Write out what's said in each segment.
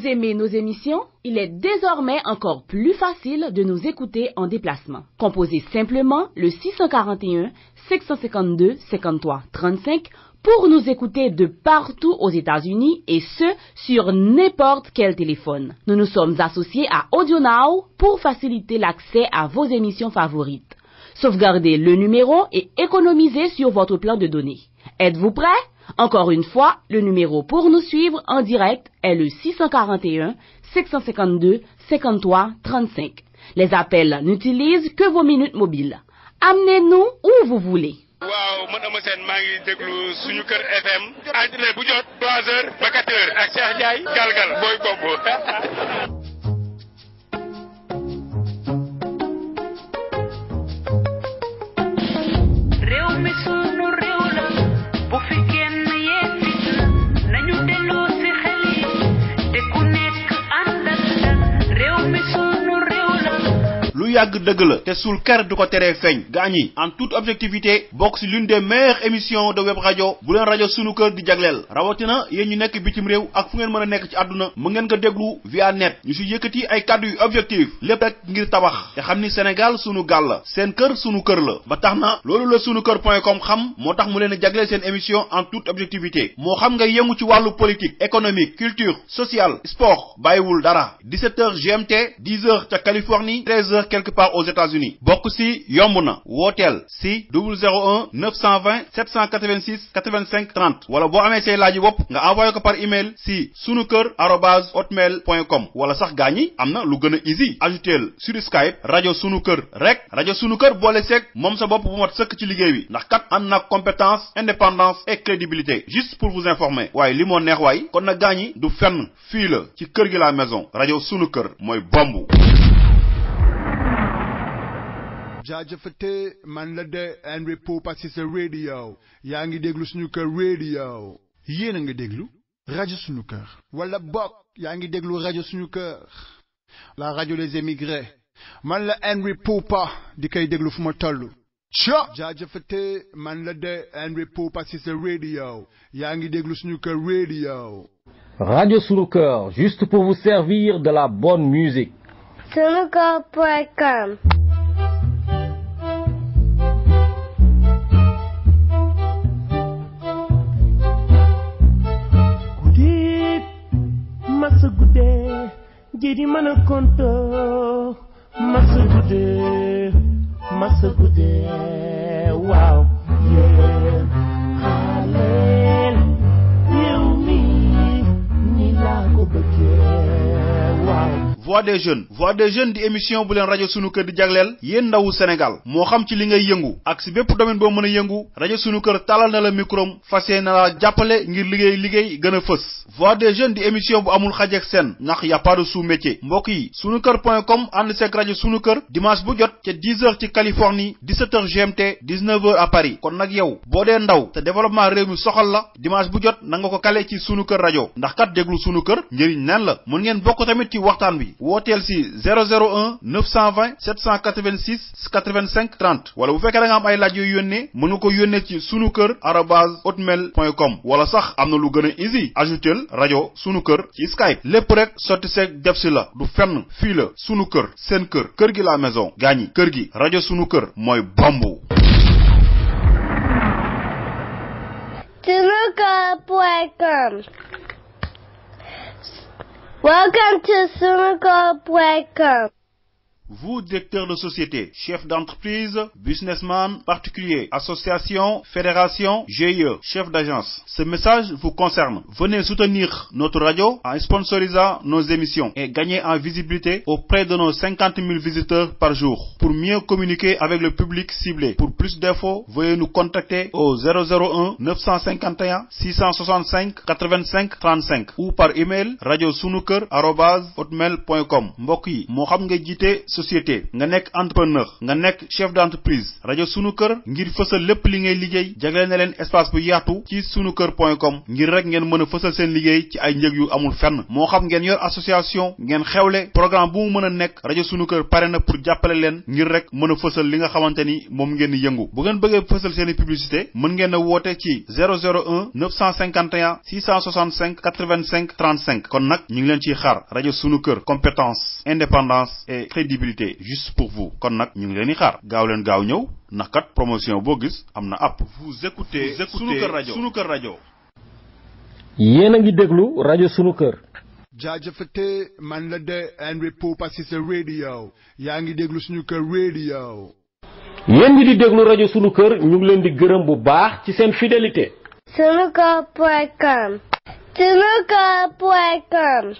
Vous aimez nos émissions? Il est désormais encore plus facile de nous écouter en déplacement. Composez simplement le 641 552 53 35 pour nous écouter de partout aux États-Unis et ce, sur n'importe quel téléphone. Nous nous sommes associés à AudioNow pour faciliter l'accès à vos émissions favorites. Sauvegardez le numéro et économisez sur votre plan de données. Êtes-vous prêts? Encore une fois, le numéro pour nous suivre en direct est le 641 552 53 35. Les appels n'utilisent que vos minutes mobiles. Amenez-nous où vous voulez. waaw man Eumeu Sène maa ngi déglu suñu kër FM altine bu jot 3h ba 4h ak Cheikh Ndiaye galgal booy bombo réew mi sunu réew la bu fi kenn yéesi nañu delloo si xel yi te ku nekk ànd ak dal réew mi sunu réew la lu yàgg dëgg la te sul kër du ko teree feeñ gaañi en toute objectivité bokk ci l'une des meilleures émissions de web radio bu leen rajo sunu kër di jagleel rawatina yéen ñu nekk bitim réew ak fu ngeen mën a nekk ci àdduna mu ngeen ko déglu via net ñu ci yëkkati ay kàddu yu objectif lépp rek ngir tabax te xam ni Sénégal sunu gaal la seen kër sunu kër la ba tax na loolu la sunukër.com xam moo tax mu leen a jagleel seen émission en toute objectivité moo xam nga yëngu ci wàllu politique économique culture sociale sport bàyyiwul dara 17h GMT 10h ca Californie 13h quelque part aux États-Unis bokk ci yomb na wooteel ci 001 920 786 85 30 wala boo amee say laaji bopp nga envoyé ko par email ci sunukër@hotmail.com wala sax gaañi am na lu gën a easy ajoutel sur Skype rajo sunu kër rek rajo sunu kër boole seeg moom sa bopp bu mat sëkk ci liggéey bi ndax kat am na compétence indépendance et crédibilité juste pour vous informer waaye li moo neex waay kon na gaañi du fenn fii la ci kër gi la maison rajo sunu kër mooy bombu. jaajëfate man la de Henry Poupa ci sa radio yaa ngi déglu suñu kër radio yéen a ngi déglu rajo suñu kër wala bokk yaa ngi déglu rajo suñu kër la radio des émigrés man la Henry Poupa di koy déglu fu ma toll jaajëfate man la de Henry Poupa ci sa radio yaa ngi déglu suñu kër radio Radio Sunu Kër, juste pour vous servir de la bonne musique. Sunuker.com masa guddee jidi mën a konto masa guddee waaw yéen xaaleel yow mi ni laa ko bëggee waaw voix des jeunes di émission bu leen rajo sunu kër di jagleel yéen ndawu Sénégal moo xam ci li ngay yëngu ak si bépp domaine boo mën a yëngu rajo sunu kër talal na la micro fas yéene na la jàppale ngir liggéey gën a fës voix des jeunes di émission bu amul xaj ak seen ndax y a pas de sous-métier mbokk yi sunukër.com ànd seeg rajo sunu kër dimanche bu jot ca 10h ci Californie 17h GMT 19h à Paris kon nag yow boo dee ndaw te développement réew mi soxal la dimanche bu jot na nga ko kale ci sunu kër rajo ndax kat déglu sunu kër njëriñ neen la mën ngeen bokk tamit ci waxtaan bi wooteel si 001 920 786 85 30 wala bu fekkee da nga am ay laaj yooyu yónnee mën nga ko yónnee ci sunukër@hotmail.com wala sax am na lu gën a easy ajoutel rajo sunu kër ci Skype lépp rek sotti seeg def si la du fenn fii la sunu kër seen kër gi la maison gaañi kër gi rajo sunu kër mooy bombu. Sunuker.com Welcome to Sunuker.com. Vous, directeur de société, chef d'entreprise, businessman, particulier, association, fédération, GIE, chef d'agence. Ce message vous concerne. Venez soutenir notre radio en sponsorisant nos émissions et gagner en visibilité auprès de nos 50 000 visiteurs par jour. Pour mieux communiquer avec le public ciblé. Pour plus d'infos, veuillez nous contacter au 001 951 665 85 35 ou par email radiosunuker@hotmail.com. mbokk yi moo xam nga jiite société nga nekk entrepreneur nga nekk chef d'entreprise rajo sunu kër ngir fësal lépp li ngay liggéey jagleel na leen espace bu yaatu ci sunukër.com ngir rek ngeen mën a fësal seen liggéey ci ay njëg yu amul fenn moo xam ngeen yor association ngeen xewle programme bu mu mën a nekk rajo sunu kër pare na pour jàppale leen ngir rek mën a fësal li nga xamante ni moom ngeen di yëngu bu ngeen bëggee fësal seen publicité mën ngeen a woote ci 001 951 665 85 35 kon nag ñu ngi leen ciy xaar rajo sunu kër compétence indépendance et crédibilité juste pour vous kon nag ñu ngi leen di xaar gaaw leen gaaw ñëw ndax kat promotion boo gis am na app vous écoutez sunu kër rajo yéen a ngi déglu rajo sunu kër jaajëfate man la de Henry Poupa Cissé radio yaa ngi déglu suñu kër radio yéen ñi di déglu rajo sunu kër ñu ngi leen di gërëm bu baax ci seen fidélité Sunuker.com. Sunuker.com.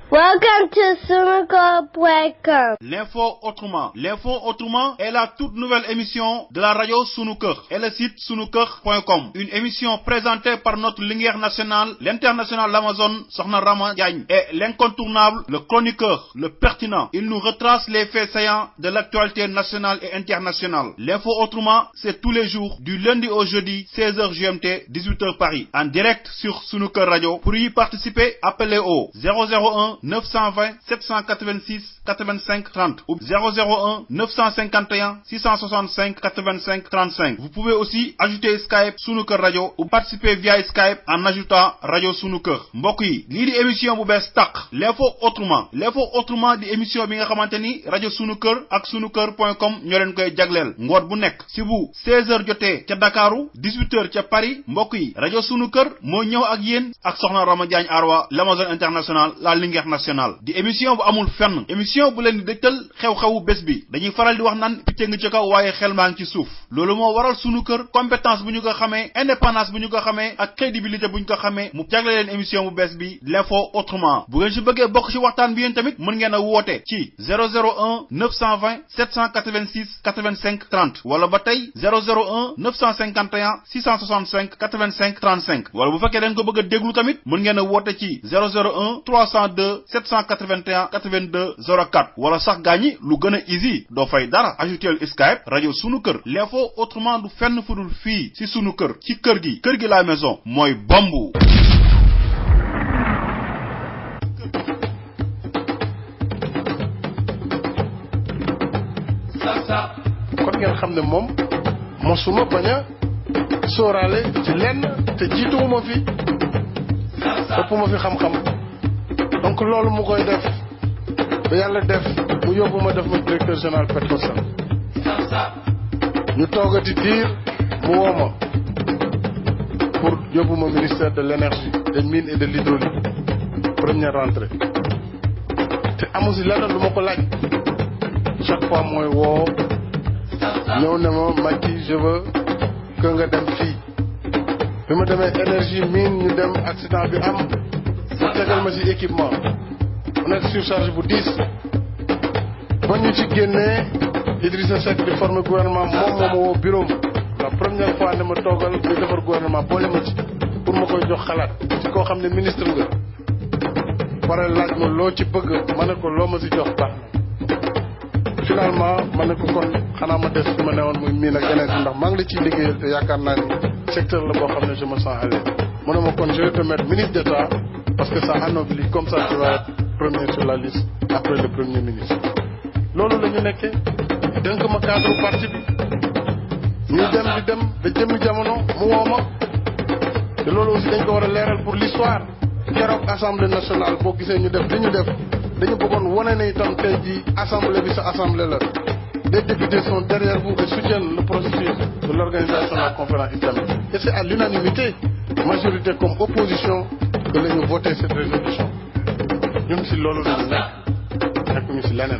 Welcome to Sunuker.com. L'info autrement. L'info autrement est la toute nouvelle émission de la radio Sunuker et le site sunuker.com. Une émission présentée par notre lumière nationale, l'international Amazon, Sokhna Rama Diagne, et l'incontournable, le chroniqueur, le pertinent. Il nous retrace les faits saillants de l'actualité nationale et internationale. L'info autrement, c'est tous les jours, du lundi au jeudi, 16h GMT, 18h Paris, en direct sur Sunuker Radio. Pour y participer, appelez au 001 920 786 85 30 ou 001 951 665 85 35. Vous pouvez aussi ajouter Skype Sunuker Radio ou participer via Skype en ajoutant Radio Sunuker. Mbokk yi lii di émission bu bees tàq l'info autrement di émission bi nga xamante ni Radio Sunuker ak sunuker.com ñoo leen koy jagleel ngoot bu nekk si bu 16h jotee ca Dakaru 18h ca Paris mbokk yi Radio Sunuker moo ñëw ak yéen ak Sokhna Rama Diagne Arwa l'Amazon international la Linguère nationale di émission bu amul fenn émission bu leen di dëgtal xew-xewu bés bi dañuy faral di wax naan picc nga ci kaw waaye xel maa ngi ci suuf loolu moo waral sunu kër compétence bu ñu ko xamee indépendance bu ñu ko xamee ak crédibilité bu ñu ko xamee mu jagle leen émission bu bees bi l'info autrement bu ngeen si bëggee bokk ci waxtaan bi yéen tamit mën ngeen a woote ci 001 920 786 85 30 wala ba tey 001 951 665 85 35 wala bu fekkee dañ ko bëgg a déglu tamit mën ngeen a woote ci 001 302 781 82 04 wala sax gaañi lu gën a easy doo fay dara ajoutel Skype rajo sunu kër l'info autrement du fenn fudul fii si sunu kër ci kër gi la maison mooy bambu. kon ngeen xam ne moom mosuma bañ a sóoraale ci lenn te jiituwuma fi ëppuma fi xam-xam donc loolu mu koy def ba yàlla def mu yóbbu ma def ma directeur général Petrosen ñu toogati diir mu woo ma pour yóbbu ma ministère de l'énergie des mines et de l'hydraulique première rentrée te amu si lenn lu ma ko laaj chaque fois mooy woo ñëw ne ma Macky je veux que nga dem fii bi ma demee énergie mine ñu dem accident bi am mu tegal ma si équipement mu nekk surcharge bu 10 ba ñu ci génnee Idrissa Seck di former gouvernement moom moo ma woo bureau la première fois ne ma toogal ñu defar gouvernement boole ma ci pour ma koy jox xalaat ci koo xam ne ministre nga pare laaj ma loo ci bëgg ma ne ko loo ma si jox baax na finalement ma ne ko kon xanaa ma def fi ma newoon muy miin ak yeneen ndax maa ngi la ciy liggéeyal te yaakaar naa ni secteur la boo xam ne je me sens à l'aise mu ne ma kon je vais te mettre ministre d'État parce que ça anoblit comme ça tu vas être premier sur la liste après le premier ministre loolu la ñu nekkee dénk ma cadre parti bi ñuy dem di dem ba jëmmi jamono mu woo ma te loolu aussi dañ ko war a leeral pour l'histoire keroog assemblée nationale boo gisee ñu def li ñu def dañu bëggoon wane ne itam tey jii assemblée bi sa assemblée la des députés sont derrière vous et soutiennent le processus de l'organisation de la conférence islamique et c'est à l'unanimité majorité comme opposition que la ñu voté cette résolution ñun si loolu la ñu nekk ñu si leneen.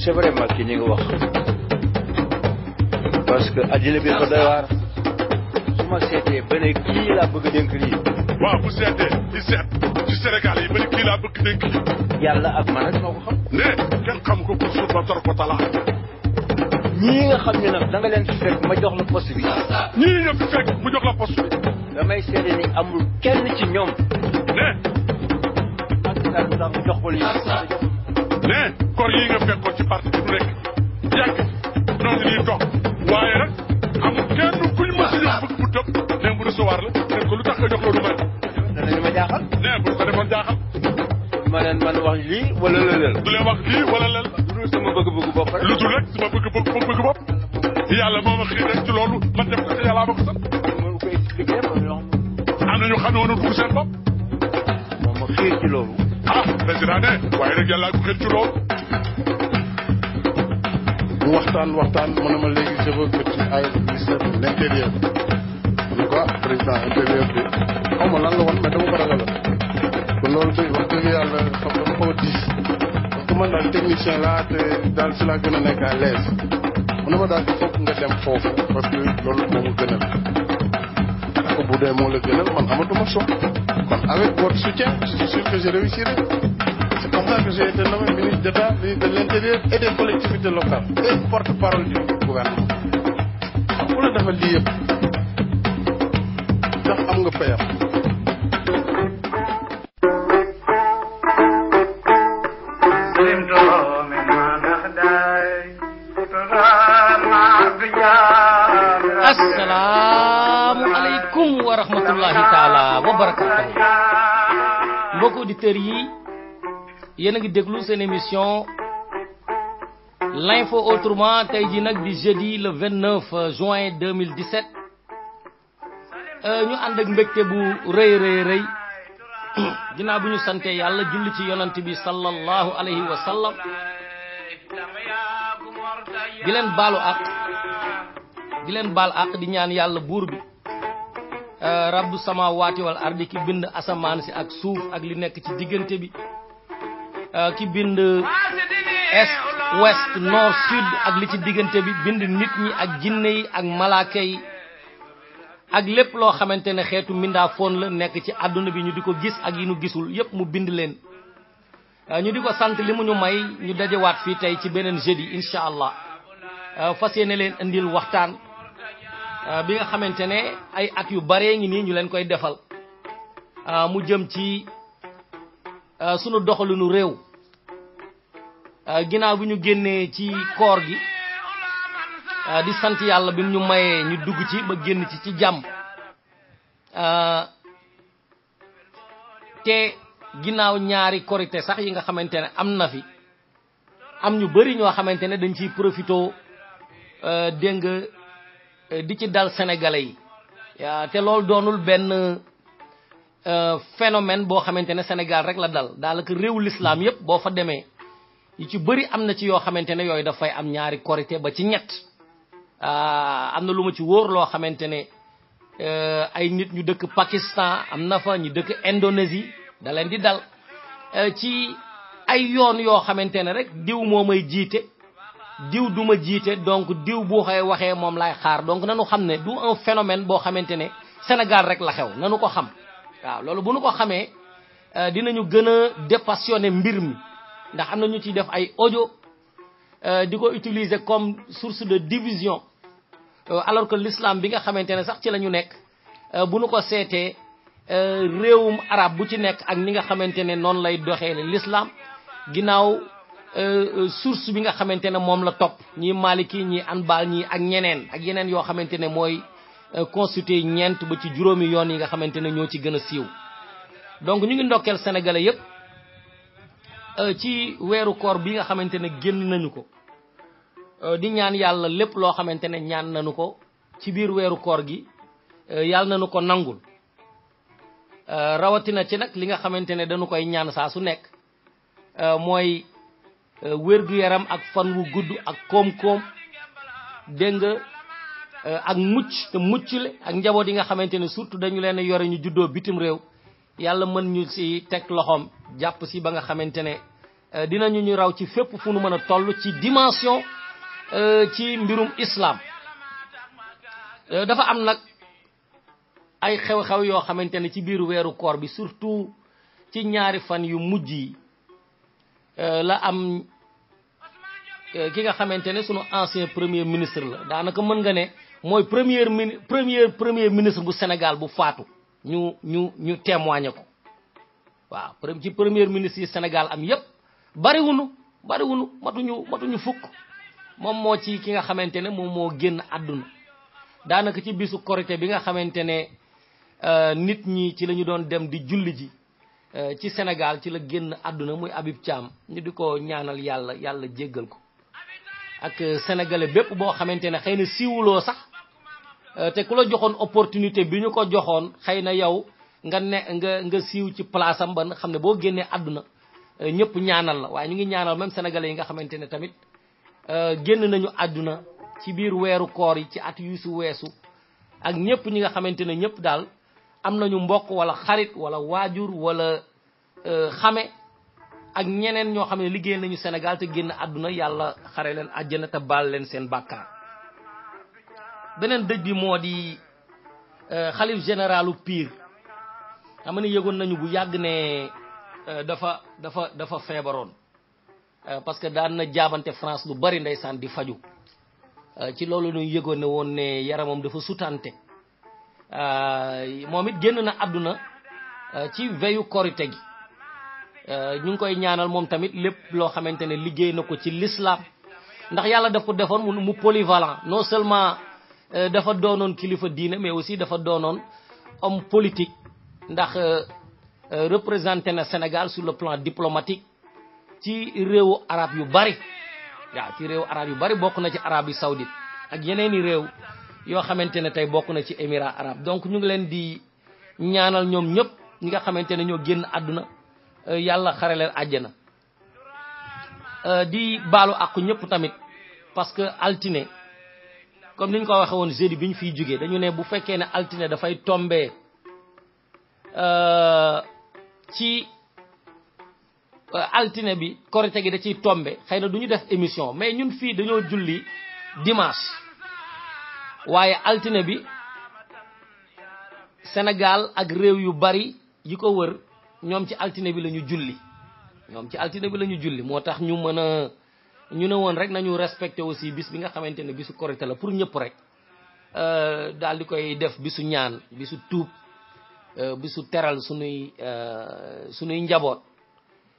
c'est vraiment ki ni nga wax parce que addina bi ko doy waar su ma seetee ba ne kii laa bëgg a dénk lii. waaw bu seetee di seet ci Sénégal yi ba ne kii laa bëgg dénk lii. yàlla ak man rek moo ko xam. ne kenn xam ko pour suuf ba tor ko talaa. ñii nga xam ne nag da nga leen fi fekk ma jox la poste bi. ñii nga fi fekk mu jox la poste bi. damay seede ni amul kenn ci ñoom. ne. ak daal mu tax mu jox ko lii. ne ko gor yi nga fekkoon ci parti bi du rek yàgg noonu ñuy toog waaye nag amul kenn kuñ mës a jox bëgg bu tëb ne bu recevoir la ne ko lu tax nga jox loolu man danañu ma jaaxal ne bu ko defoon jaaxal ma leen man wax lii wala lëleel du leen wax lii wala lël lu dul sama bëgg-bëgg bopp rek lu dul rek sama bëgg bopp yàlla moo ma xëy rek ci loolu man def ko te yàlla ma ko sax mënu ko expliquer am na ñu xam ne woon dugg seen bopp moom ma xiir ci loolu président ne waaye nag yàlla ko xëy ci loolu bu waxtaan mu ne ma léegi je veux que tu ailles au ministère de l'intérieur en tout cas président intérieur bi xaw ma lan la woon mais dama ko ragal kon loolu day wax dëgg yàlla xam dama xaw a diis parce que man daal technicien laa te daal si laa gën a nekk à l'aise mu ne ma daal il faut que nga dem foofu parce que loolu moo ma gënal ko bu dee moo la gënal man amatuma choix kon avec votre soutien je suis sûr que je réussirai. C'est comme ça que j'ai été nommé ministre d'État, ministre de l'Intérieur et des collectivités locales et porte-parole du gouvernement. Ku la defal lii yëpp ndax am nga payam. Assalaamu aleykum wa rahmatullahi taala wa barakatuh. Mbokk auditeurs yi yéen a ngi déglu seen émission l'info autrement tey ji nag di jeudi le 29 juin 2017 ñu ànd ak mbégte bu rëy ginnaaw bu ñu sante yàlla julli ci yonent bi sallallahu alayhi wa sallam di leen baalu ak di ñaan yàlla buur bi rabbu samawati wal ardi ki bind asamaan si ak suuf ak li nekk ci diggante bi ki bind est ouest nord sud ak li ci diggante bi bind nit ñi ak jinne yi ak malaaka yi ak lépp loo xamante ne xeetu mindaa foon la nekk ci àdduna bi ñu di ko gis ak yi ñu gisul yépp mu bind leen ñu di ko sant li mu ñu may ñu dajewaat fii tey ci beneen jeudi incha allah fas yéene leen indil waxtaan bi nga xamante ne ay at yu bare ngi nii ñu leen koy defal mu jëm ci sunu doxalinu réew ginnaaw bi ñu génnee ci koor gi di sant yàlla bi ñu mayee ñu dugg ci ba génn ci jàmm te ginnaaw ñaari korité sax yi nga xamante ne am na fi am ñu bari ñoo xamante ne dañ ciy profito dégg nga di ci dal sénégalais yi te loolu doonul benn phénomène boo xamante ne Sénégal rek la dal daanaka réewu l'islam yépp boo fa demee yi ci bëri am na ci yoo xamante ne yooyu dafay am ñaari korité ba ci ñett am na lu ma ci wóor loo xamante ne ay nit ñu dëkk Pakistan am na fa ñu dëkk Indonésie da leen di dal ci ay yoon yoo xamante ne rek diw moo may jiite diw du ma jiite donc diw bu waxee moom laay xaar donc nanu xam ne du un phénomène boo xamante ne Sénégal rek la xew nanu ko xam waaw loolu bu nu ko xamee dinañu gën a dépassionné mbir mi ndax am na ñu ciy def ay audio di ko utiliser comme source de division alors que l'islam bi nga xamante ne sax ci la ñu nekk bu nu ko seetee réewum arab bu ci nekk ak ni nga xamante ne noonu lay doxee l'islam ginnaaw source bi nga xamante ne moom la topp ñii maliki ñii anbal ñii ak ñeneen ak yeneen yoo xamante ne mooy constitué ñeent ba ci juróomi yoon yi nga xamante ne ñoo ci gën a siiw donc ñu ngi ndokkeel sénégalais yépp ci weeru koor bi nga xamante ne génn nañu ko di ñaan yàlla lépp loo xamante ne ñaan nañu ko ci biir weeru koor gi yàlla nañu ko nangul rawatina ci nag li nga xamante ne dañu koy ñaan saa su nekk mooy wér-gu-yaram ak fan wu gudd ak koom-koom dégg nga ak mucc te muccule ak njaboot yi nga xamante ne surtout dañu leen yore ñu juddoo bitim réew yàlla mën ñu ci teg loxoom jàpp ci ba nga xamante ne dinañu ñu raw ci fépp fu nu mën a toll ci dimension ci mbirum islam dafa am nag ay xew-xew yoo xamante ne ci biir weeru koor bi surtout ci ñaari fan yu mujj yi la am ki nga xamante ne sunu ancien premier ministre la daanaka mën nga ne mooy premier ministre bu Sénégal bu faatu ñu témoigner ko waaw ci premier ministre yi Sénégal am yépp bariwunu bariwunu matuñu fukk moom moo ci ki nga xamante ne moom moo génn àdduna daanaka ci bisu korité bi nga xamante ne nit ñi ci la ñu doon dem di julli ji ci Sénégal ci la génn àdduna muy Habib Thiam ñu di ko ñaanal yàlla jéggal ko ak sénégalais bépp boo xamante ne xëy na siiwuloo sax te ku la joxoon opportunité bi ñu ko joxoon xëy na yow nga siiw ci place am ba xam ne boo génnee àdduna ñëpp ñaanal la waaye ñu ngi ñaanal même sénégalais yi nga xamante ne tamit génn nañu àdduna ci biir weeru koor yi ci at yu su weesu ak ñëpp ñi nga xamante ne ñëpp daal am nañu mbokk wala xarit wala waajur wala xame ak ñeneen ñoo xam ne liggéey nañu Sénégal te génn àdduna yàlla xare leen àjjana te baal leen seen bàkkaar beneen dëj bi moo di xalif généralu Pire xam ne yëgoon nañu bu yàgg ne dafa feebaroon parce que daan na jaabante France lu bari ndeysaan di faju ci loolu ñu yëgoon ne woon ne yaramam dafa sutante moom it génn na àdduna ci veyu korite gi ñu ngi koy ñaanal moom tamit lépp loo xamante ne liggéey na ko ci l'islam ndax yàlla daf ko defoon mu polyvalent non seulement dafa doonoon kilifa diine mais aussi dafa doonoon homme politique ndax représenté na Sénégal sur le plan diplomatique ci réewu arab yu bari waaw ci réewu arab yu bari bokk na ci Arabie Saoudite ak yeneeni réew yoo xamante ne tey bokk na ci Émirats arabes donc ñu ngi leen di ñaanal ñoom ñëpp ñi nga xamante ne ñoo génn àdduna yàlla xare leen àjjana di baalu àqu ñëpp tamit parce que altine comme ni ñu ko waxee woon jeudi bi ñu fiy jógee dañu ne bu fekkee ne altine dafay tombé ci altine bi korite gi da ciy tombé xëy na du ñu def émission mais ñun fii dañoo julli dimanche waaye altine bi Sénégal ak réew yu bari yi ko wër ñoom ci altine bi lañu julli moo tax ñu mën a ñu ne woon rek nañu respecté aussi bis bi nga xamante ne bisu korite la pour ñëpp rek daal di koy def bisu ñaan bisu tuub bisu teral sunuy njaboot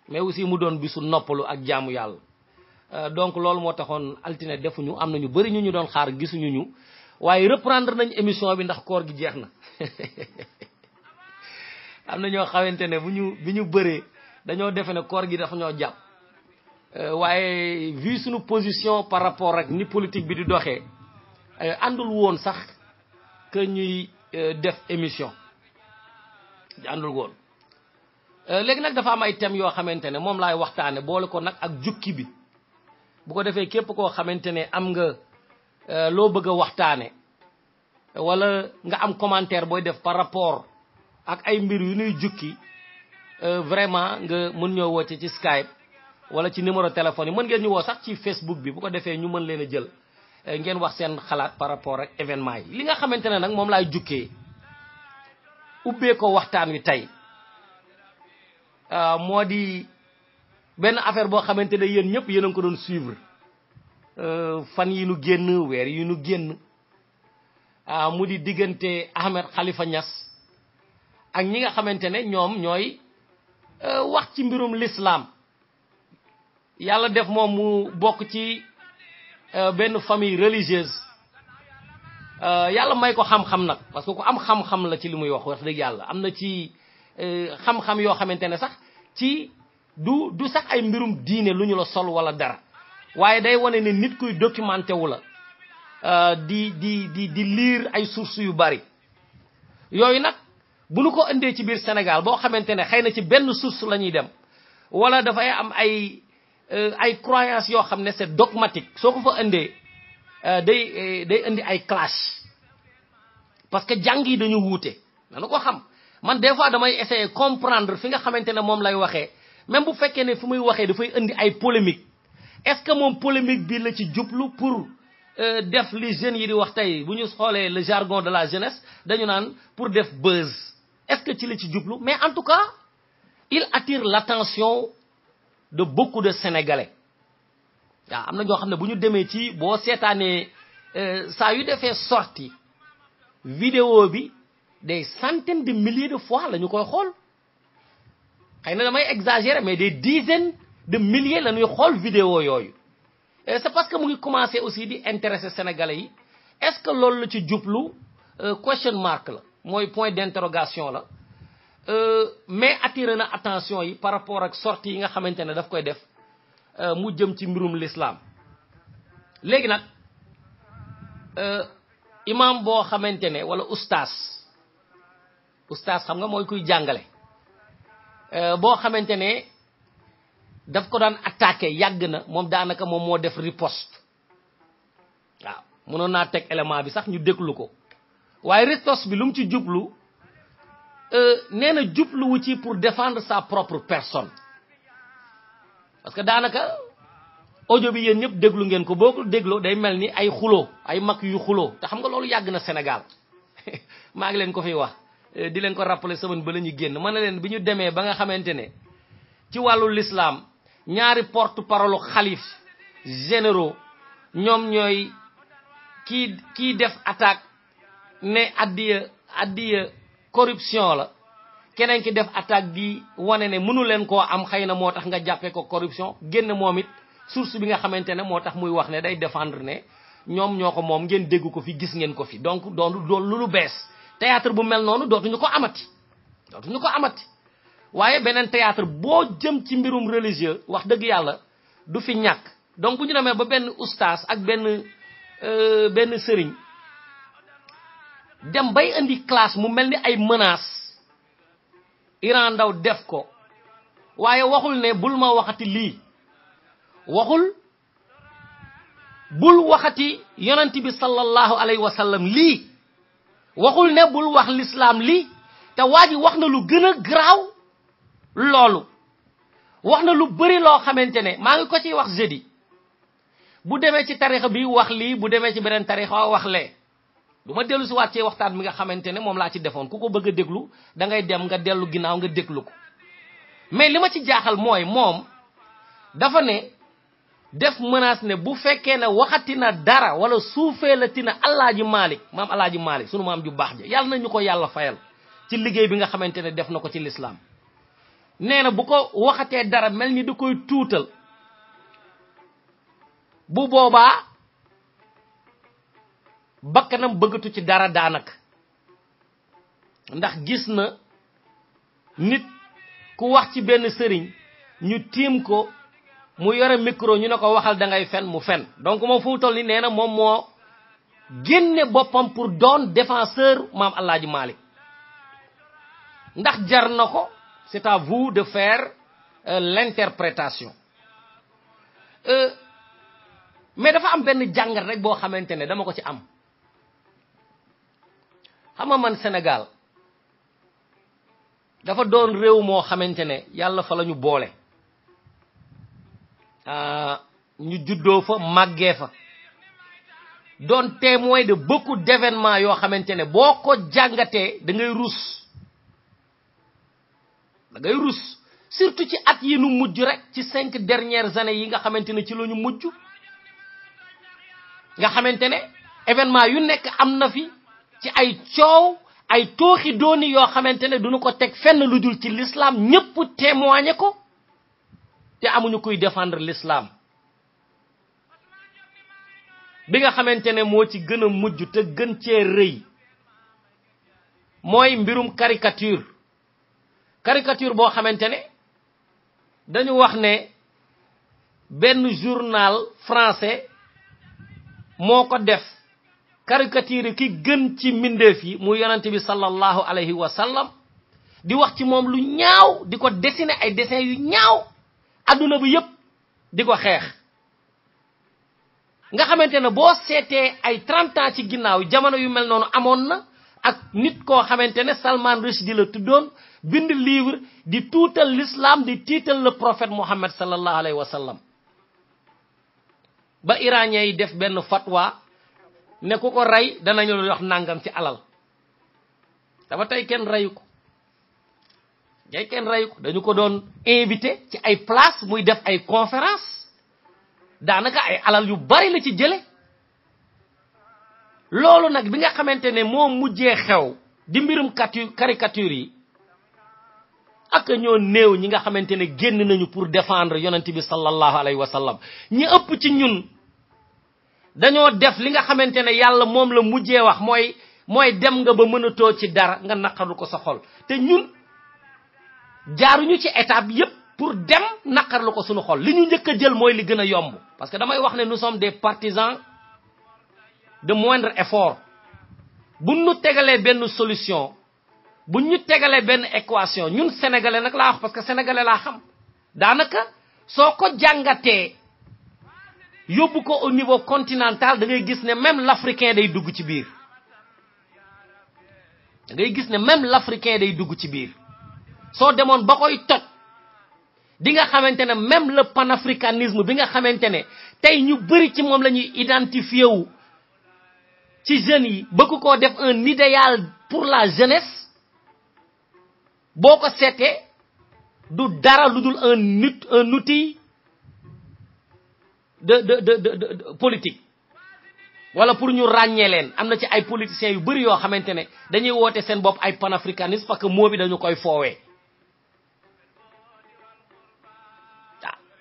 mais aussi mu doon bisu noppalu ak jaamu yàlla donc loolu moo taxoon altine defuñu am na ñu bari ñu doon xaar gisuñu ñu waaye reprendre nañ émission bi ndax koor gi jeex na am na ñoo xamante ne bi ñu bëree dañoo defe ne koor gi dafa ñoo jàpp waaye vu suñu position par rapport ak ni politique bi di doxee àndul woon sax que ñuy def émission àndul woon léegi nag dafa am ay thèmes yoo xamante ne moom laay waxtaane boole ko nag ak jukki bi bu ko defee képp koo xamante ne am nga loo bëgg a waxtaane wala nga am commentaire booy def par rapport ak ay mbir yu ñuy jukki vraiment nga mën ñoo woote ci Skype wala ci numéro téléphone yi mën ngeen ñu woo sax ci Facebook bi bu ko defee ñu mën leen a jël ngeen wax seen xalaat par rapport ak événement yi li nga xamante ne nag moom laay jukkee ubbee ko waxtaan wi tey moo di benn affaire boo xamante ne yéen ñëpp yéen a ngi ko doon suivre fan yi nu génn weer yi nu génn mu di diggante Ahmed Khalifa Niass ak ñi nga xamante ne ñoom ñooy wax ci mbirum l'islam yàlla def moom mu bokk ci benn famille religieuse yàlla may ko xam-xam nag parce que ku am xam-xam la ci li muy wax dëgg yàlla am na ci xam-xam yoo xamante ne sax ci du sax ay mbirum diine lu ñu la sol wala dara waaye day wane ne nit kuy documenté wu la di lire ay sources yu bari yooyu nag bu nu ko indee ci biir Sénégal boo xamante ne xëy na ci benn source la ñuy dem wala dafay am ay croyances yoo xam ne c'est dogmatique soo ko fa indee day indi ay clash parce que jàng yi dañu wuute dana ko xam man des fois damay essayer comprendre fi nga xamante ne moom lay waxee même bu fekkee ne fu muy waxee dafay indi ay polémique est-ce que moom polémique bi la ci jublu pour def li jeunes yi di wax tey bu ñu xoolee le jargon de la jeunesse dañu naan pour def buzz est-ce que ci la ci jublu mais en tout cas il attire l'attention de beaucoup de Sénégalais waaw am na ñoo xam ne bu ñu demee ci boo seetaanee saa yu defee sortie vidéo bi des centaines de milliers de fois la ñu koy xool xëy na damay exagérer mais des dizaines de milliers la ñuy xool vidéo yooyu et c'est parce que mu ngi commencé aussi di intéresser sénégalais yi est-ce que loolu la ci jublu question mark la mooy point d'interrogation la mais attiré na attention yi par rapport ak sortie yi nga xamante ne daf koy def mu jëm ci mbirum l'islam léegi nag imam boo xamante ne wala oustaz xam nga mooy kuy jàngale boo xamante ne daf ko daan attaqué yàgg na moom daanaka moom moo def riposte waaw mënoon naa teg élément bi sax ñu déglu ko waaye riposte bi lu mu ci jublu nee na jubluwu ci pour défendre sa propre personne parce que daanaka audio bi yéen ñëpp déglu ngeen ko boo ko dégloo day mel ni ay xuloo ay mag yu xuloo te xam nga loolu yàgg na Sénégal maa ngi leen ko fiy wax di leen ko rappeler semaine ba la ñu génn mën na leen bi ñu demee ba nga xamante ne ci wàllu l'islam ñaari porte parole xalif généraux ñoom ñooy kii def attaque ne addiya corruption la keneen ki def attaque di wane ne mënu leen koo am xëy na moo tax nga jàppee ko corruption génn moom it source bi nga xamante ne moo tax muy wax ne day défendre ne ñoom ñoo ko moom ngeen dégg ko fi gis ngeen ko fi donc doon lu bees théâtre bu mel noonu dootuñu ko amati waaye beneen théâtre boo jëm ci mbirum religieux wax dëgg yàlla du fi ñàkk donc bu ñu demee ba benn oustaz ak benn sëriñ dem bay indi classe mu mel ni ay menaces Iran Ndaw def ko waaye waxul ne bul ma waxati lii waxul bul waxati yonent bi sallallahu alayhi wa sallam lii waxul ne bul wax l'islam lii te waa ji wax na lu gën a garaaw loolu wax na lu bëri loo xamante ne maa ngi ko ciy wax jeudi bu demee ci tarixa bi wax lii bu demee ci beneen tarixa wax lee du ma dellu si waat ci waxtaan mi nga xamante ne moom laa ci defoon ku ko bëgg a déglu da ngay dem nga dellu ginnaaw nga déglu ko mais li ma ci jaaxal mooy moom dafa ne def menace ne bu fekkee ne waxati na dara wala suufee la tina Alaaji Malik maam Alaaji Malik sunu maam ju baax ja yàlla na ñu ko yàlla fayal ci liggéey bi nga xamante ne def na ko ci l'islam nee na bu ko waxatee dara mel ni da koy tuutal bu boobaa bakkanam bëggatu ci dara daanaka ndax gis na nit ku wax ci benn sëriñ ñu tiim ko mu yore micro ñu ne ko waxal da ngay fen mu fen donc moom fu mu toll ni nee na moom moo génne boppam pour doon défenseur maam Alaaji Malik ndax jar na ko c'est à vous de faire l'interprétation mais dafa am benn jàngat rek boo xamante ne dama ko ci am xam nga man Sénégal dafa doon réew moo xamante ne yàlla fa la ñu boole ñu juddoo fa màggee fa doon témoin de beaucoup d'événements yoo xamante ne boo ko jàngatee da ngay rus surtout ci at yi nu mujj rek ci 5 dernières années yi nga xamante ne ci la ñu mujj nga xamante ne événement yu nekk am na fi ci ay coow ay tooxi dooni yoo xamante ne duñu ko teg fenn lu dul ci l'islam ñëpp témoigner ko te amuñu kuy défendre l'islam bi nga xamante ne moo ci gën a mujj te gën cee rëy mooy mbirum caricature boo xamante ne dañu wax ne benn journal français moo ko def caricature ki gën ci mbindeef yi mu yonante bi sallallahu alayhi wa sallam di wax ci moom lu ñaaw di ko dessiner ay dessin yu ñaaw adduna bi yépp di ko xeex nga xamante ne boo seetee ay 30 ans ci ginnaaw jamono yu mel noonu amoon na ak nit koo xamante ne Salman Rushdie la tuddoon bind livre di tuutal l'islam di tiital le prophète Mohammed sallallahu alayhi wa sallam ba iranien yi def benn fatwa ne ku ko rey danañu la wax nangam ci alal dama tey kenn reyu ko dañu ko doon invité ci ay place muy def ay conférence daanaka ay alal yu bari la ci jële loolu nag bi nga xamante ne moo mujjee xew di mbirum caricature yi ak ñoo néew ñi nga xamantene génn nañu pour défendre yonent bi sallallahu alayhi wa sallam ñi ëpp ci ñun dañoo def li nga xamantene yàlla moom la mujjee wax mooy dem nga ba mënatoo ci dara nga naqarlu ko sa xol te ñun jaaruñu ci étape yépp pour dem naqarlu ko suñu xol li ñu njëkk a jël mooy li gën a yomb parce que damay wax ne nous sommes des partisans de moindre effort bu ñu tegalee benn solution bu ñu tegalee benn équation ñun sénégalais nag laa wax parce que sénégalais laa xam daanaka soo ko jàngatee yóbbu ko au niveau continental da ngay gis ne même l'africain day dugg ci biir da ngay gis ne même l'africain day dugg ci biir soo demoon ba koy toj di nga xamante ne même le panafricanisme bi nga xamante ne tey ñu bëri ci moom la ñuy identifié wu ci jeunes yi bëgg koo def un idéal pour la jeunesse boo ko seetee du dara lu dul un outil de politique wala pour ñu ràññee leen am na ci ay politiciens yu bëri yoo xamante ne dañuy woote seen bopp ay panafricanisme parce que moo bi dañu koy foowee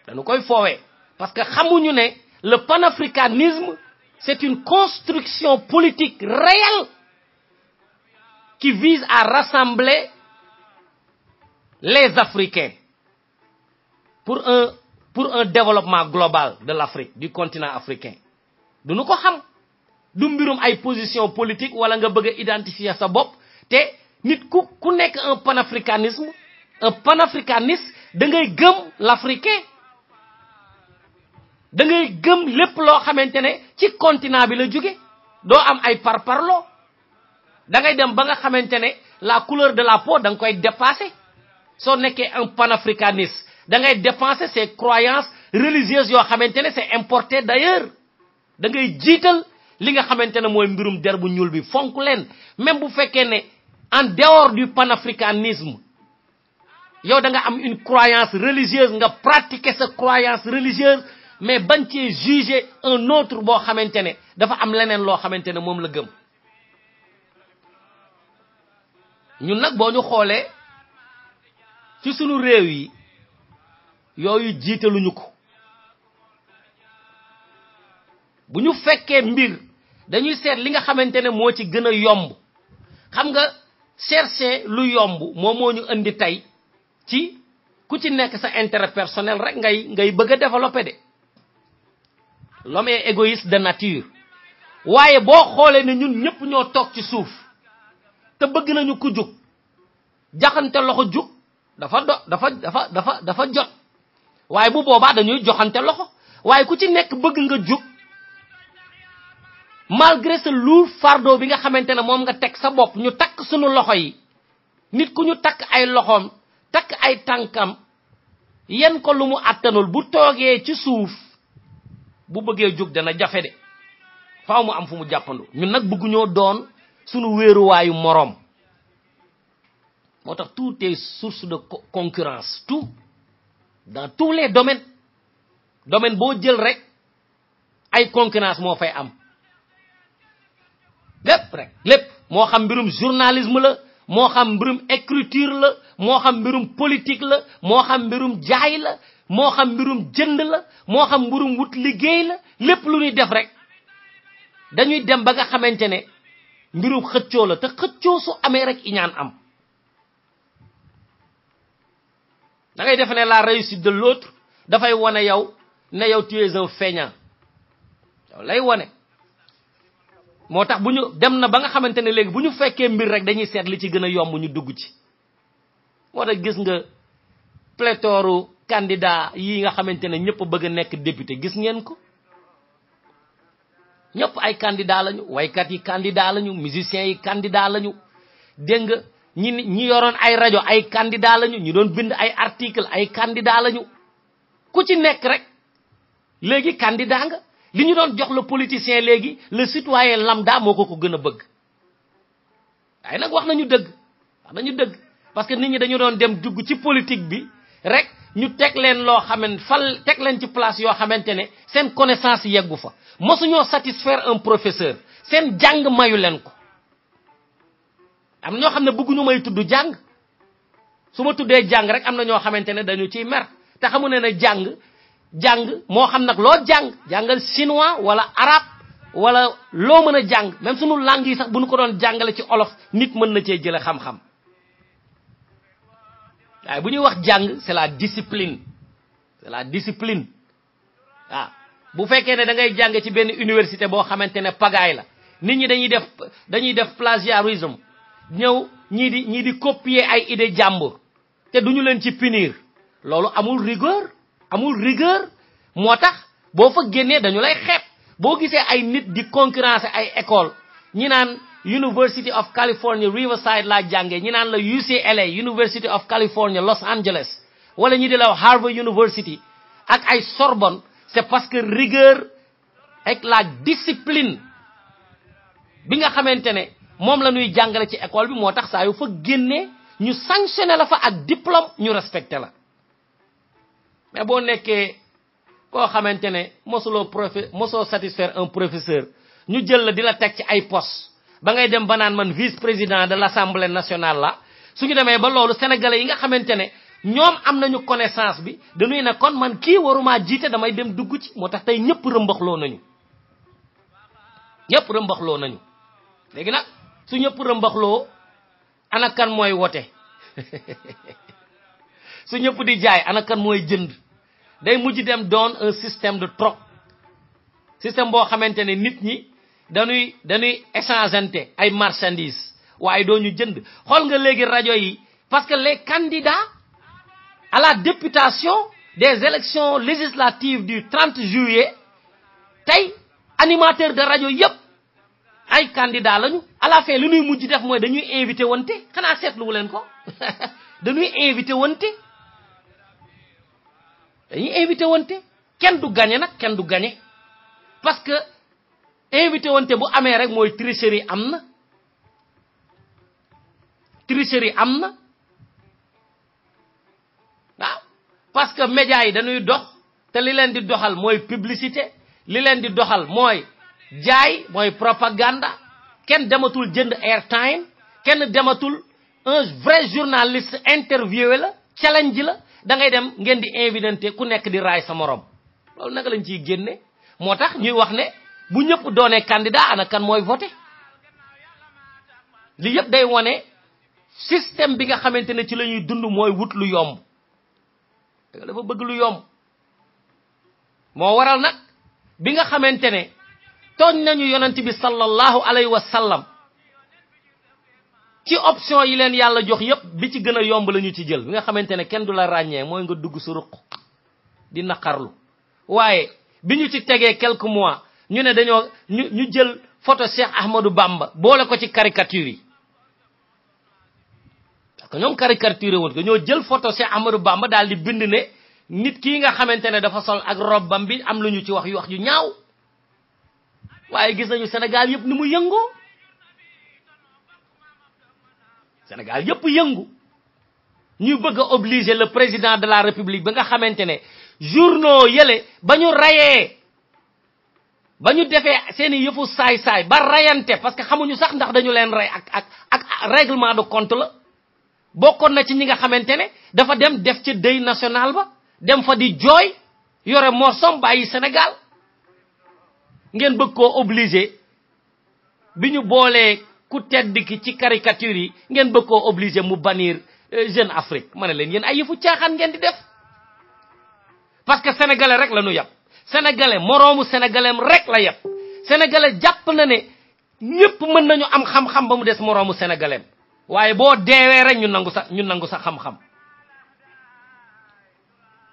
dañu koy foowee parce que xamuñu ne le panafricanisme c'est une construction politique réelle qui vise à rassembler les Africains pour un développement global de l'Afrique, du continent africain. Du ñu ko xam du mbirum ay position politique wala nga bëgg identifier sa bopp te nit ku nekk un panafricaniste da ngay gëm l'africain da ngay gëm lépp loo xamante ne ci continent bi la jóge doo am ay parparloo da ngay dem ba nga xamante ne la couleur de la peau da nga koy dépasser soo nekkee un panafricaniste da ngay dépasser ses croyances religieuses yoo xamante ne c'est importé d'ailleurs da ngay jiital li nga xamante ne mooy mbirum der bu ñuul bi fonk leen même bu fekkee ne en dehors du panafricanisme yow da nga am une croyance religieuse nga pratiquer sa croyance religieuse mais bañ cee juger un autre boo xamante ne dafa am leneen loo xamante ne moom la gëm ñun nag boo ñu xoolee ci sunu réew yi yooyu jiitaluñu ko bu ñu fekkee mbir dañuy seet li nga xamante ne moo ci gën a yomb xam nga chercher lu yomb moo ñu indi tey ci ku ci nekk sa intérêt personnel rek ngay bëgg a développer de l'homme est égoïste de nature waaye boo xoolee ne ñun ñëpp ñoo toog ci suuf te bëgg nañu ku jug jaxante loxo jug dafa jot waaye bu boobaa dañuy joxante loxo waaye ku ci nekk bëgg nga jug malgré ce lourd fardeau bi nga xamante ne moom nga teg sa bopp ñu takk sunu loxo yi nit ku ñu takk ay loxoom takk ay tànkam yen ko lu mu attanul bu toogee ci suuf bu bëggee jóg dana jafe de faaw mu am fu mu jàppandu ñun nag bëgguñoo doon sunu wéeruwaayu moroom moo tax tout est source de concurrence tout dans tous les domaines domaine boo jël rek ay concurrence moo fay am lépp moo xam mbirum journalisme la moo xam mbirum écriture la moo xam mbirum politique la moo xam mbirum jaay la moo xam mbirum jënd la moo xam mbirum wut liggéey la lépp lu ñuy def rek dañuy dem ba nga xamante ne mbirum xëccoo la te xëccoo su amee rek iñaan am da ngay defe ne la réussite de l'autre dafay wane yow ne yow tu es un feignant yow lay wane moo tax bu ñu dem na ba nga xamante ne léegi bu ñu fekkee mbir rek dañuy seet li ci gën a yomb ñu dugg ci moo tax gis nga pléthore candidat yi nga xamante ne ñëpp bëgg a nekk député gis ngeen ko ñëpp ay candidat lañu waykat yi candidat lañu musiciens yi candidat lañu dégg nga ñi yoroon ay rajo ay candidat lañu ñu doon bind ay article ay candidat lañu ku ci nekk rek léegi candidat nga li ñu doon jox le politicien léegi le citoyen lambda moo ko gën a bëgg waaye nag wax nañu dëgg parce que nit ñi dañu doon dem dugg ci politique bi rek ñu teg leen loo xamante teg leen ci place yoo xamante ne seen connaissance yeggu fa mosuñoo satisfaire un professeur seen jàng mayu leen ko am ñoo xam ne bëgguñu may tudd jàng suma tuddé jang rek amna ño xamantene dañu ci mer te xamu ne na jang mo xam nak lo jangal chinois wala arabe wala lo meuna jang même sunu langue yi sax buñu ko doon jangale ci olof nit mën na ci jëlé xam xam ay buñuy wax jang c'est la discipline bu fekkee ne da ngay jàng ci benn université boo xamante ne pagaay la nit ñi dañuy def plagiarisme ñëw ñii di copier ay idée jàmbur te duñu leen ci punir loolu amul rigueur moo tax boo fa génnee dañu lay xeeb boo gisee ay nit di concurrencer ay école ñi naan University of California Riverside laa jàngee ñi naan la UCLA University of California Los Angeles wala ñi di la Harvard University ak ay Sorbonne c'est parce que rigueur ak la discipline bi nga xamantene mom la ñuy jàngale ci école bi motax sa yu fa génné ñu sanctionné la fa ak diplôme ñu respecté la mais bo nekké ko xamantene moso satisfaire un professeur ñu jël la dila tek ci ay poste ba ngay dem banane man vice président de l'Assemblée nationale la suñu démé ba lolu sénégalais yi nga xamantene ñom am nañu connaissance bi dañuy ne kon man ki waruma jité damay dem dugg ci motax tay ñepp rembaxlo nañu légui nak su ñepp rembaxlo ana kan moy woté su ñepp di jaay ana kan moy jënd day mujj dem doon un système de troc système bo xamantene nit ñi dañuy échangeante ay marchandises waye do ñu jënd xol nga légui radio yi parce que les candidats à la députation des élections législatives du 30 juillet tay animateur de radio yépp ay candidat lañu à la fin lu ñuy mujj def moy dañuy invité wonté xana sétlu wulen ko dañuy invité wonté kenn du gagner nak kenn du gagner parce que invité wonté bu amé rek moy tricherie amna parce que médias yi dañuy dox té li leen di doxal moy publicité li leen di doxal moy jaay moy propagande kenn dematul jënd airtime kenn dematul un vrai journaliste interviewé la challenge la da ngay dem ngeen di invité ku nekk di raay sa morom lolou naka lañ ciy génné motax ñuy wax né bu ñëpp doone candidat ana kan moy voter li yëpp day woné système bi nga xamantene ci lañuy dund moy wut lu yomb da dafa bëgg lu yomb mo waral nak bi nga xamantene togn nañu yonent bi sallallahu alayhi wa sallam ci option yi leen yalla jox yépp bi ci gëna yomb lañu ci jël bi nga xamantene kenn du la ragné moy nga dugg su ruq di naqarlu waye biñu ci tégué quelques mois ñu né dañoo ñu jël photo Cheikh Ahmadou Bamba bolé ko ci caricature yi ko ñom caricature won ko ñoo jël photo Cheikh Ahmadou Bamba dal di bind né nit ki nga xamantene dafa sol ak robam bi am luñu ci wax yu ñaaw waye gis nañu Sénégal yépp ni mu yëngu Sénégal yépp yëngu ñu bëgg obliger le président de la République ba nga xamantene journaux yele bañu rayé bañu défé seeni yëfu say ba rayante parce que xamuñu sax ndax dañu leen ray ak règlement de compte la bokon na ci ñi nga xamantene dafa dem def ci deuil national ba dem fa di joy yoré morsom bayyi Sénégal ngeen bëgg ko obliger biñu bolé ku tedd ki ci caricature yi ngeen bëgg ko obliger mu bannir Jeune Afrique mané leen yeen ay yëfu tiaxan ngeen di def parce que sénégalais rek lañu yapp sénégalais moromu sénégalais rek la yapp sénégalais japp na né ñepp mën nañu am xam-xam ba mu dess moromu sénégalais waye bo déwé rek ñu nangu sa xam-xam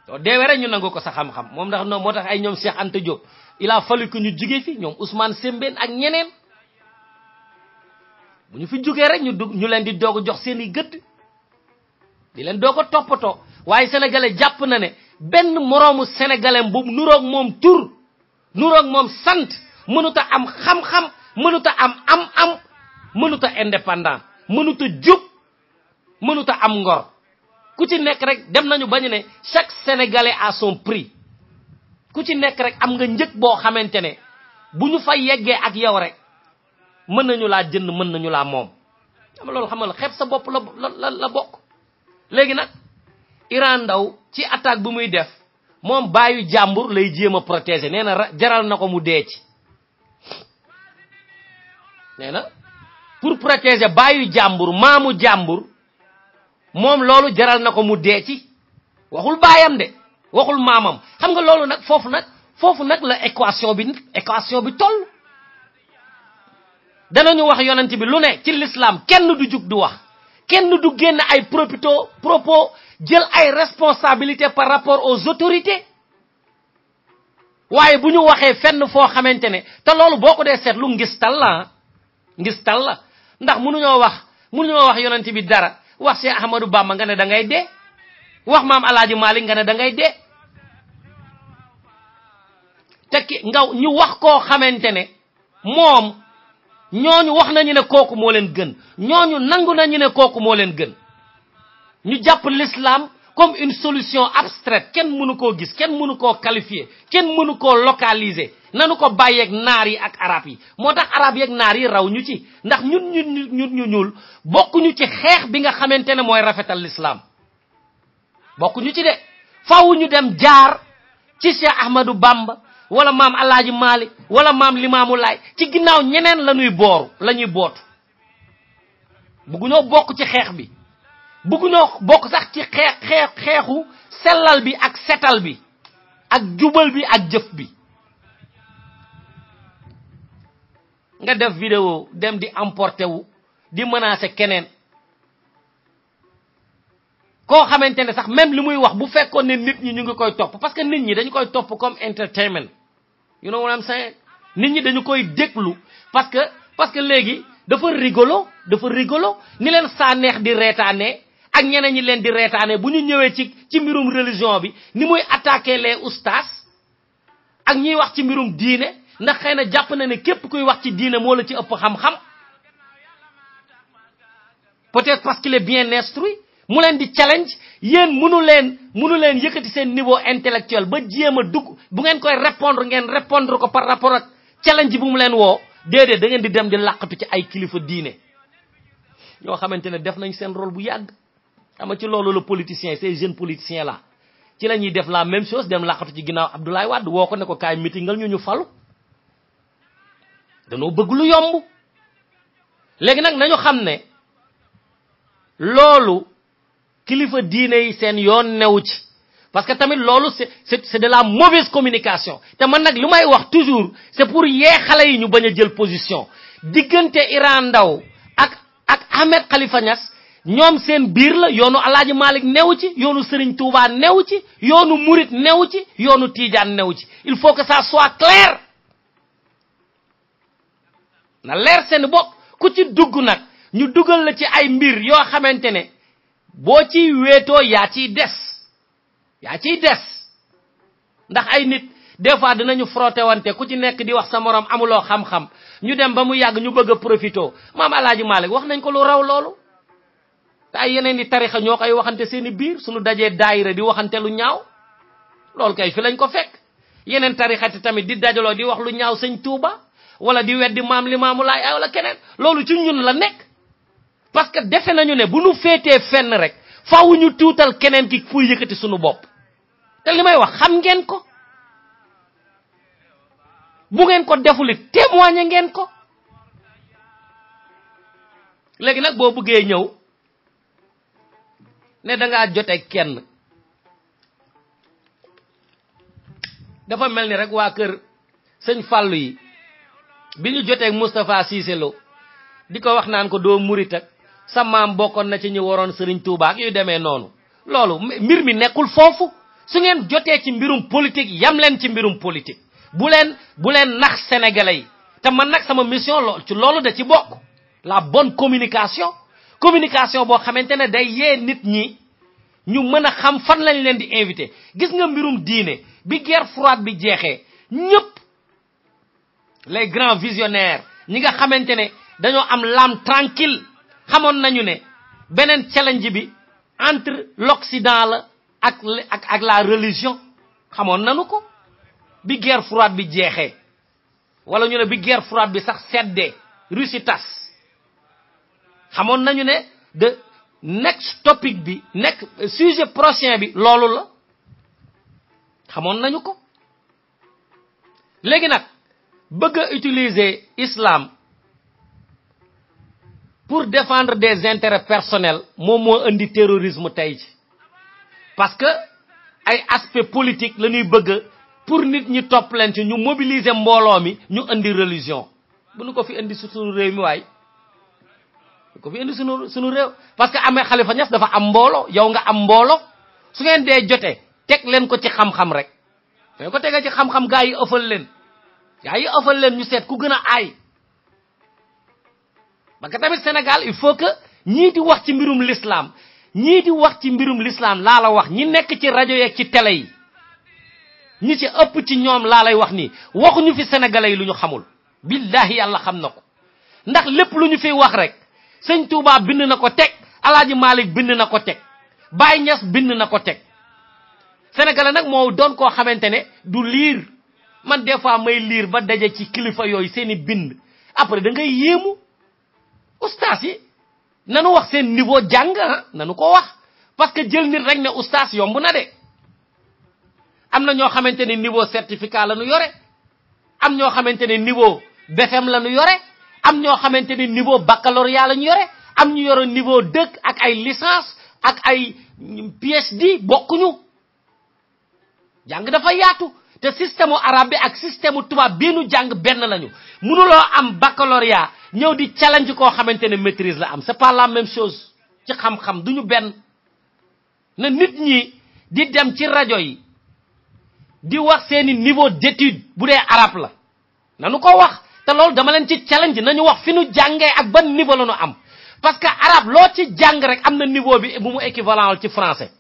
do déwé rek ñu nangu ko sa xam-xam mom ndax no motax ay ñom Cheikh Anta Diop il a fallu que ñu jugé fi ñom Ousmane Sembène ak ñeneen bu ñu fi jugé rek ñu leen di dogu jox seeni gëtt di leen dogo topato waye sénégalais japp na né ben moromu sénégalais bu nurok mom tour nurok mom sante mënuta am xam-xam mënuta am mënuta indépendant mënuta djub mënuta am ngor ku ci nek rek dem nañu bañ né chaque sénégalais a son prix ku ci nek rek am nga ñëk bo xamantene buñu fa yeggé ak yow rek mën nañu la jënd mën nañu la mom am loolu xamal xép sa bop la bok léegi nag Iran Ndaw ci attaque bu muy def moom baayu jàmbur lay jéem a protéger nee na jaral na ko mu dee ci nee na pour protéger baayu jàmbur maamu jàmbur moom loolu jaral na ko mu dee ci waxul baayam de waxul maamam xam nga loolu nag foofu nag la équation bi toll danañu wax yonent bi lu ne ci l'islam kenn du jug du wax kenn du génn ay propos jël ay responsabilités par rapport aux autorités waaye bu ñu waxee fenn foo xamante ne te loolu boo ko dee seetlu ngistal la ndax mënuñoo wax yonent bi dara wax Cheikh Ahmadou Bamba nga ne da ngay dee wax maam Alaaji Malik nga ne da ngay dee te ñu wax koo xamante ne moom ñooñu wax nañu ne kooku moo leen gën ñooñu nangu nañu ne kooku moo leen gën ñu jàpp l'islam comme une solution abstraite kenn mënu koo gis kenn mënu koo qualifier kenn mënu koo localiser nanu ko bàyyeeg naar yi ak arab yi moo tax arab yi ak naar yi raw ñu ci ndax ñu ñuul bokkuñu ci xeex bi nga xamante ne mooy rafetal l'islam bokkuñu ci de faaw ñu dem jaar ci Cheikh Ahmadou Bamba wala maam Alaaji Malik wala maam Limaamu Laay ci ginnaaw ñeneen lañuy bootu bëgguñoo bokk ci xeex bi bëgguñoo bokk sax ci xeexu sellal bi ak setal bi ak jubal bi ak jëf bi nga def vidéo dem di emporter wu di menacer keneen koo xamante ne sax même li muy wax bu fekkoon ne nit ñi ñu ngi koy topp parce que nit ñi dañu koy topp comme entertainment you know what I'm saying nit ñi dañu koy déglu parce que léegi dafa rigolo ni leen saa neex di reetaane ak ñeneen ñi leen di reetaane bu ñu ñëwee ci mbirum religion bi ni muy attaquer les oustas ak ñiy wax ci mbirum diine ndax xëy na jàpp na ne képp kuy wax ci diine moo la ci ëpp xam-xam peut-être parce qu'il est bien instruit mu leen di challenge yéen mënu leen yëkkati seen niveau intellectuel ba jéem a dugg bu ngeen koy répondre ko par rapport ak challenge bu mu leen woo déedéet da ngeen di dem di làqatu ci ay kilifa diine ñoo xamante ne def nañ seen rôle bu yàgg ama ci loolu le politicien ces jeunes politiciens là ci la ñuy def la même chose dem làqatu ci ginnaaw Abdoulaye Wade woo ko ne ko kaay meetingal ñu falu danoo bëgg lu yomb léegi nag nañu xam ne loolu kilifa diine yi seen yoon newu ci parce que tamit loolu c'est de la mauvaise communication te man nag lu may wax toujours c'est pour yee xale yi ñu bañ a jël position diggante Iran Ndaw ak Ahmed Khalifa Niass ñoom seen biir la yoonu Alaaji Malik newu ci yoonu Serigne Touba newu ci yoonu Murit newu ci yoonu Tidiane newu ci il faut que ça soit clair na leer seen bopp ku ci dugg nag ñu dugal la ci ay mbir yoo xamante ne boo ciy weetoo yaa ciy des ndax ay nit des fois dinañu frotté wante ku ci nekk di wax sa morom amuloo xam-xam ñu dem ba mu yàgg ñu bëgg a profito maam Alaaji Malik wax nañ ko lu raw loolu te ay yeneen di tarixa ñoo koy waxante seeni biir suñu dajee daayira di waxante lu ñaaw loolu kay fi lañ ko fekk yeneen tarixati tamit di dajaloo di wax lu ñaaw sëñ Tuuba wala di weddi maam Limaamu Laay wala keneen loolu ci ñun la nekk parce que defe nañu ne bu ñu féetee fenn rek faaw ñu tuutal keneen ki fuy yëkkati suñu bopp te li may wax xam ngeen ko bu ngeen ko defuli témoigner ngeen ko léegi nag boo bëggee ñëw ne da ngaa jote kenn dafa mel ni rek waa kër sëñ Fàllu yi bi ñu joteeg Moustapha Cissé Lo di ko wax naan ko doo murit ak sa maam bokkoon na ci ñu waroon Serigne Touba ak yu demee noonu loolu mbir mi nekkul foofu su ngeen jotee ci mbirum politique yam leen ci mbirum politique bu leen nax sénégalais yi te man nag sama mission loolu da ci bokk la bonne communication boo xamante ne day yee nit ñi ñu mën a xam fan lañ leen di invité gis nga mbirum diine bi guerre froide bi jeexee ñëpp les grands visionnaires ñi nga xamante ne dañoo am l'âme tranquille xamoon nañu ne beneen challenge bi entre l'Occident la ak la religion xamoon nañu ko bi guerre froide bi jeexee wala ñu ne bi guerre froide bi sax seddee Russie tas xamoon nañu ne next topic bi next sujet prochain bi loolu la xamoon nañu ko léegi nag bëgg a utiliser islam pour défendre des intérêts personnels moom moo indi terrorisme tey ci parce que ay aspect politique la ñuy bëgg pour nit ñi topp leen ci ñu mobiliser mbooloo mi ñu indi religion bu ñu ko fi indi suñu réew mi waay ko fi indi suñu réew parce que amee Khalifa Niass dafa am mbooloo yow nga am mbooloo su ngeen dee jotee teg leen ko ci xam-xam rek da ko tegee ci xam-xam gaa yi ëffal leen ñu seet ku gën a aay parce que tamit Sénégal il faut que ñii di wax ci mbirum l'islam laa la wax ñi nekk ci rajo yeeg ci télé yi ñi ci ëpp ci ñoom laa lay wax nii waxuñu fi sénégalais yi lu ñu xamul billahi yàlla xam na ko ndax lépp lu ñu fi wax rek sëñ Touba bind na ko teg Alaaji Malik bind na ko teg Baye Niass bind na ko teg sénégalais nag moo doon koo xamante ne du liir man des fois may liir ba daje ci kilifa yooyu seeni bind après da ngay yéemu ustaas yi nanu wax seen niveau jàng nanu ko wax parce que jël nit rek ne ustaas yomb na de am na ñoo xamante ne niveau certificat la nu yore am ñoo xamante ne niveau BFM la nu yore am ñoo xamante ne niveau baccalauréat la ñu yore am ñu yore niveau 2 ak ay licence ak ay PhD bokkuñu jàng dafa yaatu te système arabe bi ak système tubaab bii nu jàng benn lañu mënuloo am baccalauréat ñëw di challenge koo xamante ne maîtrise la am c'est pas la même chose ci xam-xam duñu benn na nit ñi di dem ci rajo yi di wax seeni niveau d'étude bu dee arabe la nanu ko wax te loolu dama leen ci challenge nañu wax fi nu jàngee ak ban niveau la nu am parce que arabe loo ci jàng rek am na niveau bi bu mu équivalent ci français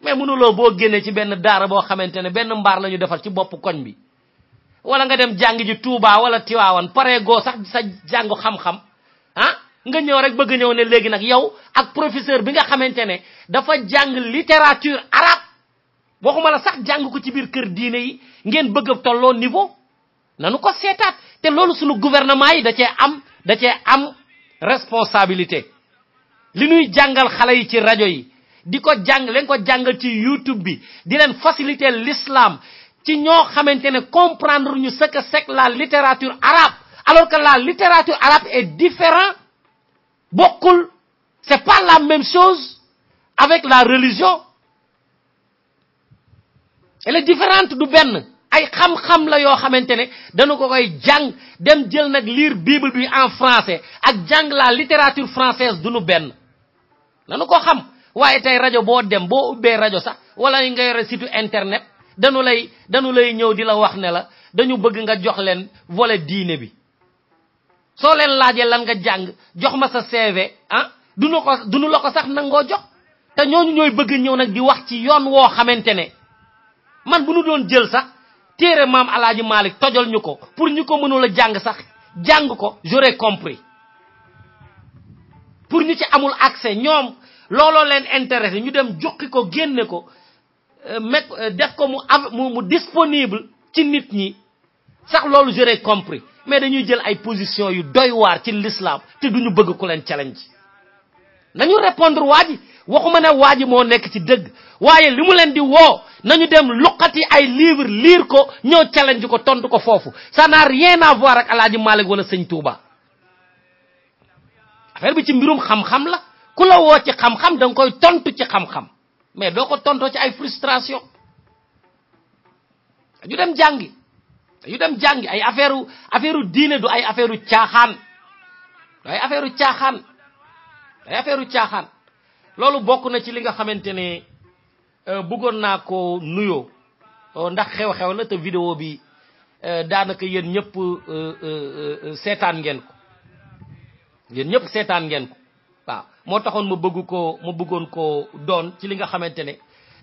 mais mënuloo boo génnee ci benn daara boo xamante ne benn mbaar la ñu defal ci bopp koñ bi wala nga dem jàng ji Touba wala Tiwaawan pare goo sax sa jàngu xam-xam nga ñëw rek bëgg ñëw ne léegi nag yow ak professeur bi nga xamante ne dafa jàng littérature arabe waxuma la sax jàng ko ci biir kër diine yi ngeen bëgg a tolloo niveau nanu ko seetaat te loolu sunu gouvernement yi da cee am responsabilité li ñuy jàngal xale yi ci rajo yi di ko jàng leen ko jàngal ci YouTube bi di leen faciliter l'islam ci ñoo xamante ne comprendre ñu ce que c'est la littérature arabe alors que la littérature arabe est différent bokkul c'est pas la même chose avec la religion elle est différente du benn ay xam-xam la yoo xamante ne dañu ko koy jàng dem jël nag lire Bible bi en français ak jàng la littérature française du nu benn nanu ko xam waaye tey rajo boo dem boo ubbee rajo sax wala nga yore site internet dañu lay ñëw di la wax ne la dañu bëgg nga jox leen volet diine bi soo leen laajee lan nga jàng jox ma sa CV duñu la ko sax nangoo jox te ñooñu ñooy bëgg ñëw nag di wax ci yoon woo xamante ne man bu ñu doon jël sax téere maam Alaaji Malik tojal ñu ko pour ñu ko mënul a jàng sax jàng ko j'aurais compris pour ñu ci amul accès ñoom looloo leen intéressé ñu dem jukki ko génne ko def ko mu disponible ci nit ñi sax loolu j'aurais compris mais dañuy jël ay position yu doy waar ci l'islam te duñu bëgg ku leen challenge nañu répondre waa ji waxuma ne waa ji moo nekk ci dëgg waaye li mu leen di woo nañu dem luqati ay livre lire ko ñëw challenge ko tontu ko foofu ça n'a rien à voir ak Alaaji Malik wala Sëñ Touba affaire bi ci mbirum xam-xam la ku la woo ci xam-xam da nga koy tontu ci xam-xam mais doo ko tontoo ci ay frustration dañu dem jàngi ay affaire diine du ay affaire caaxaan du ay affaire caaxaan loolu bokk na ci li nga xamante ne bëggoon naa ko nuyoo ndax xew-xew la te vidéo bi daanaka yéen ñëpp seetaan ngeen ko waaw moo taxoon ma bëggoon ko doon ci li nga xamante ne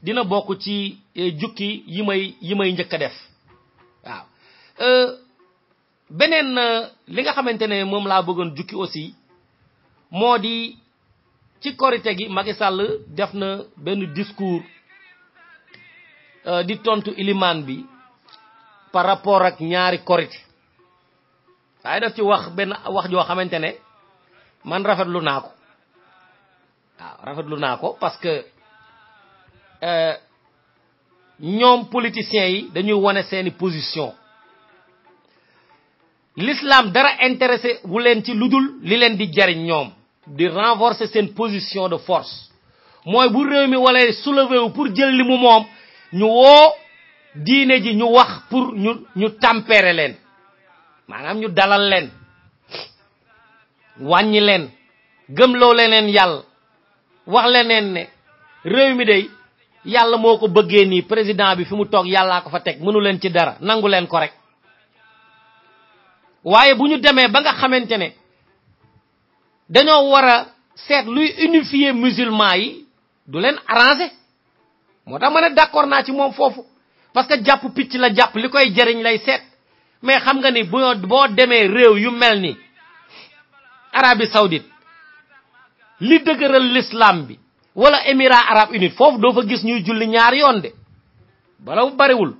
dina bokk ci jukki yi may njëkk a def waaw beneen li nga xamante ne moom laa bëggoon jukki aussi moo di ci korite gi Macky Sall def na benn discours di tontu ilimaan bi par rapport ak ñaari korite waaye daf ci wax benn wax joo xamante ne man rafetlu naa ko waaw rafetlu naa ko parce que ñoom politiciens yi dañuy wone seeni position l'islam dara intéressé wu leen ci ludul li leen di jariñ ñoom di renforcer seen position de force mooy bu réew mi wala soulever wu pour jël li mu moom ñu woo diine ji ñu wax pour ñu tempérer leen maanaam ñu dalal leen wàññi leen gëmloo leneen yàlla wax leneen ne réew mi day yàlla moo ko bëggee nii président bi fi mu toog yàllaa ko fa teg mënu leen ci dara nangu leen ko rek waaye bu ñu demee ba nga xamante ne dañoo war a seet luy unifier musulman yi du leen arranger moo tax ma ne d'accord naa ci moom foofu parce que jàpp picc la jàpp li koy jariñ lay seet mais xam nga ni boo demee réew yu mel ni Arabie Saoudite li dëgëral l'islam bi wala Émirats Arabes Unis foofu doo fa gis ñuy julli ñaar yoon de bala mu bariwul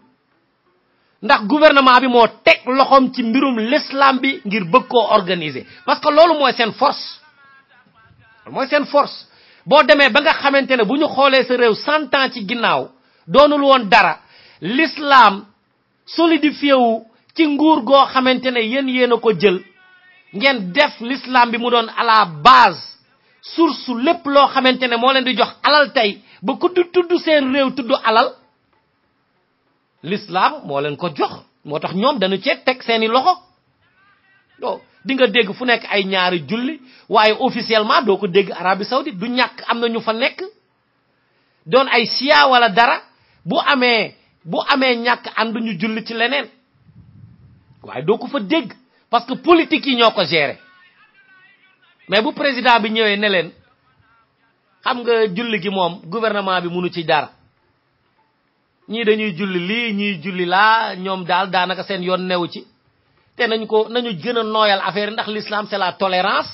ndax gouvernement bi moo teg loxom ci mbirum l'islam bi ngir bëgg koo organiser parce que loolu mooy seen force boo demee ba nga xamante ne bu ñu xoolee sa réew 100 ans ci ginnaaw doonul woon dara l'islam solidifié wu ci nguur goo xamante ne yéen a ko jël ngeen def l'islam bi mu doon à la base source lépp loo xamante ne moo leen di jox alal tey ba ku tudd seen réew tudd alal l'islam moo leen ko jox moo tax ñoom dañu cee teg seeni loxo do di nga dégg fu nekk ay ñaari julli waaye officiellement doo ko dégg Arabie Saoudite du ñàkk am na ñu fa nekk doon ay sia wala dara bu amee ñàkk ànd ñu julli ci leneen waaye doo ko fa dégg parce que politique yi ñoo ko gérer mais bu président bi ñëwee ne leen xam nga julli gi moom gouvernement bi mënu ci dara ñii dañuy julli lii ñii julli laa ñoom daal daanaka seen yoon newu ci te nañu gën a nooyal affaire ndax l'islam c'est la tolérance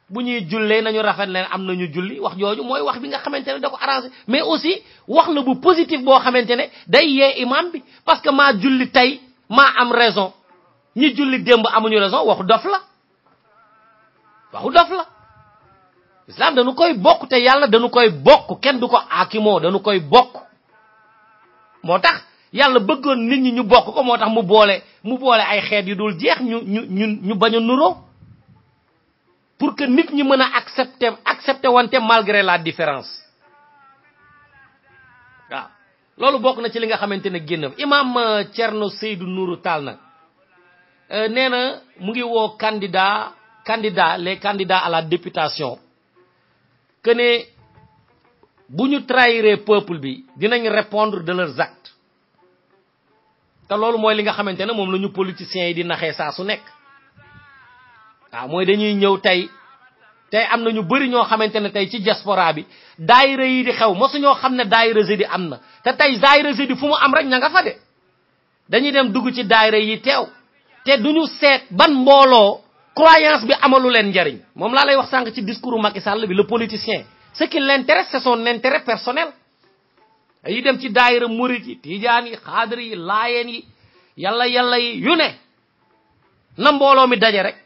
bu ñuy jullee nañu rafet leen am nañu julli wax jooju mooy wax bi nga xamante ne da ko arrangé mais aussi wax la bu positif boo xamante ne day yee imam bi parce que maa julli tey maa am raison ñi julli démb amuñu raison waxu dof la islam dañu koy bokk te yàlla dañu koy bokk kenn du ko aakimoo dañu koy bokk moo tax yàlla bëggoon nit ñi ñu bokk ko moo tax mu boole ay xeet yu dul jeex ñu bañ a nuroo pour que nit ñi mën a accepter wante malgré la différence waaw loolu bokk na ci li nga xamante ne génn imam Thierno Seydou Nourou Tall nag nee na mu ngi woo les candidats à la députation que ne bu ñu trahiré peuple bi dinañ répondre de leurs actes te loolu mooy li nga xamante ne moom la ñu politiciens yi di naxee saa su nekk waaw mooy dañuy ñëw tey am na ñu bëri ñoo xamante ne tey ci diaspora bi daayira yi di xew mosu ñoo xam ne daayira jeudi am na te tey daayira jeudi fu mu am rek ña nga fa de dañuy dem dugg ci daayira yi teew te duñu seet ban mbooloo croyance bi amalu leen njariñ moom laa lay wax sànq ci discours Macky Sall bi le politicien ce qui l'intéresse c'est son intérêt personnel yi dem ci daayira murit yi tijaan yi xaadir yi laayeen yi yàlla yi yu ne na mbooloo mi daje rek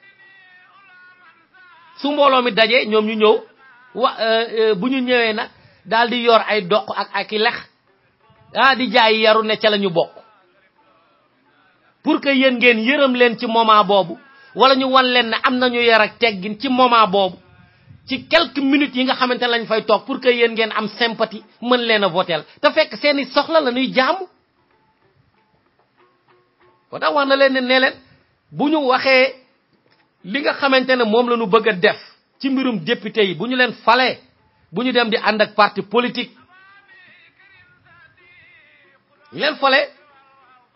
su mbooloo mi daje ñoom ñu ñëw bu ñu ñëwee nag daal di yor ay doq ak i lex di jaay yaru ne ca la ñu bokk pour que yéen ngeen yërëm leen ci moment boobu wala ñu wan leen ne am nañu yar ak teggin ci moment boobu ci quelques minutes yi nga xamante lañ fay toog pour que yéen ngeen am sympathie mën leen a voter te fekk seeni soxla la ñuy jaamu moo tax wax na leen ne leen bu ñu waxee li nga xamante ne moom la ñu bëgg a def ci mbirum député yi bu ñu leen falee bu ñu dem di ànd ak parti politique ñu leen falee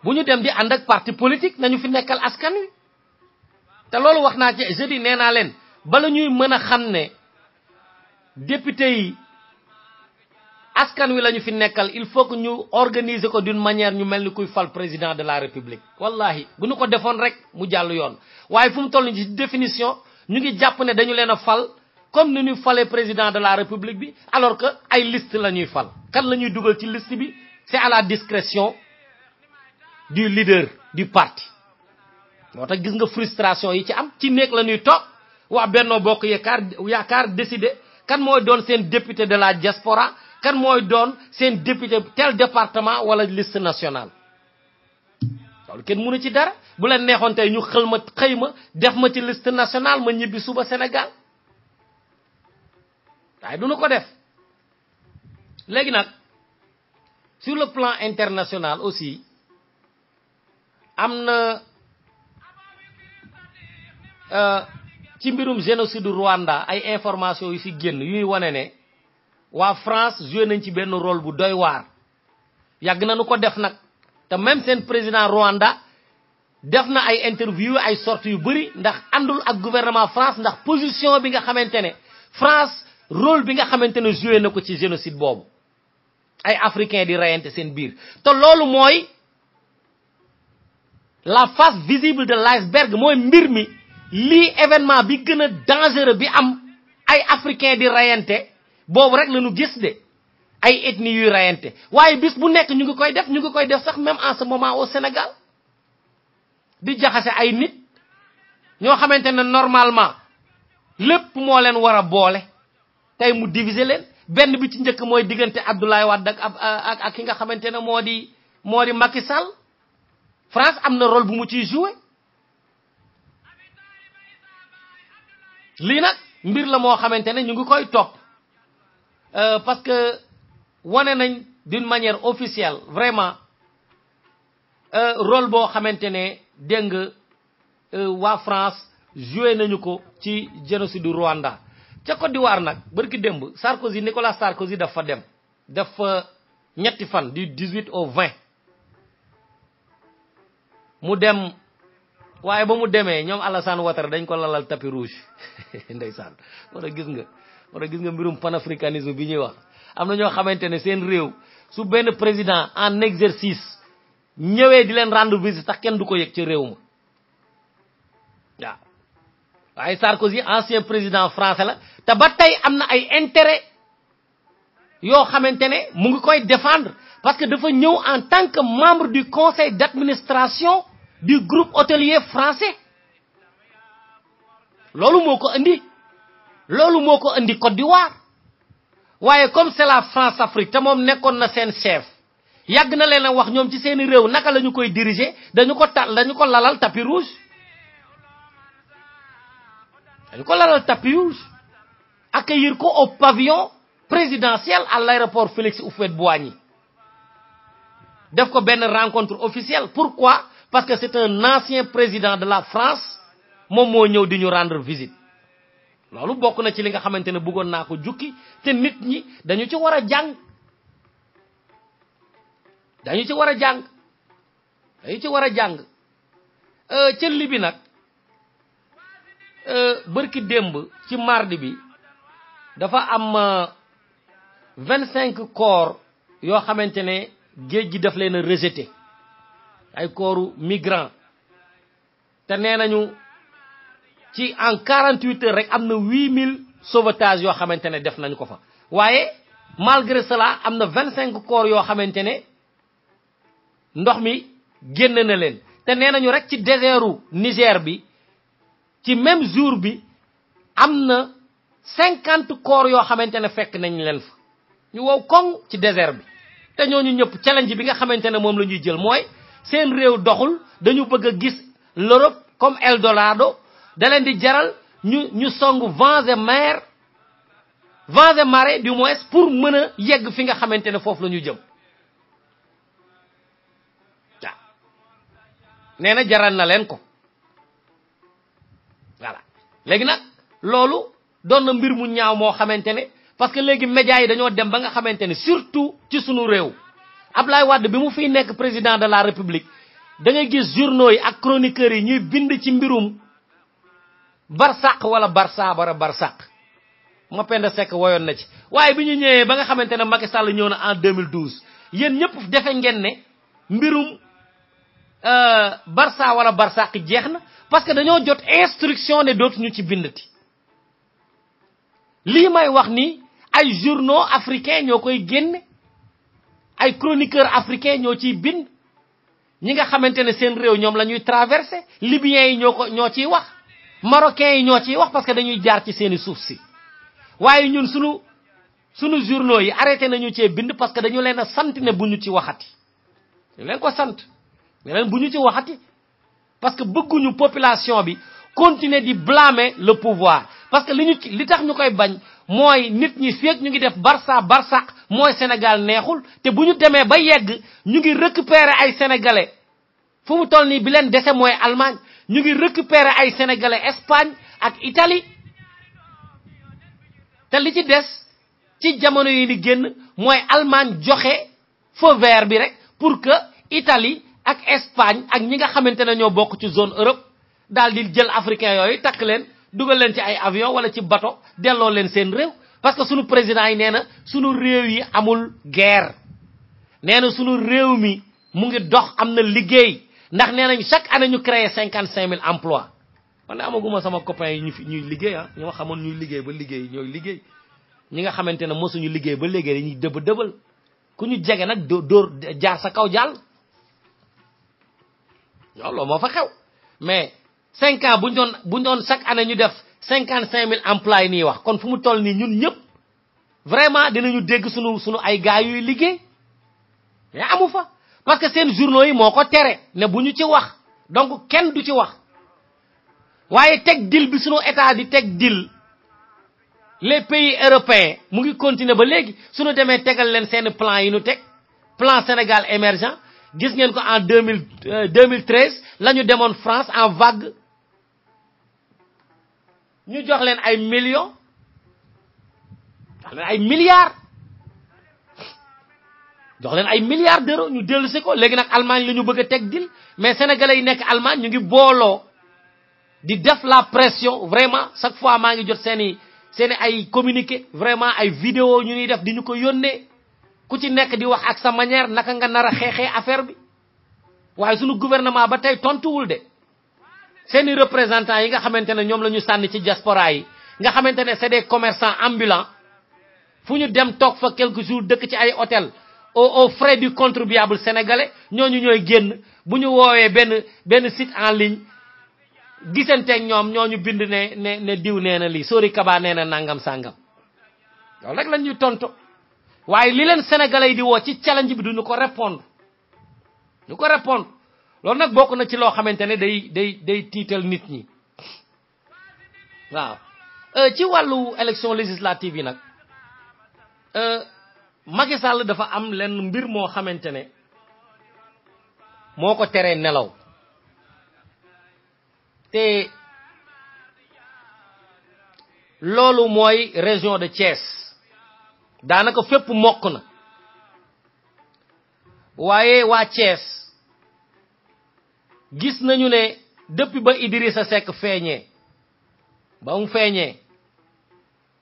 bu ñu dem di ànd ak parti politique nañu fi nekkal askan wi te loolu wax naa ci jeudi nee naa leen bala ñuy mën a xam ne député yi askan wi lañu fi nekkal il faut que ñu organiser ko d'une manière ñu mel ni kuy fal président de la république wallahi bu ñu ko defoon rek mu jàll yoon waaye fu mu toll ci définition ñu ngi jàpp ne dañu leen a fal comme ni ñuy falee président de la république bi alors que ay liste la ñuy fal kan la ñuy dugal ci liste bi c'est à la discrétion du leader du parti moo tax gis nga frustration yi ci am ci néeg la ñuy toog waa Benno Bokk Yaakaar décider kan mooy doon seen député de la diaspora kan mooy doon seen député tel département wala liste nationale loolu kenn mënu ci dara bu leen neexoon tey ñu xëy ma def ma ci liste nationale ma ñibbi suba Sénégal waaye duñu ko def léegi nag sur le plan international aussi am na ci mbirum génocide Rwanda ay information yu fi génn yuy wane ne waa France joué nañ ci benn rôle bu doy waar yàgg nañu ko def nag te même seen président Rwanda def na ay interview ay sorties yu bëri ndax àndul ak gouvernement France ndax position bi nga xamante ne France rôle bi nga xamante ne joué na ko ci génocide boobu ay africain di reyante seen biir te loolu mooy la face visible de l'iceberg mooy mbir mi lii événement bi gën a dangereux bi am ay africain di reyante boobu rek lañu gis de ay ethnie yuy reyante waaye bis bu nekk ñu ngi koy def sax même en ce moment au Sénégal di jaxase ay nit ñoo xamante ne normalement lépp moo leen war a boole tey mu diviser leen benn bi ci njëkk mooy diggante Abdoulaye Wade ak ki nga xamante ne moo di Macky Sall France am na rôle bu mu ciy joué lii nag mbir la moo xamante ne ñu ngi koy topp parce que wane nañ d'une manière officielle vraiment rôle boo xamante ne dégg nga waa France joué nañu ko ci génocide du Rwanda ca Côte d'Ivoire nag barki démb Nicolas Sarkozy dafa dem def fa ñetti fan du 18 au 20 mu dem waaye ba mu demee ñoom Alassane Ouattara dañ ko lalal tapis rouge ndeysaan wala gis nga mbirum panafricanisme bi ñuy wax am na ñoo xamante ne seen réew su benn président en exercice ñëwee di leen rendre visite tax kenn du ko yëg ci réew ma waaw waaye Sarkozy ancien président français la te ba tey am na ay intérêt yoo xamante ne mu ngi koy défendre parce que dafa ñëw en tant que membre du conseil d'administration du groupe hôtelier français loolu moo ko indi Côte d'Ivoire waaye comme c'est la France Afrique te moom nekkoon na seen chef yàgg na leen a wax ñoom ci seeni réew naka la ñu koy diriger dañu ko lalal tapis rouge accueillir ko au pavillon présidentiel à l'aéroport Félix Houphouët-Boigny def ko benn rencontre officielle pourquoi parce que c'est un ancien président de la France moom moo ñëw di ñu rendre visite loolu bokk na ci li nga xamante ne bëggoon naa ko jukki te nit ñi dañu ci war a jàng ca Libi nag bërki démb ci mardi bi dafa am 25 corps yoo xamante ne géej gi daf leen a rejeté ay corps migrants te nee nañu ci en 48 heures rek am na 8000 sauvetages yoo xamante ne def nañ ko fa waaye malgré cela am na 25 corps yoo xamante ne ndox mi génn na leen te nee nañu rek ci désertu Niger bi ci même jour bi am na 50 corps yoo xamante ne fekk nañ leen fa ñu wow koŋ ci désert bi te ñooñu ñëpp challenge bi nga xamante ne moom la ñuy jël mooy seen réew doxul dañu bëgg a gis l'Europe comme Eldorado da leen di jaral ñu song vents et marées du moins pour mën a yegg fi nga xamante ne foofu la ñu jëm waaw nee na jaral na leen ko voilà léegi nag loolu doon na mbir mu ñaaw moo xamante ne parce que léegi médias yi dañoo dem ba nga xamante ne surtout ci sunu réew Ablaye Wade bi mu fiy nekk président de la République da ngay gis journaux yi ak chroniqueurs yi ñuy bind ci mbirum barsàq wala barsàq Mapenda Seck woyoon na ci waaye bi ñu ñëwee ba nga xamante ne Macky Sall ñëw na en 2012 yéen ñëpp defe ngeen ne mbirum Barça wala barsàq jeex na parce que dañoo jot instruction ne dootuñu ci bindati lii may wax ni ay journaux africains ñoo koy génne ay chroniqueurs africains ñoo ciy bind ñi nga xamante ne seen réew ñoom la ñuy traversé libyens yi ñoo ciy wax marocains yi ñoo ciy wax parce que dañuy jaar ci seeni suuf si waaye ñun sunu journaux yi arrêté nañu ci bind parce que dañu leen a sant ne buñu ci waxati ñu leen ko sant ne leen buñu ci waxati parce que bëgguñu population bi continuer di blâmer le pouvoir parce que li tax ñukoy bañ moy nit ñi fek ñu ngi def Barça moy Sénégal neexul te buñu démé ba yegg ñu ngi récupérer ay sénégalais fu mu toll ni bi leen déssé moy Allemagne ñu ngi récupérer ay sénégalais Espagne ak Italie te li ci dess ci jamono yi ni génn moy Allemagne joxé feu vert bi rek pour que Italie ak Espagne ak ñi nga xamantene ñoo bokk ci zone Europe dal di jël africain yoy tak leen dugal leen ci ay avion wala ci bateau delloo leen seen réew parce que sunu président yi neena sunu réew yi amul guerre neena sunu réew mi mu ngi dox amna liggéey ndax neena chaque année ñu créer 55000 emplois man amaguma sama copain yi ñuy liggéey ah ñoo xamone ñuy liggéey ba liggéey ñoy liggéey ñi nga xamantene mo suñu liggéey ba léegi dañuy deubal ku ñu jégué nak door jaar sa kaw jall lo mo fa xew mais 5 ans buñ doon chaque année ñu def 55000 emplois ni wax kon fu mu toll ni ñun ñëpp vraiment dinañu dégg sunu ay gaay yu liggéey mais amu fa parce que seen journaux yi moko téré né buñu ci wax donc kenn du ci wax waye tek deal bi sunu état di tek deal les pays européens mu ngi continuer ba légui sunu démé tégal leen seen plan yi ñu tek plan Sénégal émergent gis ngeen ko en 2013 lañu démon France en vague ñu jox leen ay millions jox leen ay milliards jox leen ay milliards d'euros ñu dellu ci ko légui nak Allemagne lañu bëgg tek dil mais sénégalais yi nek Allemagne ñu ngi bolo di def la pression vraiment chaque fois ma ngi jot seeni ay communiqué vraiment ay vidéo ñu ñuy def di ñu ko yónnee ku ci nek di wax ak sa manière naka nga nara xexé affaire bi waye suñu gouvernement ba tay tontuwul de seeni représentants yi nga xamantene ñom lañu sanni ci diaspora yi nga xamantene c'est des commerçants ambulants fu ñu dem tok fa quelques jours dëkk ci ay hôtel aux frais du contribuable sénégalais ñoñu ñoy génn bu ñu woowee benn site en ligne gisanteeg ñoom ñoñu bind ne diw neena li Sori Kaba neena nangam sangam loolu rek lañu tonto waye li leen sénégalais yi di wo ci challenge bi duñu ko répondre loolu nak bokku na ci lo xamantene day tiital nit ñi waaw ci walu élection législative yi nak Macky Sall dafa am len mbir mo xamantene moko téré nelaw té lolu moy région de Thiès danaka fépp mokk na waaye waa Thiès gis nañu ne depuis ba Idrissa Seck feeñee ba mu feeñee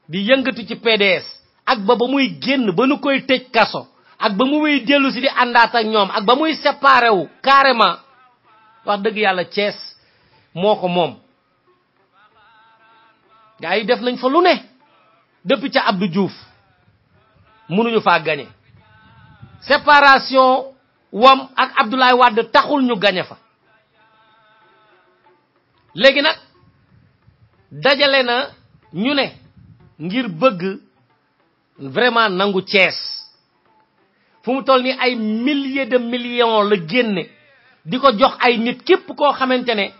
di yëngatu ci PDS ak ba muy génn ba nu koy tëj kaso ak ba muy dellu si di àndaat ak ñoom ak ba muy séparé wu carrément wax dëgg yàlla Thiès moo ko moom gaa yi def nañ fa lu ne depuis ca Abdou Diouf mënuñu faa gagné séparation wam ak Abdoulaye Wade taxul ñu gagné fa légui nak dajalé na ñu né ngir bëgg vraiment nangu Thiès fu mu toll ni ay milliers de millions la génné diko jox ay nit képp ko xamantene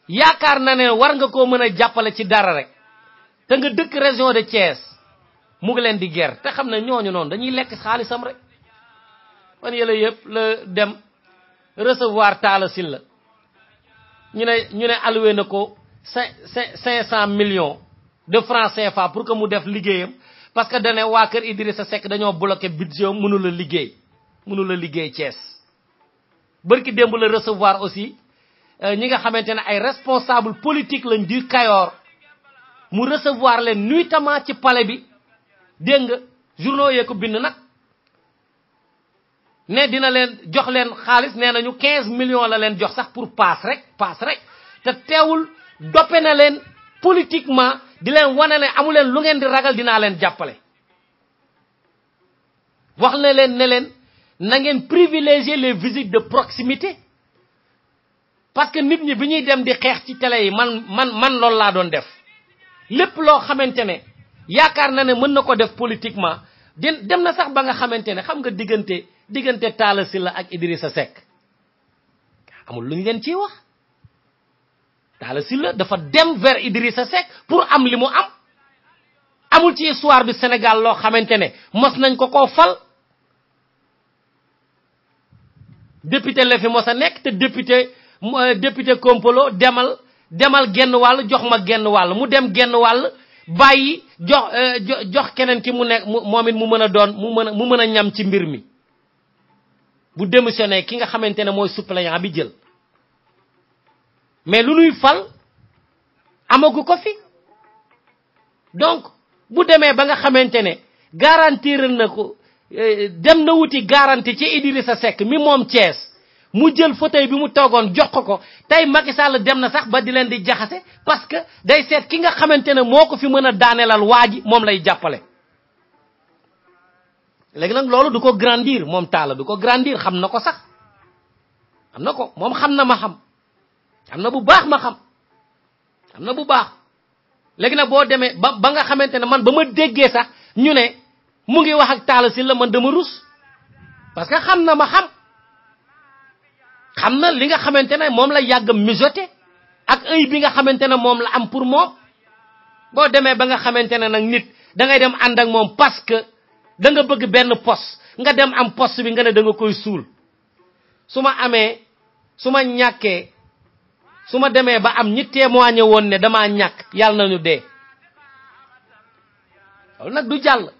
yaakar na né war nga ko mëna jappalé ci dara rek té nga dëkk région de Thiès mu ngi leen di guerre té xamna ñoñu non dañuy lekk xaalisam rek man yele yépp le dem recevoir Talla Sylla ñu né alloué nako 500 millions de francs CFA pour que mu def liggéeyam parce que dané wa kër Idrissa Seck dañoo bloquer budget mënu la liggéey Thiès barki demb le recevoir aussi ñi nga xamantene ay responsable politique lañ du Kayor mu recevoir leen nuitamment ci palais bi deng journaux yé ko bind nak né dina leen jox leen xaalis né nañu 15 millions la leen jox sax pour passe rek té téwul dopé na leen politiquement di leen wané né amu leen lu ngeen di ragal dina leen jappalé wax na leen né leen na ngeen privilégier les visites de proximité parce que nit ñi biñuy dem di xex ci télé yi man lool la doon def lepp lo xamantene yaakaar na ne mën na ko def politiquement dem na sax ba nga xamante ne xam nga diggante Talla Sylla ak Idrissa Seck amul lu ñu leen ciy wax Talla Sylla dafa dem vers Idrissa Seck pour am li mu am amul ci histoire du Sénégal loo xamante ne mos nañ ko koo fal député la fi mos a nekk te député Kompolo demal genn wàll jox ma genn wàll mu dem genn wàll bàyyi jox keneen ki mu nekk moom it mu mën a doon mu mën a ñam ci mbir mi bu démissionné ki nga xamante ne mooy suppléant bi jël mais lu nuy fal amagu ko fi donc bu demee ba nga xamante ne garantir na ko dem na wuti garantie ci Idrissa Seck mi moom Thiès mu jël fauteuil bi mu toogoon jox ko tey Macky Sall dem na sax ba di leen di jaxase parce que day seet ki nga xamante ne moo ko fi mën a daaneelal waa ji moom lay jàppale léegi nag loolu du ko grandir moom Talla du ko grandir xam na ko sax xam na ko moom xam na ma xam am na bu baax ma xam am na bu baax léegi nag boo demee ba nga xamante ne man ba ma déggee sax ñu ne mu ngi wax ak Talla Sylla man dama rus parce que xam na ma xam na li nga xamante ne moom la yàgg mijoté ak ëy bi nga xamante ne moom la am pour moom boo demee ba nga xamante ne nag nit da ngay dem ànd ak moom parce que da nga bëgg benn poste nga dem am poste bi nga ne da nga koy suul su ma ñàkkee su ma demee ba am ñi témoigné woon ne damaa ñàkk yàlla nañu dee loolu nag du jàll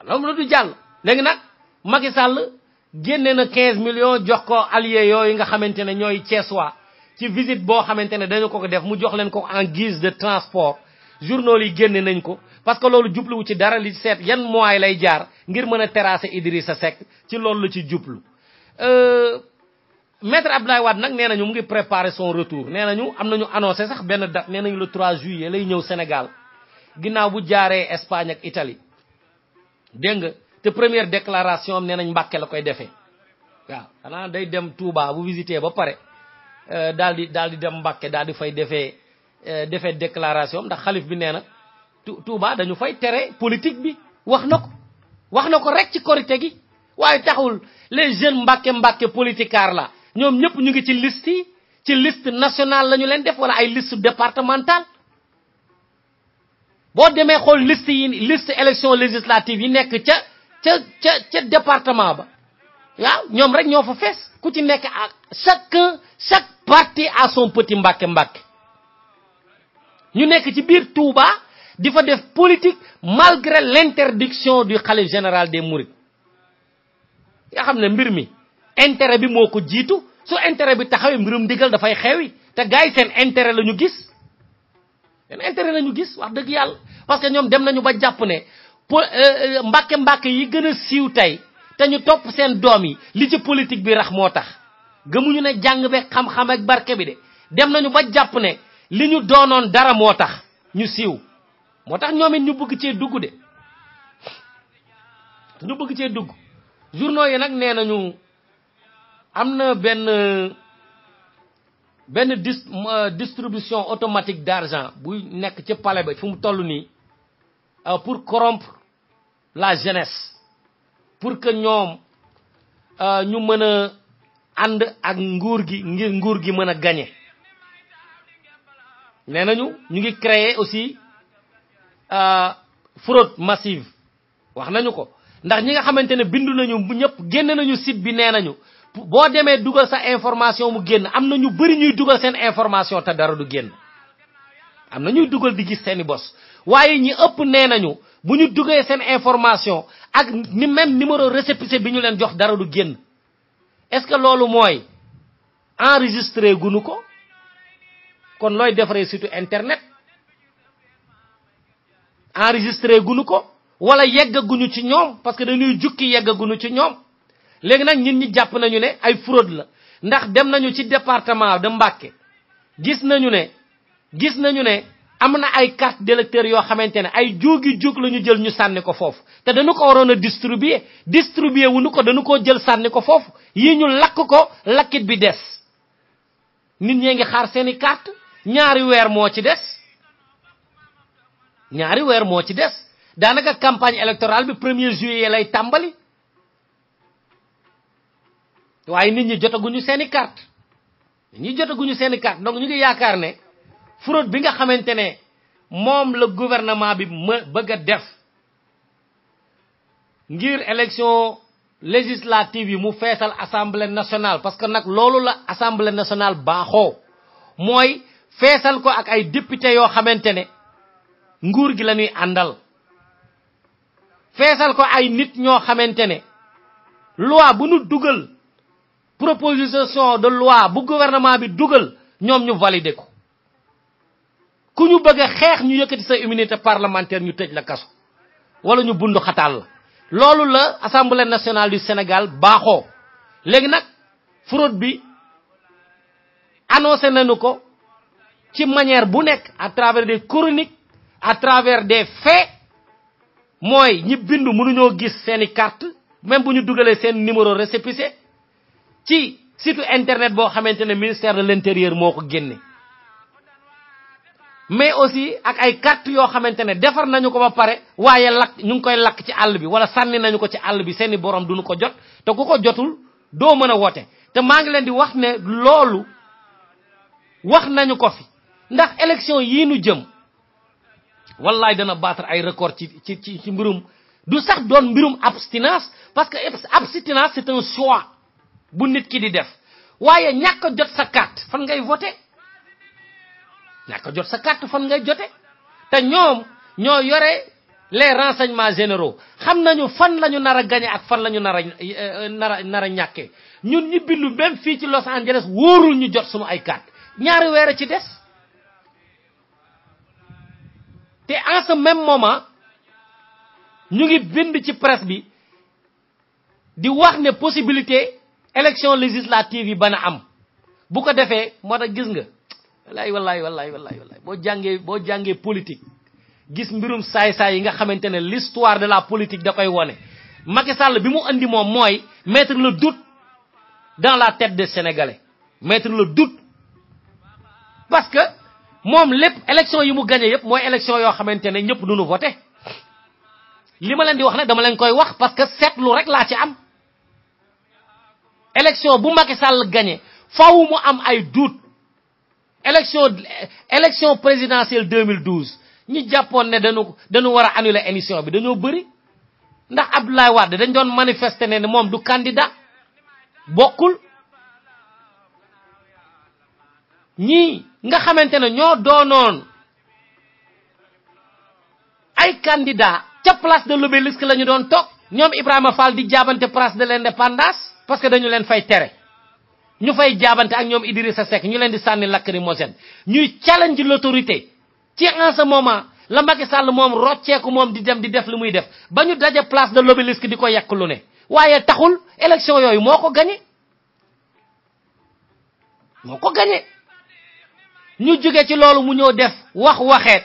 loolu du jàll léegi nag Macky Sall génne na 15 millions jox ko alliés yooyu nga xamante ne ñooy Thiessois ci visite boo xamante ne dañu ko def mu jox leen ko en guise de transport journaux yi génne nañ ko parce que loolu jubluwu ci dara li seet yan mois lay jaar ngir mën a terrasser Idrissa Seck ci loolu la ci jublu maître Abdoulaye Wade nag nee nañu mu ngi préparer son retour nee nañu am nañu annoncé sax benn date nee nañu le 3 juillet lay ñëw Sénégal ginnaaw bu jaaree Espagne ak Italie dégg nga te première déclaration am nee nañ Mbàkke la koy defee waaw xanaa day dem Touba bu visiter ba pare daal di dem Mbàkke daal di fay defee déclaration ndax xalif bi nee na Touba dañu fay tere politique bi wax na ko rek ci korité gi waaye taxul les jeunes Mbàkke politicar la ñoom ñëpp ñu ngi ci liste yi ci liste nationale la ñu leen def wala ay liste départementale boo demee xool liste élection législative yi nekk ca département ba waaw ñoom rek ñoo fa fees ku ci nekk ak chaque parti a son petit Mbàkke ñu nekk ci biir Touba di fa def politique malgré l'interdiction du khalife général des Mourides nga xam ne mbir mi intérêt bi moo ko jiitu su intérêt bi taxawee mbirum ndigal dafay xewi te gars yi seen intérêt la ñu gis wax dëgg yàlla parce que ñoom dem nañu ba jàpp ne mbàkke yi gën a siiw tey te ñu topp seen doom yi li ci politique bi rax moo tax gëmuñu ne jàng be xam-xam ak barke bi de dem nañu ba jàpp ne li ñu doonoon dara moo tax ñu siiw moo tax ñoom it ñu bëgg cee dugg de ñu bëgg cee dugg journaux yi nag nee nañu am na benn distribution automatique d'argent bu nekk ci palais ba fu mu toll nii pour corrompre la jeunesse pour que ñoom ñu mën a ànd ak nguur gi ngir nguur gi mën a gagner nee nañu ñu ngi créer aussi fraude massive wax nañu ko ndax ñi nga xamante ne bindu nañu ñëpp génn nañu site bi nee nañu boo demee dugal sa information mu génn am na ñu bëri ñuy dugal seen information te dara du génn am na ñuy dugal di gis seeni bos waaye ñi ëpp nee nañu bu ñu duggee seen information ak ni même numéro récépissé bi ñu leen jox dara du génn est-ce que loolu mooy enregistré gunu ko kon looy defaree site internet enregistré gunu ko wala yeggaguñu ci ñoom parce que dañuy jukki yeggaguñu ci ñoom léegi nag ñun ñi jàpp nañu ne ay fraude la ndax dem nañu ci département de Mbacké gis nañu ne am na ay carte d'électeur yoo xamante ne ay jógi jóg la ñu jël ñu sànni ko foofu te dañu ko waroon a distribuer wuñu ko dañu koo jël sànni ko foofu yi ñu lakk ko lakkit bi des nit ñee ngi xaar seeni carte ñaari weer moo ci des ñaari weer moo ci des daanaka campagne électorale bi 1er juillet lay tàmbali waaye nit ñi jotaguñu seeni carte donc ñu ngi yaakaar ne fraude bi nga xamante ne moom la gouvernement bi bëgg a def ngir élection législative yi mu feesal assemblée nationale parce que nag loolu la assemblée nationale baaxoo mooy feesal ko ak ay député yoo xamante ne nguur gi la ñuy àndal feesal ko ay nit ñoo xamante ne loi bu nu dugal proposition de loi bu gouvernement bi dugal ñoom ñu valider ko ku ñu bëgg a xeex ñu yëkkati sa immunité parlementaire ñu tëj la kaso wala ñu bundu xataal la loolu la assemblée nationale du Sénégal baaxoo léegi nag fraude bi annoncé nañu ko ci manière bu nekk à travers des chroniques à travers des faits mooy ñi bindu mënuñoo gis seeni carte même bu ñu dugalee seen numéro récépissé ci site internet boo xamante ne ministère de l'intérieur moo ko génne mais aussi ak ay carte yoo xamante ne defar nañu ko ba pare waaye lakk ñu ngi koy lakk ci àll bi wala sànni nañu ko ci àll bi seeni borom duñu ko jot te ku ko jotul doo mën a woote te maa ngi leen di wax ne loolu wax nañu ko fi ndax élection yii nu jëm wallaay dana battre ay record ci mbirum du sax doon mbirum abstinence parce que abstinence c'est un choix bu nit ki di def waaye ñàkk jot sa carte fan ngay voter ñàkk jot sa carte fan ngay jote te ñoom ñoo yore les renseignements généraux xam nañu fan lañu nar a gagné ak fan lañu nar a ñàkkee ñun ñi bindu même fii ci Los Angeles wóorul ñu jot suñu ay carte ñaari weer ci des te en ce même moment ñu ngi bind ci presse bi di wax ne possibilité élection législative yi bana am bu ko defee moo tax gis nga wallahi boo jàngee politique gis mbirum saay-saay yi nga xamante ne l'histoire de la politique da koy wone Macky Sall bi mu andi moom mooy mettre le doute dans la tête des Sénégalais mettre le doute parce que moom lépp élection yi mu gagné yépp mooy élection yoo xamante ne ñëpp duñu voté li ma leen di wax ne dama leen koy wax parce que seetlu rek laa ci am élection bu Macky Sall gagné faaw mu am ay doute élection présidentielle 2012 ñi jàppoon ne dañu war a annuler émission bi dañoo bëri ndax Abdoulaye Wade dañ doon manifester ne moom du candidat bokkul ñii nga xamante ne ñoo doonoon ay candidat ca place de l'Obélisque la ñu doon toog ñoom Ibrahima Fall di jaabante place de l'Indépendance parce que dañu leen fay tere ñu fay jaabante ak ñoom Idrissa Seck ñu leen di sànni lacrymogène ñuy challenge l'autorité ci en ce moment la Macky Sall moom rocceeku moom di dem di def li muy def ba ñu daje place de l'Obélisque di ko yekk lu ne waaye taxul élection yooyu moo ko gagné ñu jóge ci loolu mu ñëw def waxeet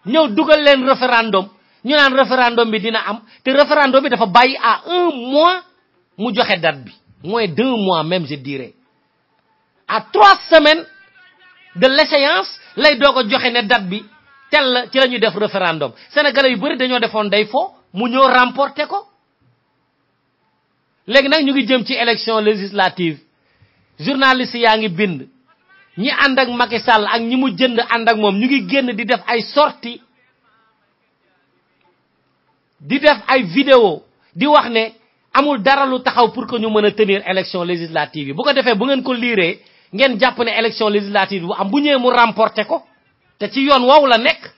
ñëw dugal leen référendum ñu naan référendum bi dina am te référendum bi dafa bàyyi à 1 mois mu joxe date bi moins d'1 mois même je dirais à 3 semaines de l'échéance lay doog a joxe ne date bi tel la ci la ñuy def référendum sénégalais yu bëri dañoo defoon day fo mu ñëw remporter ko léegi nag ñu ngi jëm ci élection législative journaliste yaa ngi bind ñi ànd ak Macky Sall ak ñi mu jënd ànd ak moom ñu ngi génn di def ay sorties di def ay vidéo di wax ne amul dara lu taxaw pour que ñu mën a tenir élection législative yi bu ko defee bu ngeen ko liiree ngeen jàpp ne élection législative bu am bu ñëwee mu remporter ko te ci yoon woowu la nekk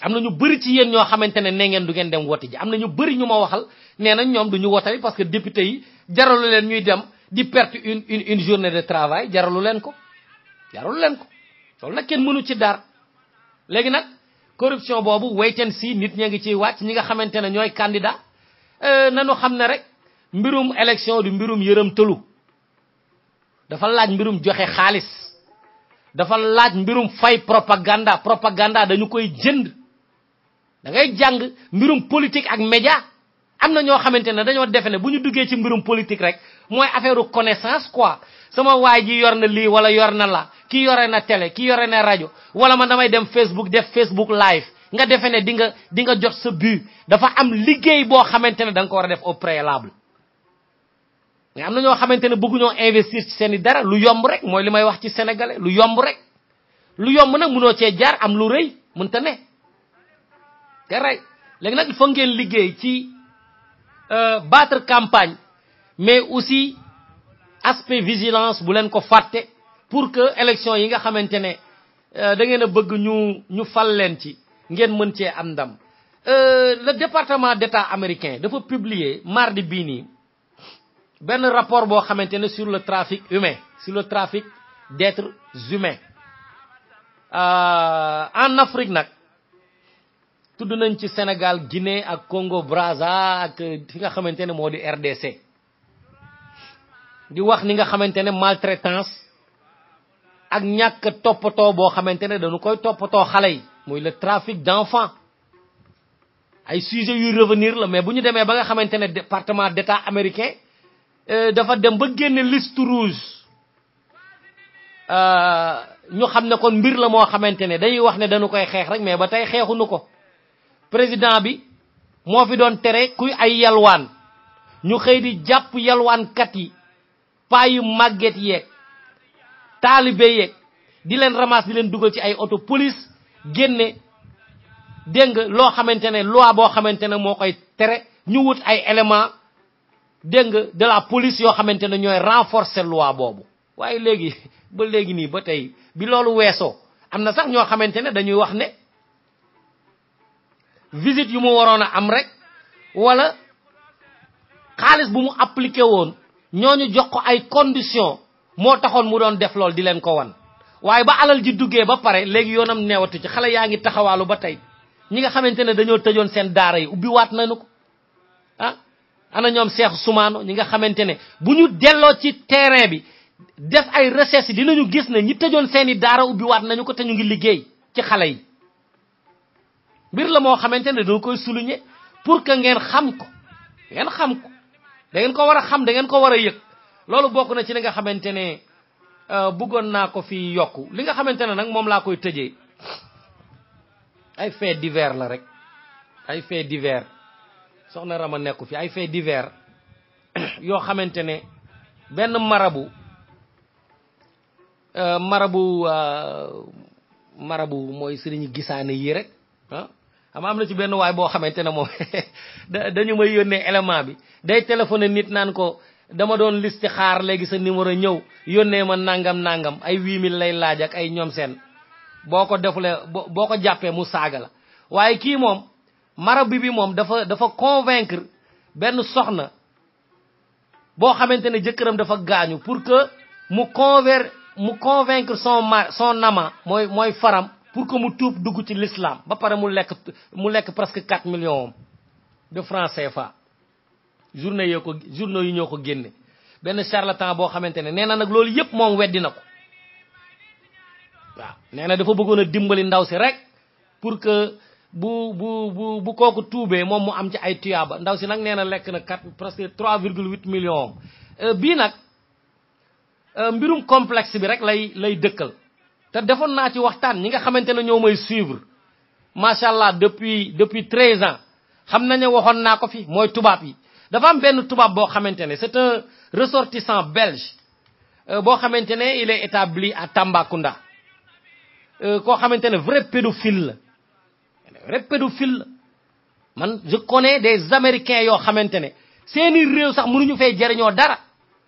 am na ñu bëri ci yéen ñoo xamante ne ngeen du ngeen dem wote ji am na ñu bëri ñu ma waxal nee nañ ñoom du ñu wotali parce que député yi jaralu leen ñuy dem di perte une journée de travail jaralu leen ko loolu nag kenn mënu ci dara léegi nag corruption boobu wait and see nit ña ngi ciy wàcc ñi nga xamante ne ñooy candidat nanu xam ne rek mbirum élection du mbirum yërëm tëlu dafa laaj mbirum joxe xaalis dafa laaj mbirum fay propaganda dañu koy jënd da ngay jàng mbirum politique ak média amna ñoo xamantene dañoo défé buñu duggé ci mbirum politique rek moy affaire connaissance quoi sama waay ji yor na lii wala yor na la ki yore na télé ki yore na rajo wala man damay dem Facebook def Facebook live nga defe ne di nga jot sa but dafa am liggéey boo xamante ne da nga ko war a def au préalable mais am na ñoo xamante ne bëgguñoo investir ci seen i dara lu yomb rek mooy li may wax ci sénégalais lu yomb rek lu yomb nag mënoo cee jaar am lu rëy mënta ne te rey léegi nag il faut ngeen liggéey ci battre campagne mais aussi aspect vigilance bu len ko faté pour que élection yi nga xamantene da ngeen a bëgg ñu fal len ci ngeen mën ci am ndam le département d'état américain dafa publier mardi bi ni ben rapport bo xamantene sur le trafic humain sur le trafic d'êtres humains en Afrique nak tudd nañ ci Sénégal Guinée ak Congo Brazza ak fi nga xamantene modi RDC di wax ni nga xamantene maltraitance ak ñak topoto bo xamantene dañu koy topoto xalé yi muy le trafic d'enfants ay sujet yu revenir la mais buñu démé ba nga xamantene département d'état américain dafa dem ba génné liste rouge ñu xamné kon mbir la mo xamantene dañuy wax né dañu koy xex rek mais ba tay xexunu ko président bi mo fi doon téré kuy ay yalwaan ñu xey di japp yalwaan kat yi payu magget yek talibé yek di len ramas di len duggal ci ay auto police génné deng lo xamantene loi bo xamantene mo koy téré ñu wut ay éléments deng de la police yo xamantene ñoy renforcer loi bobu waye légui ba légui ni ba tay bi lolu wesso amna sax ño xamantene dañuy wax né visite yu mu warona am rek wala xaliss bu mu appliquer won ñoñu jox ko ay conditions mo taxone mu doon def lol di len ko wan waye ba alal ji duggé ba paré légui yonam néwatu ci xalé yaangi taxawalu ba tay ñi nga xamantene dañoo tëjoon sen daara yi ubbi wat nañu ko ana ñom Cheikh Soumano ñi nga xamantene buñu dello ci terrain bi def ay recherche dinañu gis ne ñi tëjoon seeni daara ubbi wat nañu ko té ñu ngi liggéey ci xalé yi bir la mo xamantene do koy souligner pour que ngeen xam ko da ngeen ko wara xam da ngeen ko wara yek lolu bokku na ci li nga xamantene bëggon na ko fi yokku li nga xamantene nak mom la koy tejé ay fait divers la rek ay fait divers soxna Rama nekku fi ay fait divers yo xamantene ben marabu moy serigne gisane yi rek am na ci benn waay boo xamantene moom dañu may yónnee élément bi day téléphoné nit naan ko dama doon liste xaar léegi sa numéro ñëw yónnee ma nangam ay 8000 lay laaj ak ay ñoom seen boko defule boko jappé mu saga la waye ki mom marabi bi mom dafa convaincre ben soxna bo xamantene jëkëram dafa gañu pour que mu convaincre son amant moy faram pour que mu toup dugg ci l'islam ba paré mu lek presque 4 millions de francs CFA journaux yi ñoko génné ben charlatan bo xamantene néna nak loolu yépp mom wéddi nako waaw néna dafa bëggona dimbali ndaw si rek pour que bu koku toubé mom mu am ci ay tuyaba ndaw si nak néna lek na presque 3,8 millions bi nak mbirum complexe bi rek lay dëkkal té defon na ci waxtaan ñi nga xamantene ñoo may suivre machallah depuis 13 ans xam nañu waxon na ko fi moy tubab yi dafa am ben tubab bo xamantene c'est un ressortissant belge bo xamantene il est établi à Tambacounda ko xamantene vrai pédophile man je connais des américains yo xamantene seeni réew sax mënuñu fay jariño dara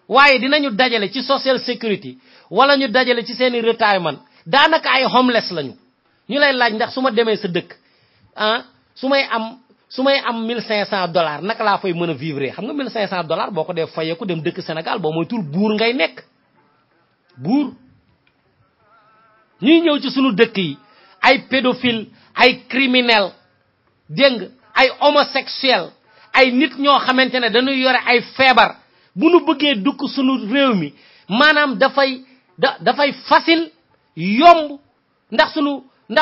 waye dinañu dajale ci social security wala ñu dajale ci seeni retirement danaka ay homeless lañu ñu lay laaj ndax suma démé sa dëkk sumay am $1500 naka la fay mëna vivre xam nga $1500 boko def fayeku dem dëkk Sénégal bo moy tour bour ngay nek bour ñi ñëw ci sunu dëkk yi ay pédophile ay criminel deng ay homosexuel ay nit ñoo xamantene dañu yoré ay fièvre bu nu bëggé dukk sunu réew mi manam da fay facile yomb ndax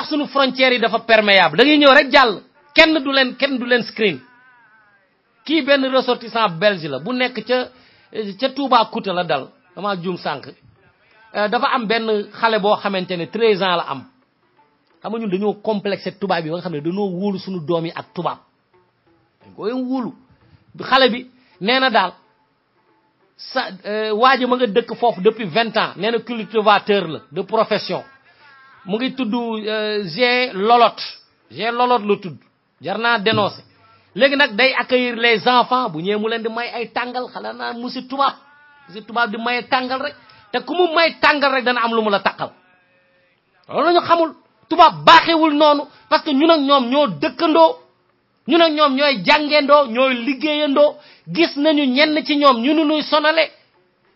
sunu frontière yi dafa perméable da ngay ñëw rek jall kenn du len screen kii benn ressortissant belge la bu nekk ca Toubacouta la dal dama juum sànq dafa am benn xale boo xamante ne 13 ans la am xam nga ñun dañoo complexé tubaab bi ba nga xam ne dañoo wóolu suñu doom yi ak tubaab dañ ko wóolu xale bi nee na daal sa waa ji ma nga dëkk foofu depuis 20 ans nee na cultivateur la de profession mu ngi tudd G Lolot la tudd jar naa dénoncé léegi nag day accueillir les enfants bu ñëwee mu leen di may ay tàngal xala naa musi tubaab di maye tàngal rek te ku mu may tàngal rek dana am lu mu la taqal loolu lañu xamul tubaab baaxewul noonu parce que ñun ak ñoom ñoo dëkkandoo ñun ak ñoom ñooy jàngendoo ñooy liggéeyandoo gis nañu ñenn ci ñoom ñu nuy sonale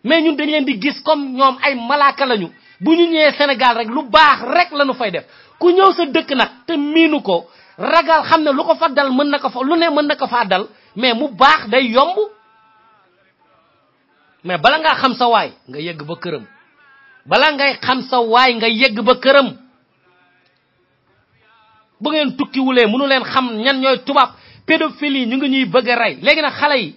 mais ñun dañ leen di gis comme ñoom ay malaaka lañu bu ñu ñëwee Sénégal rek lu baax rek lañu fay def ku ñëw sa dëkk nag te miinu ko ragal xam ne lu ko fa dal mën na ko fa lu ne mën na ko faa dal mais mu baax day yomb mais bala ngaa xam sa waay nga yegg ba këram bala ngay xam sa waay nga yegg ba këram bu ngeen tukkiwulee mënu leen xam ñan ñooy tubaab pédophilie ñu ngi ñuy bëgg a rey léegi nag xale yi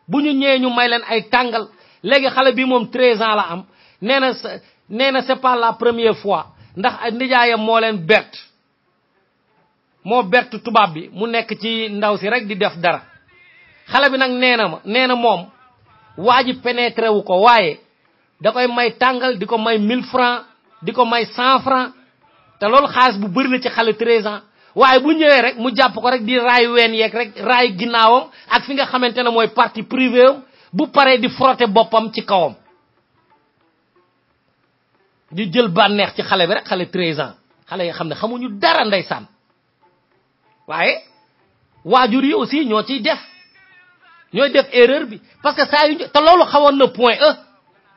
bu ñu ñëwee ñu may leen ay tàngal léegi xale bi moom 13 ans la am nee na c'est pas la première fois ndax nijaayam moo leen moo bert tubaab bi mu nekk ci ndaw si rek di def dara xale bi nag nee na moom waa ji pénétré wu ko waaye da koy may tàngal di ko may 1000 francs di ko may 100 francs te loolu xaalis bu bëri la ci xale 13 ans waaye bu ñëwee rek mu jàpp ko rek di raay ween yeeg rek raay ginnaawam ak fi nga xamante ne mooy partie privée am bu paree di frotter boppam ci kawam di jël bànneex ci xale bi rek xale 13 ans xale yi xam ne xamuñu dara ndeysaan waaye waajur yi aussi ñoo ciy ñooy def erreur bi parce que saa yu te loolu xawoon na point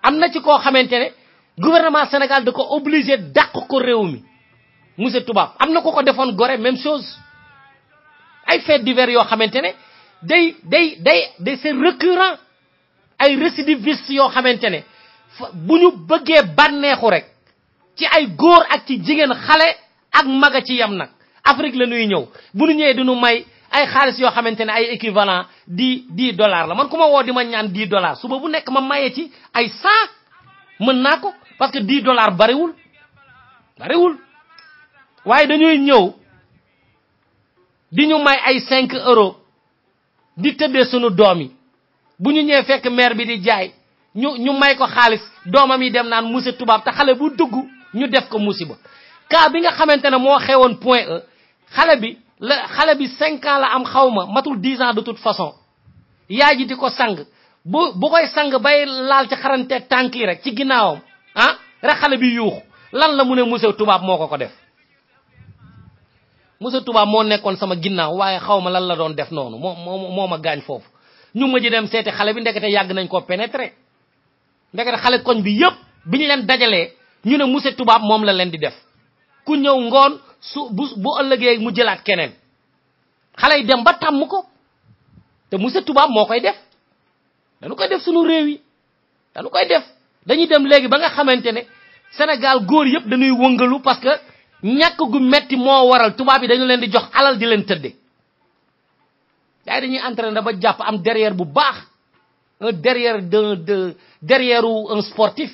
am na ci koo xamante ne gouvernement Sénégal da ko obligé dàq ko réew mi monsieur tubaab am na ko defoon Gorée même chose ay faits divers yoo xamante ne day c'est récurrent ay récidivistes yoo xamante ne bu ñu bëggee bànneexu rek ci ay góor ak ci jigéen xale ak maga ci yam nag Afrique la ñuy ñëw bu ñu ñëwee duñu may ay xaalis yoo xamante ne ay équivalent $10 la man ku ma woo di ma ñaan $10 suba bu nekk ma maye ci ay 100 mën naa ko parce que $10 bariwul waaye dañuy ñëw di ñu may ay 5 euros di tëddee sunu doom yi bu ñu ñëwee fekk maire bi di jaay ñu may ko xaalis doomam yi dem naan monsieur tubaab te xale bu dugg ñu def ko musiba cas bi nga xamante ne moo xewoon point E xale bi 5 ans la am xawma matul 10 ans de toute façon yaay ji di ko sang bu koy sang bay laal ci xarante tànk yi rek ci ginnaawam rek xale bi yuuxu lan la mu ne monsieur tubaab moo ko def monsieur tubaab moo nekkoon sama ginnaaw waaye xawma lan la doon def noonu moo ma gaañ foofu ñu mujj dem seeti xale bi ndekete yàgg nañ koo pénétrer ndekete xale koñ bi yëpp bi ñu leen dajalee ñu ne monsieur tubaab moom la leen di def ku ñëw ngoon bu ëllëgee mu jëlaat keneen xale yi dem ba tàmm ko te monsieur tubaab moo koy def dañu koy def sunu réew yi dañu koy def dañuy dem léegi ba nga xamante ne Sénégal góor yëpp dañuy wëngalu parce que ñàkk gu metti moo waral tubaab yi dañu leen di jox alal di leen tëdde yaay dañuy entraîner ba jàpp am derrière bu baax un derrière derrière un sportif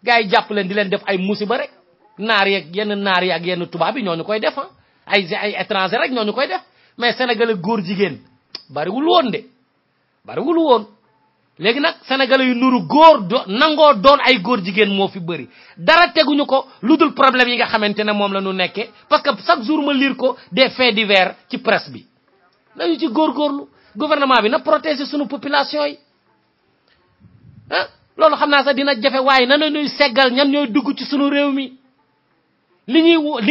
gars yi jàpp leen di leen def ay musiba rek naar yi ak yenn tubaab yi ñooñu koy def ay étranger rek ñooñu koy def mais sénégalais góor jigéen bariwul woon léegi nag sénégalais yu nuru góor nangoo doon ay góor jigéen moo fi bëri dara teguñu ko lu dul problème yi nga xamante ne moom la ñu nekkee parce que chaque jour ma lire ko des faits divers ci presse bi nañu ci góorgóorlu gouvernement bi na protéger sunu population yi loolu xam naa sax dina jafe waaye na ñuy seggal ñan ñooy dugg ci sunu réew mi li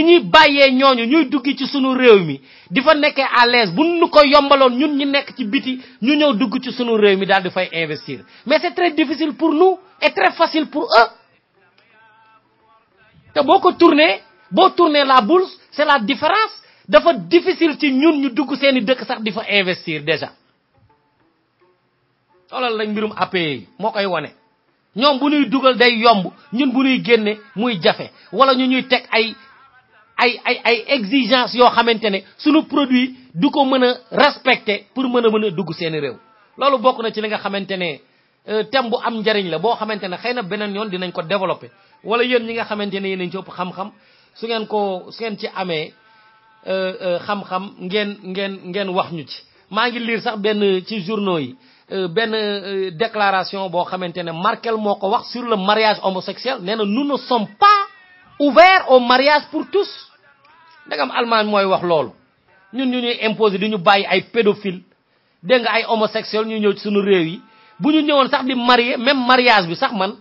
ñuy bàyyee ñooñu ñuy dugg ci sunu réew mi di fa nekkee à l'aise bu nu ko yombaloon ñun ñi nekk ci biti ñu ñëw dugg ci sunu réew mi daal di fay investir mais c'est très difficile pour nous et très facile pour eux te boo tourner la boule c'est la différence dafa difficile ci ñun ñu dugg seeni dëkk sax di fa investir déjà loolu lañ mbirum APE moo koy wane ñoom bu ñuy dugal day yomb ñun bu ñuy génne muy jafe wala ñu ñuy teg ay exigence yoo xamante ne sunu produit du ko mën a respecter pour mën a dugg seeni réew loolu bokk na ci li nga xamante ne thème bu am njariñ la boo xamante ne xëy na beneen yoon dinañ ko développer wala yéen ñi nga xamante ne yéen ci ëpp xam-xam su ngeen ci amee xam-xam ngeen wax ñu ci maa ngi lire sax benn ci journaux yi benn déclaration boo xamante ne Merkel moo ko wax sur le mariage homosexuel nee na nous ne sommes pas ouverts au mariage pour tous ndegam Allemagne mooy wax loolu ñun ñu ñuy imposer di ñu bàyyi ay pédophile dégg nga ay homosexuel ñu ñëw ci suñu réew yi bu ñu ñëwoon sax di marier même mariage bi sax man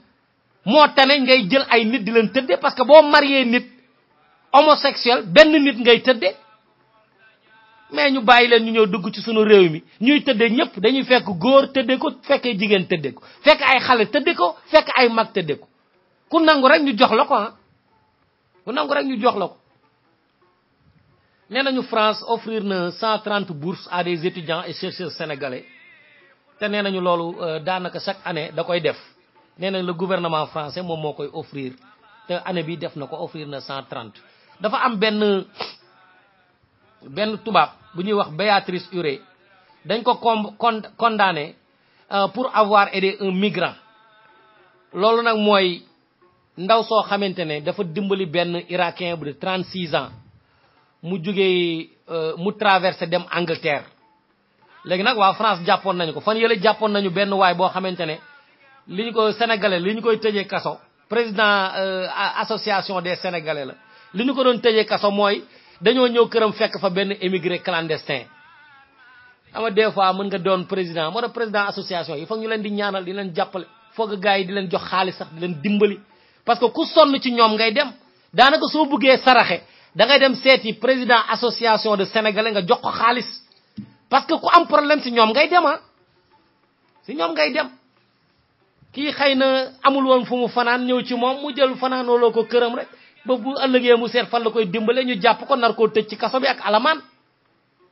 moo tane ngay jël ay nit di leen tëdde parce que boo marier nit homosexuel benn nit ngay tëdde mais ñu bàyyi leen ñu ñëw dugg ci suñu réew mi ñuy tëdde ñëpp dañuy fekk góor tëdde ko fekkee jigéen tëdde ko fekk ay xale tëdde ko fekk ay mag tëdde ko ku nangu rek ñu jox la ko ku nangu rek ñu jox la ko nee nañu France offrir na 130 bourses à des étudiants et chercheurs sénégalais te nee nañu loolu daanaka chaque année da koy def nee nañ le gouvernement français moom moo koy offrir te année bi def na ko offrir na 130 dafa am benn tubaab bu ñuy wax Béatrice Uré dañ ko condamné pour avoir aidé un migrant loolu nag mooy ndaw soo xamante ne dafa dimbali benn irakien bu de 36 ans mu jógee mu traversé dem Angleterre léegi nag waa France jàppoon nañu ko fan yële jàppoon nañu benn waay boo xamante ne li ñu ko sénégalais li ñu koy tëjee kaso président association des sénégalais la li ñu ko doon tëjee kaso mooy dañoo ñëw këram fekk fa benn émigré clandestin ama des fois mën nga doon président moo tax président association yi foog ñu leen di ñaanal di leen jàppale foog gars yi di leen jox xaalis sax di leen dimbali parce que ku sonn ci ñoom ngay dem daanaka soo bëggee saraxe da ngay dem seeti président association de sénégalais nga jox ko xaalis parce que ku am problème si ñoom ngay dem si ñoom ngay dem kii xëy na amul woon fu mu fanaan ñëw ci moom mu jël fanaanooloo ko këram rek ba bu ëllëgee mu seet fan la koy dimbale ñu jàpp ko nar koo tëj ci kaso bi ak alamaan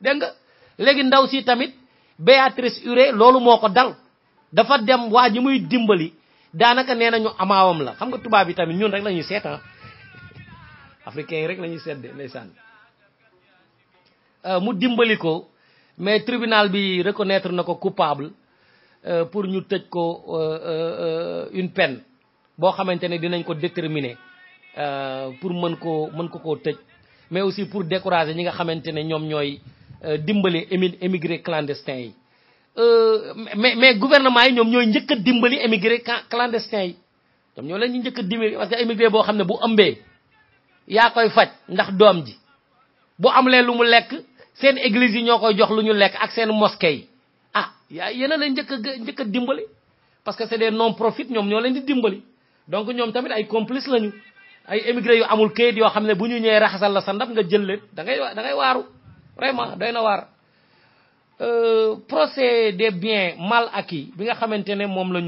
dégg nga léegi ndaw si tamit Béatrice Uré loolu moo ko dal dafa dem waa ji muy dimbali daanaka nee nañu amaawam la xam nga tubaab bi tamit ñun rek la ñuy seet africain yi rek la ñuy seet de ndeysaan mu dimbali ko mais tribunal bi reconnaître na ko coupable pour ñu tëj ko une peine boo xamante ne dinañ ko déterminer pour mën ko tëj mais aussi pour décourager ñi nga xamante ne ñoom ñooy dimbali émigré clandestin yi mais gouvernement yi ñoom ñooy njëkk a dimbali émigré clandestin yi ñoom ñoo leen ñu njëkk a dimbali parce que émigré boo xam ne bu ëmbee yaa koy faj ndax doom ji bu am leen lu mu lekk seen église yi ñoo koy jox lu ñu lekk ak seen mosquée yi yéen a leen njëkk a dimbali parce que c'est des non profit ñoom ñoo leen di dimbali donc ñoom tamit ay complice lañu ay émigré yu amul kayit yoo xam ne bu ñu ñëwee raxasal la sa ndab nga jël leen da ngay waaru vraiment doy na waar procès des biens mal acquis bi nga xamante ne moom la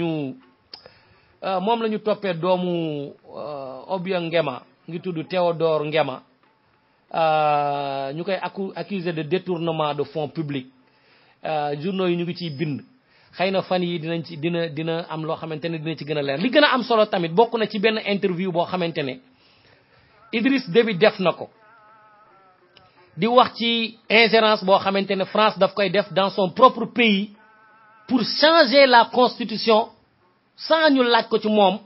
ñu toppee doomu Obiang Nguema ngi tudd Théodore Nguema ñu koy accusé de détournement de fonds publics journaux yi ñu ngi ciy bind xëy na fan yi dina am loo xamante ne dina ci gën a leer li gën a am solo tamit bokk na ci benn interview boo xamante ne Idriss Déby def na ko di wax ci ingérence boo xamante ne France daf koy def dans son propre pays pour changer la constitution sans ñu laaj ko ci moom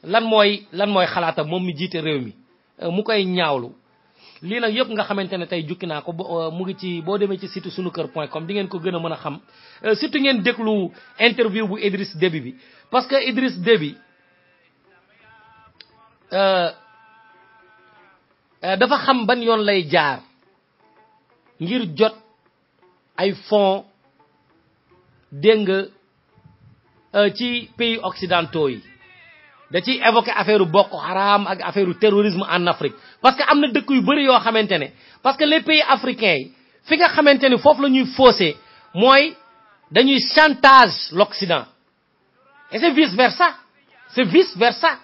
lan mooy xalaatam moom mi jiite réew mi mu koy ñaawlu lii nag yëpp nga xamante ne tey jukki naa ko mu ngi ci boo demee ci site sunuker.com di ngeen ko gën a mën a xam surtout ngeen déglu interview bu Idriss Déby bi parce que Idriss Déby dafa xam ban yoon lay jaar ngir jot ay fonds dégg nga ci pays occidentaux yi da ciy évoquer affaire Boko Haram ak affaire terrorisme en Afrique parce que am na dëkk yu bëri yoo xamante ne parce que les pays africains yi fi nga xamante ni foofu la ñuy faussé mooy dañuy chantage l'Occident et c'est vice versa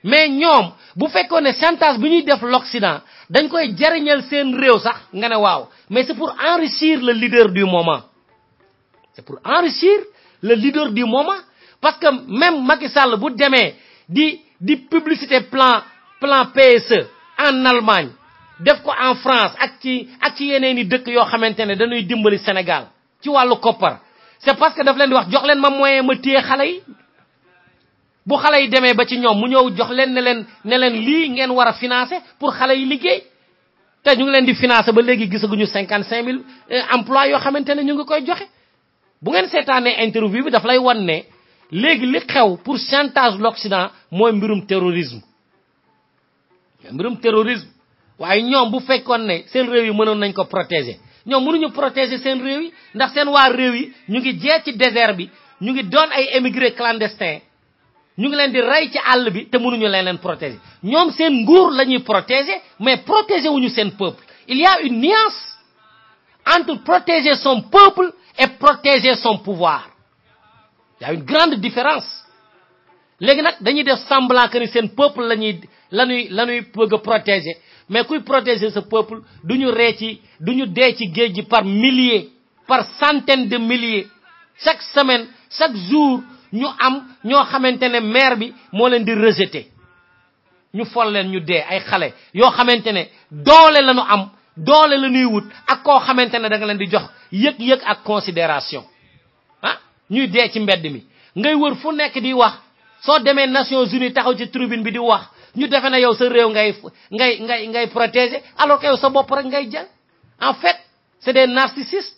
mais ñoom bu fekkoon ne chantage bi ñuy def l'Occident dañ koy jariñal seen réew sax nga ne waaw mais c'est pour enrichir le leader du moment parce que même Macky Sall bu demee di publicité plan PSE en Allemagne def ko en France ak ci yeneen i dëkk yoo xamante ne dañuy dimbali Sénégal ci wàllu koppar c'est parce que daf leen di wax jox leen ma moyen ma téye xale yi bu xale yi demee ba ci ñoom mu ñëw jox leen ne leen lii ngeen war a financer pour xale yi liggéey te ñu ngi leen di financer ba léegi gisaguñu 55 000 emplois yoo xamante ne ñu ngi koy joxe bu ngeen seetaanee interview bi daf lay wan ne léegi li xew pour chantage l'Occident mooy mbirum terrorisme waaye ñoom bu fekkoon ne seen réew yi mënoon nañ ko protéger ñoom mënuñu protéger seen réew yi ndax seen waa réew yi ñu ngi jee ci désert bi ñu ngi doon ay émigrés clandestins ñu ngi leen di rey ci àll bi te mënuñu leen protéger ñoom seen nguur la ñuy protéger mais protéger wuñu seen peuple il y a une nuance entre protéger son peuple et protéger son pouvoir il y a une grande différence léegi nag dañuy def semblant que ni seen peuple lañuy bëgg a protéger mais kuy protéger ce peuple duñu dee ci géej gi par milliers par centaines de milliers chaque semaine chaque jour ñu am ñoo xamante ne maire bi moo leen di rejeter ñu fol leen ñu dee ay xale yoo xamante ne doole la ñu am doole la ñuy wut ak koo xamante ne da nga leen di jox yëg-yëg ak considération ah ñuy dee ci mbedd mi ngay wër fu nekk di wax soo demee Nations Unies taxaw ci tribune bi di wax ñu defe na yow sa réew ngay protéger alors que yow sa bopp rek ngay jël en fait c'est des narcissistes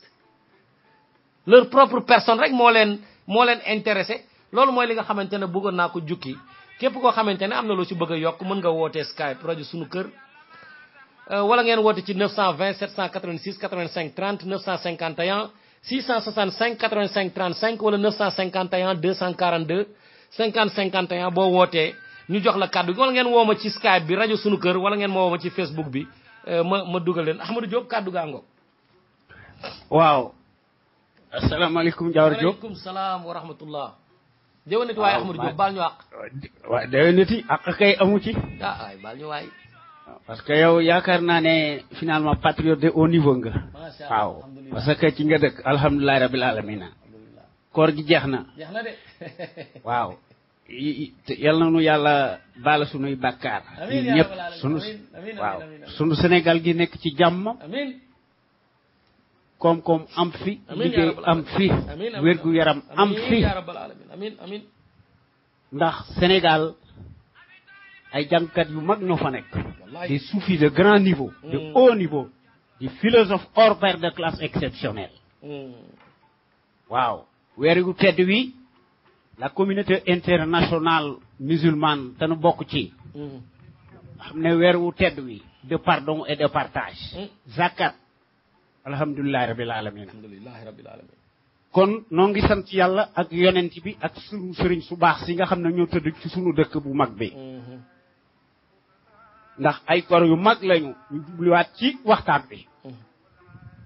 leur propre personne rek moo leen intéressé loolu mooy li nga xamante ne bëggoon naa ko jukki képp koo xamante ne am na loo ci bëgg a yokk mën nga wootee Skype rajo sunu kër wala ngeen woote ci 920 786 85 30 951 665 85 35 wala 951 242 50 51 boo wootee ñu jox la kàddu gi wala ngeen woo ma ci Skype bi rajo sunu kër wala ngeen woo ma ci Facebook bi ma dugal leen Ahmadou Diop kàddu gaa ngoog. waaw. asalaamaaleykum Diawar Diop waaleykum salaam wa rahmatullah. déwénati waaye Ahmadou Diop baal ñu àq. waaw déwénati àq kay amu ci. waay baal ñu waay. parce que yow yaakaar naa ne finalement patriote de haut niveau nga. waaw parce que ci nga dëkk alhamdulilah rabil alamina. koor gi jeex na. jeex na de. waaw. yal na nu yàlla baala sunuy bàkkaar. amiin ñëpp sunu Sénégal gi nekk ci jàmm. amiin. koom-koom am fi. liggéey am fi. wérgu yaram am fi. amiin. ndax Sénégal ay jàngkat yu mag ñoo fa nekk. des soufis de grand niveau. de haut niveau. des philosophes hors pair de classe exceptionnelle. waaw weer gu tedd wi. la communauté internationale musulmane te nu bokk ci. xam ne weer wu tedd wi. de pardon et de partage. zakat. alhamdulilah rabil alamin. kon noo ngi sant yàlla ak yonent bi ak sunu sëriñ su baax si nga xam ne ñoo tëdd ci sunu dëkk bu mag bi. ndax ay kor yu mag lañu ñu jubluwaat ci waxtaan bi.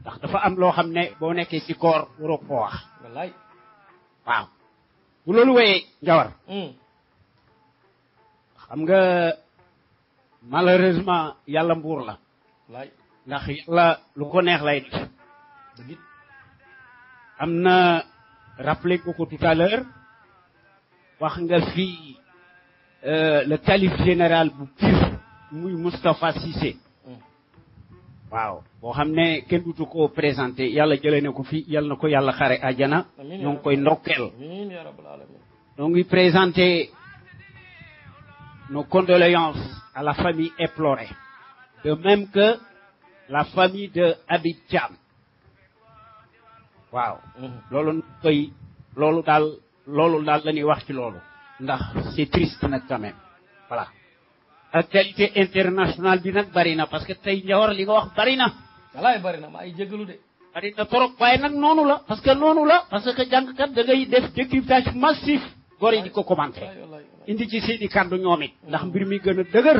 ndax dafa am loo xam ne boo nekkee ci koor waroo ko wax. wallaay. waaw. bu loolu wéyee Njawar. xam nga malheureusement yàlla mbuur la. ndax yàlla lu ko neex lay def. am na rappelé ko tout à l'heure wax nga fii le calife général bu Pire muy Moustapha Cissé. waaw boo xam ne kenn dutu ko présenté yàlla jëlee na ko fi yàlla na ko yàlla xare àjjana. ñoo ngi koy ndokkeel. ñoo ngi présenté nos condoléances à la famille éplorée. de même que la famille de Habib Thiam. waaw. loolu daal la ñuy wax ci loolu. ndax c'est triste nag quand même voilà. actualité internationale bi nag bari na parce que tey Njawar li nga wax bari na. walaay bari na maa ngi jégalu de. bari na trop waaye nag noonu la parce que jàngkat da ngay def décryptage massif. góor yi di ko commenté. indi ci seeni kàddu ñoom it. ndax mbir mi gën a dëgër.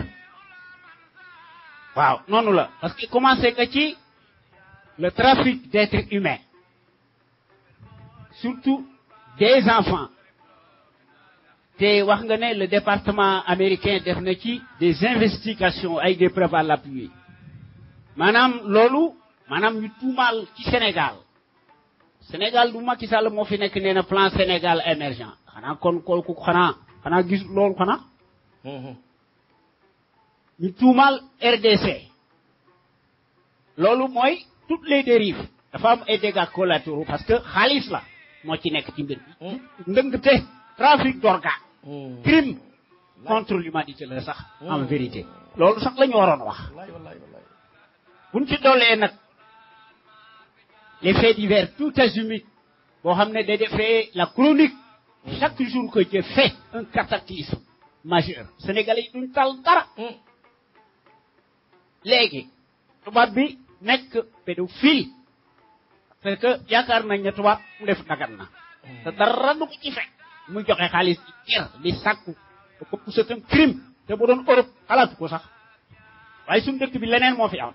waaw noonu la parce que commencé nga ci le trafic d'êtres humains. surtout des enfants. te wax nga ne le département américain def na ci des investigations ay des preuves à l'appui. maanaam ñu tuumaal ci Sénégal du Macky Sall moo fi nekk nee na plan Sénégal émergent xanaa kon kooku xanaa gis loolu xanaa. ñu tuumal RDC loolu mooy toutes les dérives dafa am ay dégâts collatéraux parce que xaalis la moo ci nekk ci mbir bi ndëngte trafic d'organes crime contre l'humanité la sax en vérité loolu sax la ñu waroon wax buñ ci doolee nag les faits divers tout azimut boo xam ne day defee la chronique chaque jour que Dieu fait un cataclysme majeur sénégalais yi duñ tal dara léegi tubaab bi nekk pédophile parce que yaakaar nañ ne tubaab mu def dagan na te dara du ko ci fekk muy joxe xaalis di ger di sàkku ko c'est un crime te bu doon Europe xalaatu ko sax waaye suñu dëkk bi leneen moo fi am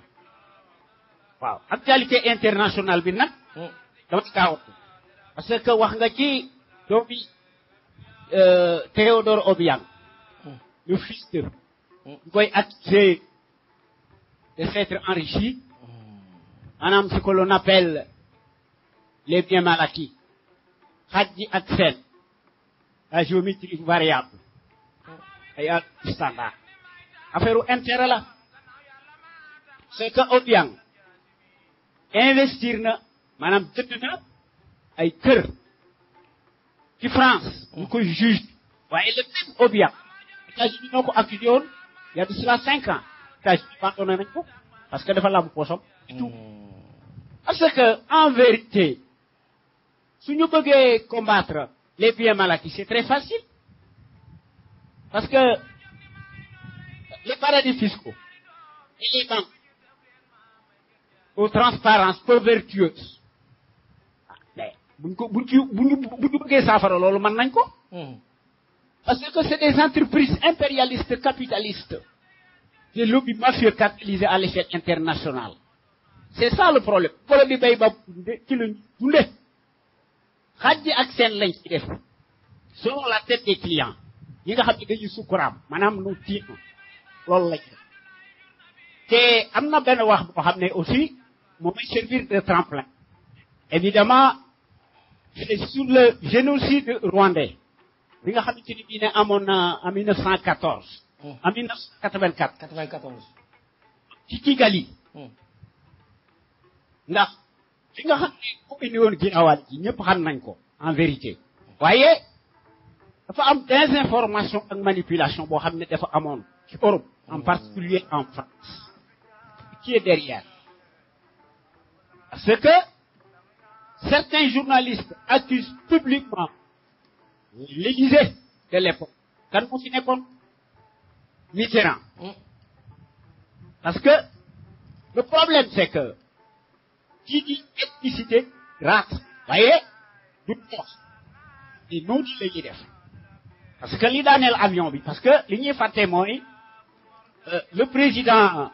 waaw actualité internationale bi nag dama kaawat parce que wax nga ci doomi Théodore Obiang le fils de ñu koy accusé de s'être enrichi maanaam ce que l'on appelle les biens mal acquis xaaj ji ak seen la géométrie variable ay standard affaire u intérêt la c'est que Obiang investir na maanaam jënd na ay kër ci France ñu koy juge waaye le même Obiang États-Unis ñoo ko accusé woon il y a de cela 5 ans États-Unis pardonné nañ ko parce que dafa lamb poosam et tout parce que en vérité su ñu bëggee combattre les biens mal acquis c'est très facile parce que les paradis fiscaux et les banques aux transparences peu vertueuses mais buñ bëggee saafara loolu mën nañ ko parce que c'est des entreprises impérialistes capitalistes des lobbies mafieux capitalisés à l'échelle internationale c'est ça le problème bi bay ba ci lañ dunde xajji ak seen lañ ci def selon la tête des clients yi nga xam ne dañuy sukkuraam maanaam nu tiit loolu lañ def te am na benn wax boo xam ne aussi moom may servir de tremplin évidemment c'est sur le génocide rwandais bi nga xamante ni bii ne amoon na en 1914 en 1994 ci Kigali ndax fi nga xam ne ku indi woon ginaawaat ji ñëpp xam nañ ko en vérité waaye dafa am désinformation ak manipulation boo xam ne dafa amoon ci Europe en particulier en France qui est derrière parce que certains journalistes accusent publiquement l'Élysée de l'époque kan moo fi nekkoon Mitterrand parce que le problème c'est que qui dit ethnicité rate waaye du wax di noonu la ñuy def parce que li daaneel avion bi parce que li ñuy fàtte mooy le président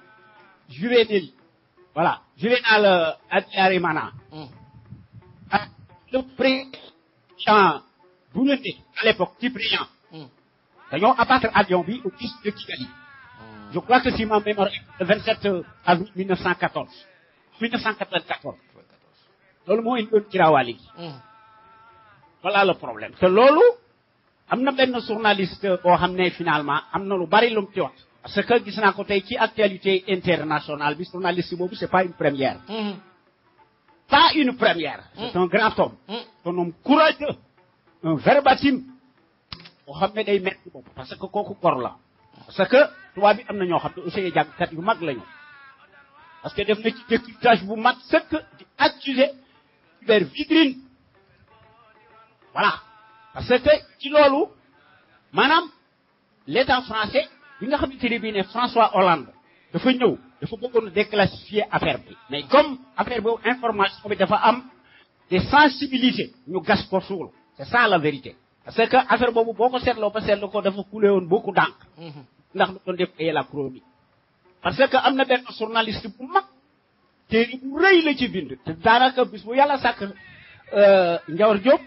Juvenal Habyarimana le président Burundi à l'époque Cyprien dañoo abattre avion bi au piste de Kigali je crois que si ma mémoire le 27 avril 1994 loolu moo indi woon giraawaale gi voilà le problème te loolu am na benn journaliste boo xam ne finalement am na lu bari lu mu ci wax parce que gis naa ko tey ci actualité internationale bi journaliste boobu c'est pas une première pas une première c'est un grand homme un homme courageux un verbatim boo xam ne day metti bopp parce que kooku kor la parce que tubaab bi am na ñoo xam ne aussi jàngkat yu mag lañu parce que def na ci décryptage bu mat sëkk di accuser Hubert Védrine voilà parce que ci loolu maanaam l'état français bi nga xamante ne bii ne François Hollande dafa ñëw dafa bëggoon a déclassifier affaire bi mais comme affaire boobu information bi dafa am des sensibilités ñu gas ko suul c'est ça la vérité parce que affaire boobu boo ko seetloo ba seetlu ko dafa coulé woon beaucoup d'encre ndax lu doon def ay la chronique parce que am na benn journaliste bu mag téere bu rëy la ci bind te daanaka bis bu yàlla sàkk Ndiawar Diop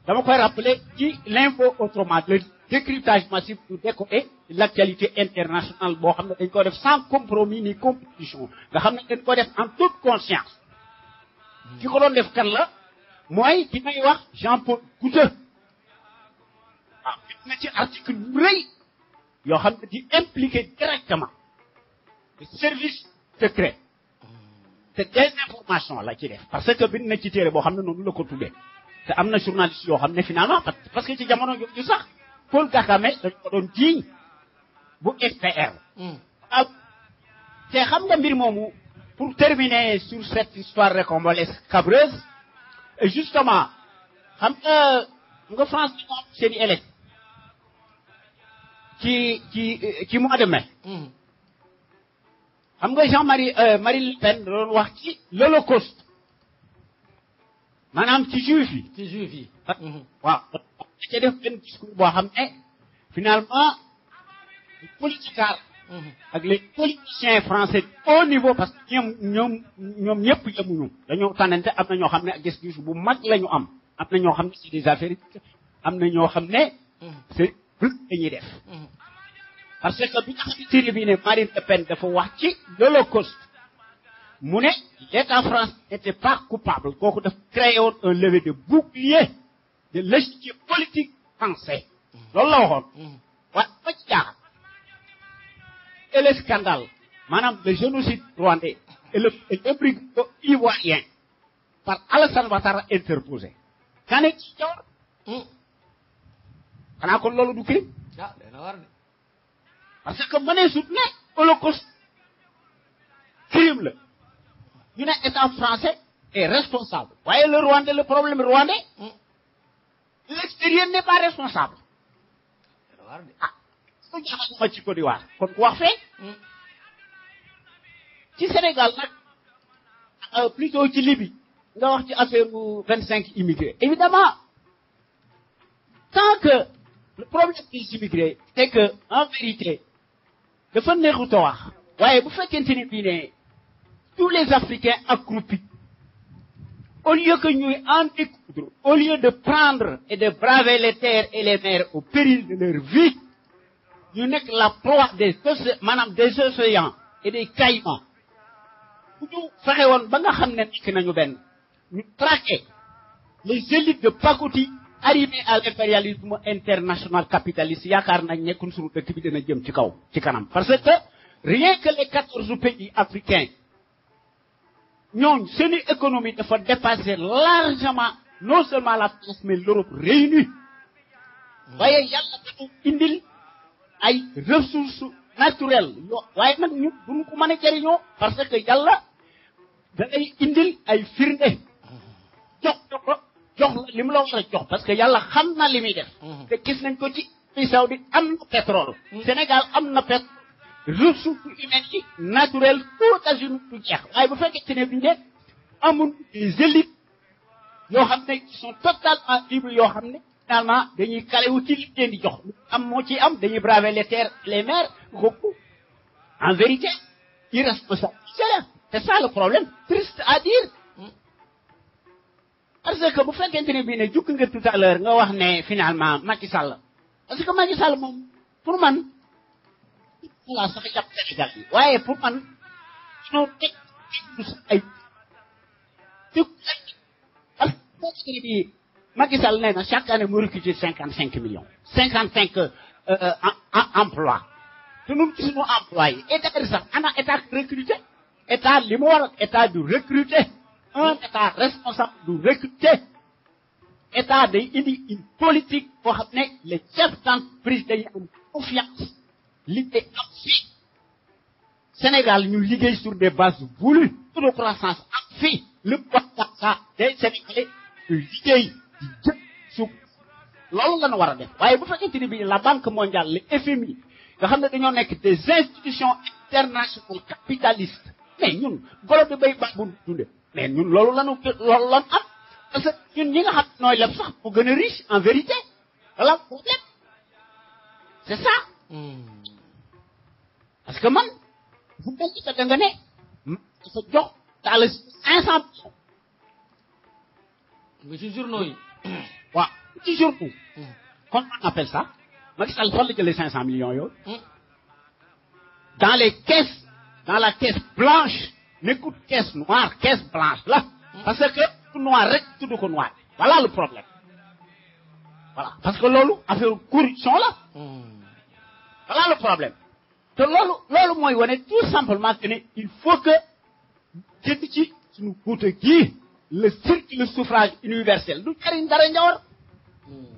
dama koy rappeler ci l'info autrement le décryptage massif pour décoder l'actualité internationale boo xam ne dañ ko def sans compromis ni compétition nga xam ne dañ ko def en toute conscience ki ko doon def kan la mooy ki may wax Jean-Paul Couteux waaw bind na ci article bu rëy yoo xam ne di impliqué directement de service secret te désinformation la ci def parce que bind na ci téere boo xam ne noonu la ko tuddee te am na journaliste yoo xam ne finalement parce que ci jamono jooju sax Paul Kagame dañ ko doon jiiñ bu FPR te xam nga mbir moomu pour terminer sur cette histoire rocambolesque cabreuse et justement xam nga France bi moom seen i élect ci mois de mai xam nga Jean-Marie Marine Le Pen doon wax ci l'Holocauste maanaam ci juif yi waaw ca def benn discours boo xam ne finalement les politiciens ak les politiciens français au niveau parce que ñoom ñëpp yemuñu dañoo tànnante am na ñoo xam ne ak gis-gis bu mag la ñu am na ñoo xam ne c'est des affaires am na ñoo xam ne c'est dañuy def parce que bi nga xam ne bi ne Marine Le Pen dafa wax ci l'Holocauste mu ne l'État français n'était pas coupable kooku dafa créé woon un levier de bouclier de l'échiquier politique français loolu la waxoon waaye ba ci jaaxal et le scandale maanaam le génocide rwandais et le brigade ivoirien par Alassane Ouattara interposé kan ne ci jawar xanaa kon loolu du crime parce que mënee sut ne Holocauste crime la ñu ne État français est responsable waaye le Rwandais le problème rwandais l'extérieur n'est pas responsable su jaxasuma ci Côte d'Ivoire kon ku wax fee ci Sénégal nag plutôt ci Libye nga wax ci affaire bu 25 immigrés évidemment tant que le problème des immigrés c'est que en vérité dafa neexut a wax waaye bu fekkente ni bii ne tous les Africains accroupis au lieu que ñuy en découdre au lieu de prendre et de braver les terres et les mers au péril de leur vie ñu nekk la proie des océans et des caïmans bu ñu fexe woon ba nga xam ne nekk nañu benn ñu traquer les élites de pacotille arrivé à l'impérialisme international capitaliste yaakaar nañ nekkul suñu dëkk bi dina jëm ci kaw ci kanam parce que rien que les 14 pays africains ñooñ seeni économie dafa dépasser largement non seulement la France mais l'Europe réunie waaye yàlla dañu indil ay ressources naturelles yoo waaye nag ñu duñu ko mën a jëriñoo parce que yàlla da ngay indil ay firnde jox la li mu la war a jox parce que yàlla xam na li muy def te gis nañ ko ci Arabie Saoudite am na pétrole Sénégal am na pétrole ressources humaines yi naturelles tout azimut du jeex waaye bu fekkee ne bi ne amul des élites yoo xam ne qui sont totalement libres yoo xam ne finalement dañuy kalewu ci li leen di jox am moo ci am dañuy braver les terres les mers kooku en vérité irresponsabilité la c'est ça le problème triste à dire parce que bu fekkente ne bii ne jukki nga tout à l'heure nga wax ne finalement Macky Sall parce que Macky Sall moom pour man voilà sax jàpp Sénégal yi waaye pour man ñoo teg ay parce que bii Macky Sall nee na chaque année mu recruter 55 millions 55 emplois te ñun suñu emploi yi état sax ana état recruter état li mu war état du recruter un état responsable du recruter état day indi une politique boo xam ne les chefs d'entreprise dañuy am confiance liggéey am fii Sénégal ñu liggéey sur des bases voulues taux de croissance am fii le poids ça des Sénégalais ñu liggéey di jël suuf loolu la ñu war a def waaye bu fekkente ni bii la Banque mondiale le FMI nga xam ne dañoo nekk des institutions internationales capitalistes mais ñun golo bi bay baax bu dunde mais ñun loolu lanu am parce que ñun ñi nga xam nooy leb sax bu gën a riche en vérité voilà problème c'est ça parce que man bu denc sa da nga ne sa jox dans le 500 mais ci journaux yi waaw ci journaux qu'on appelle ça Macky Sall fan la jëlee 500 millions yooyu dans les caisses dans la caisse blanche nekkul caisse noire caisse blanche là parce que tout noir rek tudd ko noir voilà le problème voilà parce que loolu affaire corruption là voilà le problème te loolu mooy wane tout simplement que ne il faut que jënd ci suñu kuuta gii le circuit suffrage universel du jariñ dara Njawar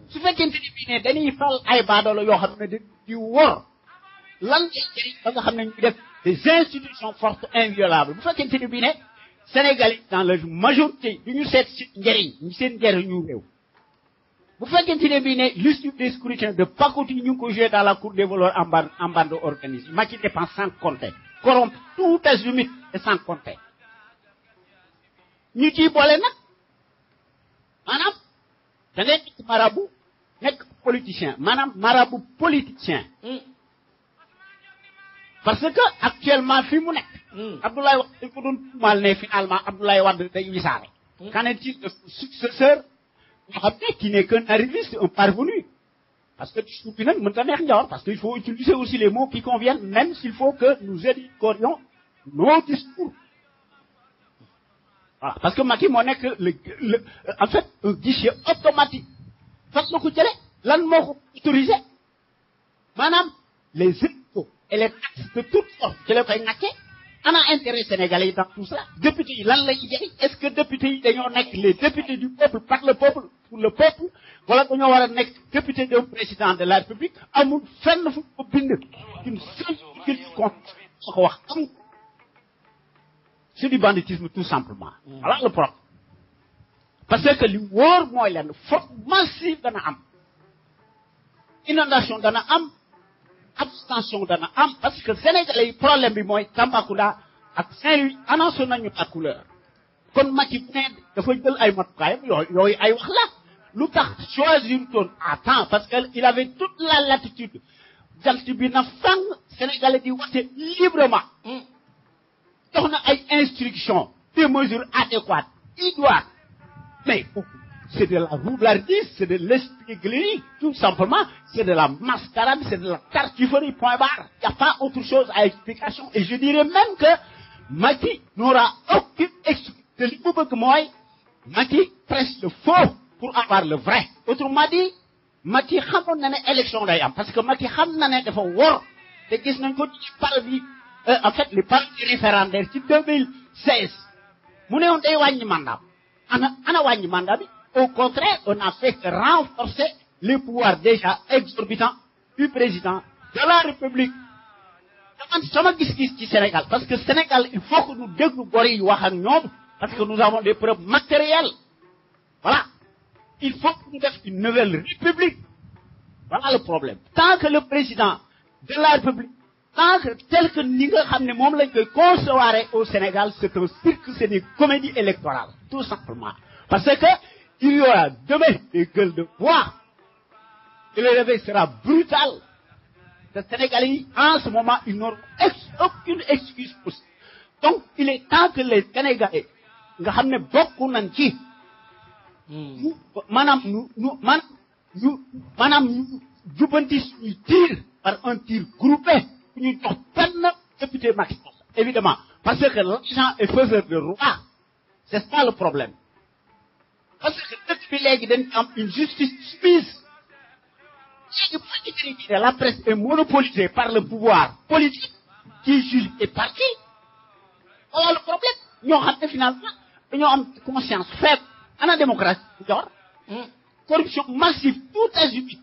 su fekkente ni bii ne dañuy fal ay baadoolo yoo xam ne di wor lan lay jëriñ ba nga xam ne ñu def des institutions fortes inviolables bu fekkente ni bii ne Sénégalais dans la majorité du ñu seet si njëriñ ñu seen njëriñu réew bu fekkente ne bii ne liste des scrutins de pacotille ñu ngi ko joué dans la cour des voleurs en bande organisée Macky dépense sans compter corrompt tout azimut et sans compter ñu ciy boole nag maanaam da ngay nekk marabout nekk politicien maanaam marabout politicien parce que actuellement fi mu nekk Abdoulaye Wade dañ ko doon tuumaal ne finalement Abdoulaye Wade day wisaare qu'en est-il de successeur yoo xam ne qui n'est qu'un arriviste un parvenu parce que discours bi nag mën ta neex Njawar parce que il faut utiliser aussi les mots qui conviennent même s'il faut que nous édictorions nos discours voilà parce que Macky moo nekk en fait un guichet automatique fan la ko jëlee lan moo ko autorisé maanaam les impôts et les taxes de toutes sortes jëlee koy ŋàcce ana intérêt sénégalais yi dans tout ça députés yi lan lay jëriñ est-ce que députés yi dañoo nekk les députés du peuple par le peuple pour le peuple wala dañoo war a nekk député d'un président de la République amul fenn fu ko bind une seule virgule compte soo ko wax amul c'est du banditisme tout simplement voilà le problème parce que li wóor mooy lenn faute massive dana am inondation dana am abstention dana am parce que sénégalais yi problème bi mooy Tambacounda ak Saint-Louis annoncé nañu la couleur kon Macky bu ne dafa jël ay matukaayam yooyu ay wax la lu tax choisir toon à temps parce que il avait toute la latitude jant bi na fang sénégalais di wate librement jox na ay instructions des mesures adéquates idoines mais c'est de la roublardise, c'est de l'espièglerie, tout simplement, c'est de la mascarade, c'est de la tartufferie, point barre. Il n'y a pas autre chose à explication. Et je dirais même que Macky n'aura aucune explication. Macky presse le faux pour avoir le vrai. Autrement dit, Macky xamoon na ne élection day am parce que Macky xam na ne dafa wor te gis nañ ko ci parti en fait les partis référendaires ci 2016 mu ne woon day wàññi mandat ana wàññi mandat bi. Au contraire, on a fait que renforcer les pouvoirs déjà exorbitants du président de la République. Sama gis-gis ci Sénégal parce que Sénégal il faut que nous déglu gor yi wax ak ñoom parce que nous avons des preuves matérielles. Voilà. Il faut que nous fassions une nouvelle République. Voilà le problème. Tant que le président de la République, tant que tel que ni nga xam ne moom lañ koy concevoir au Sénégal, c'est un cirque, c'est des comédies électorales, tout simplement. Parce que il y aura demain des gueules de bois. Et le réveil sera brutal. Les Sénégalais, en ce moment, ils n'auront aucune excuse possible. Donc, il est temps que les Sénégalais, nga xam ne bokku nañ ci, maanaam ñu jubbanti suñuy tir par un tir groupé, ñu jox benn député maximum, évidemment. Parce que l'argent est faiseur de roi. C'est ça le problème. Parce que depuis léegi dañ am une justice soumise. La presse est monopolisée par le pouvoir politique qui juge les partis. Voilà le problème. Ñoo xam ne finalement dañoo am conscience faible. Ana démocratie jor corruption massive tout azimut.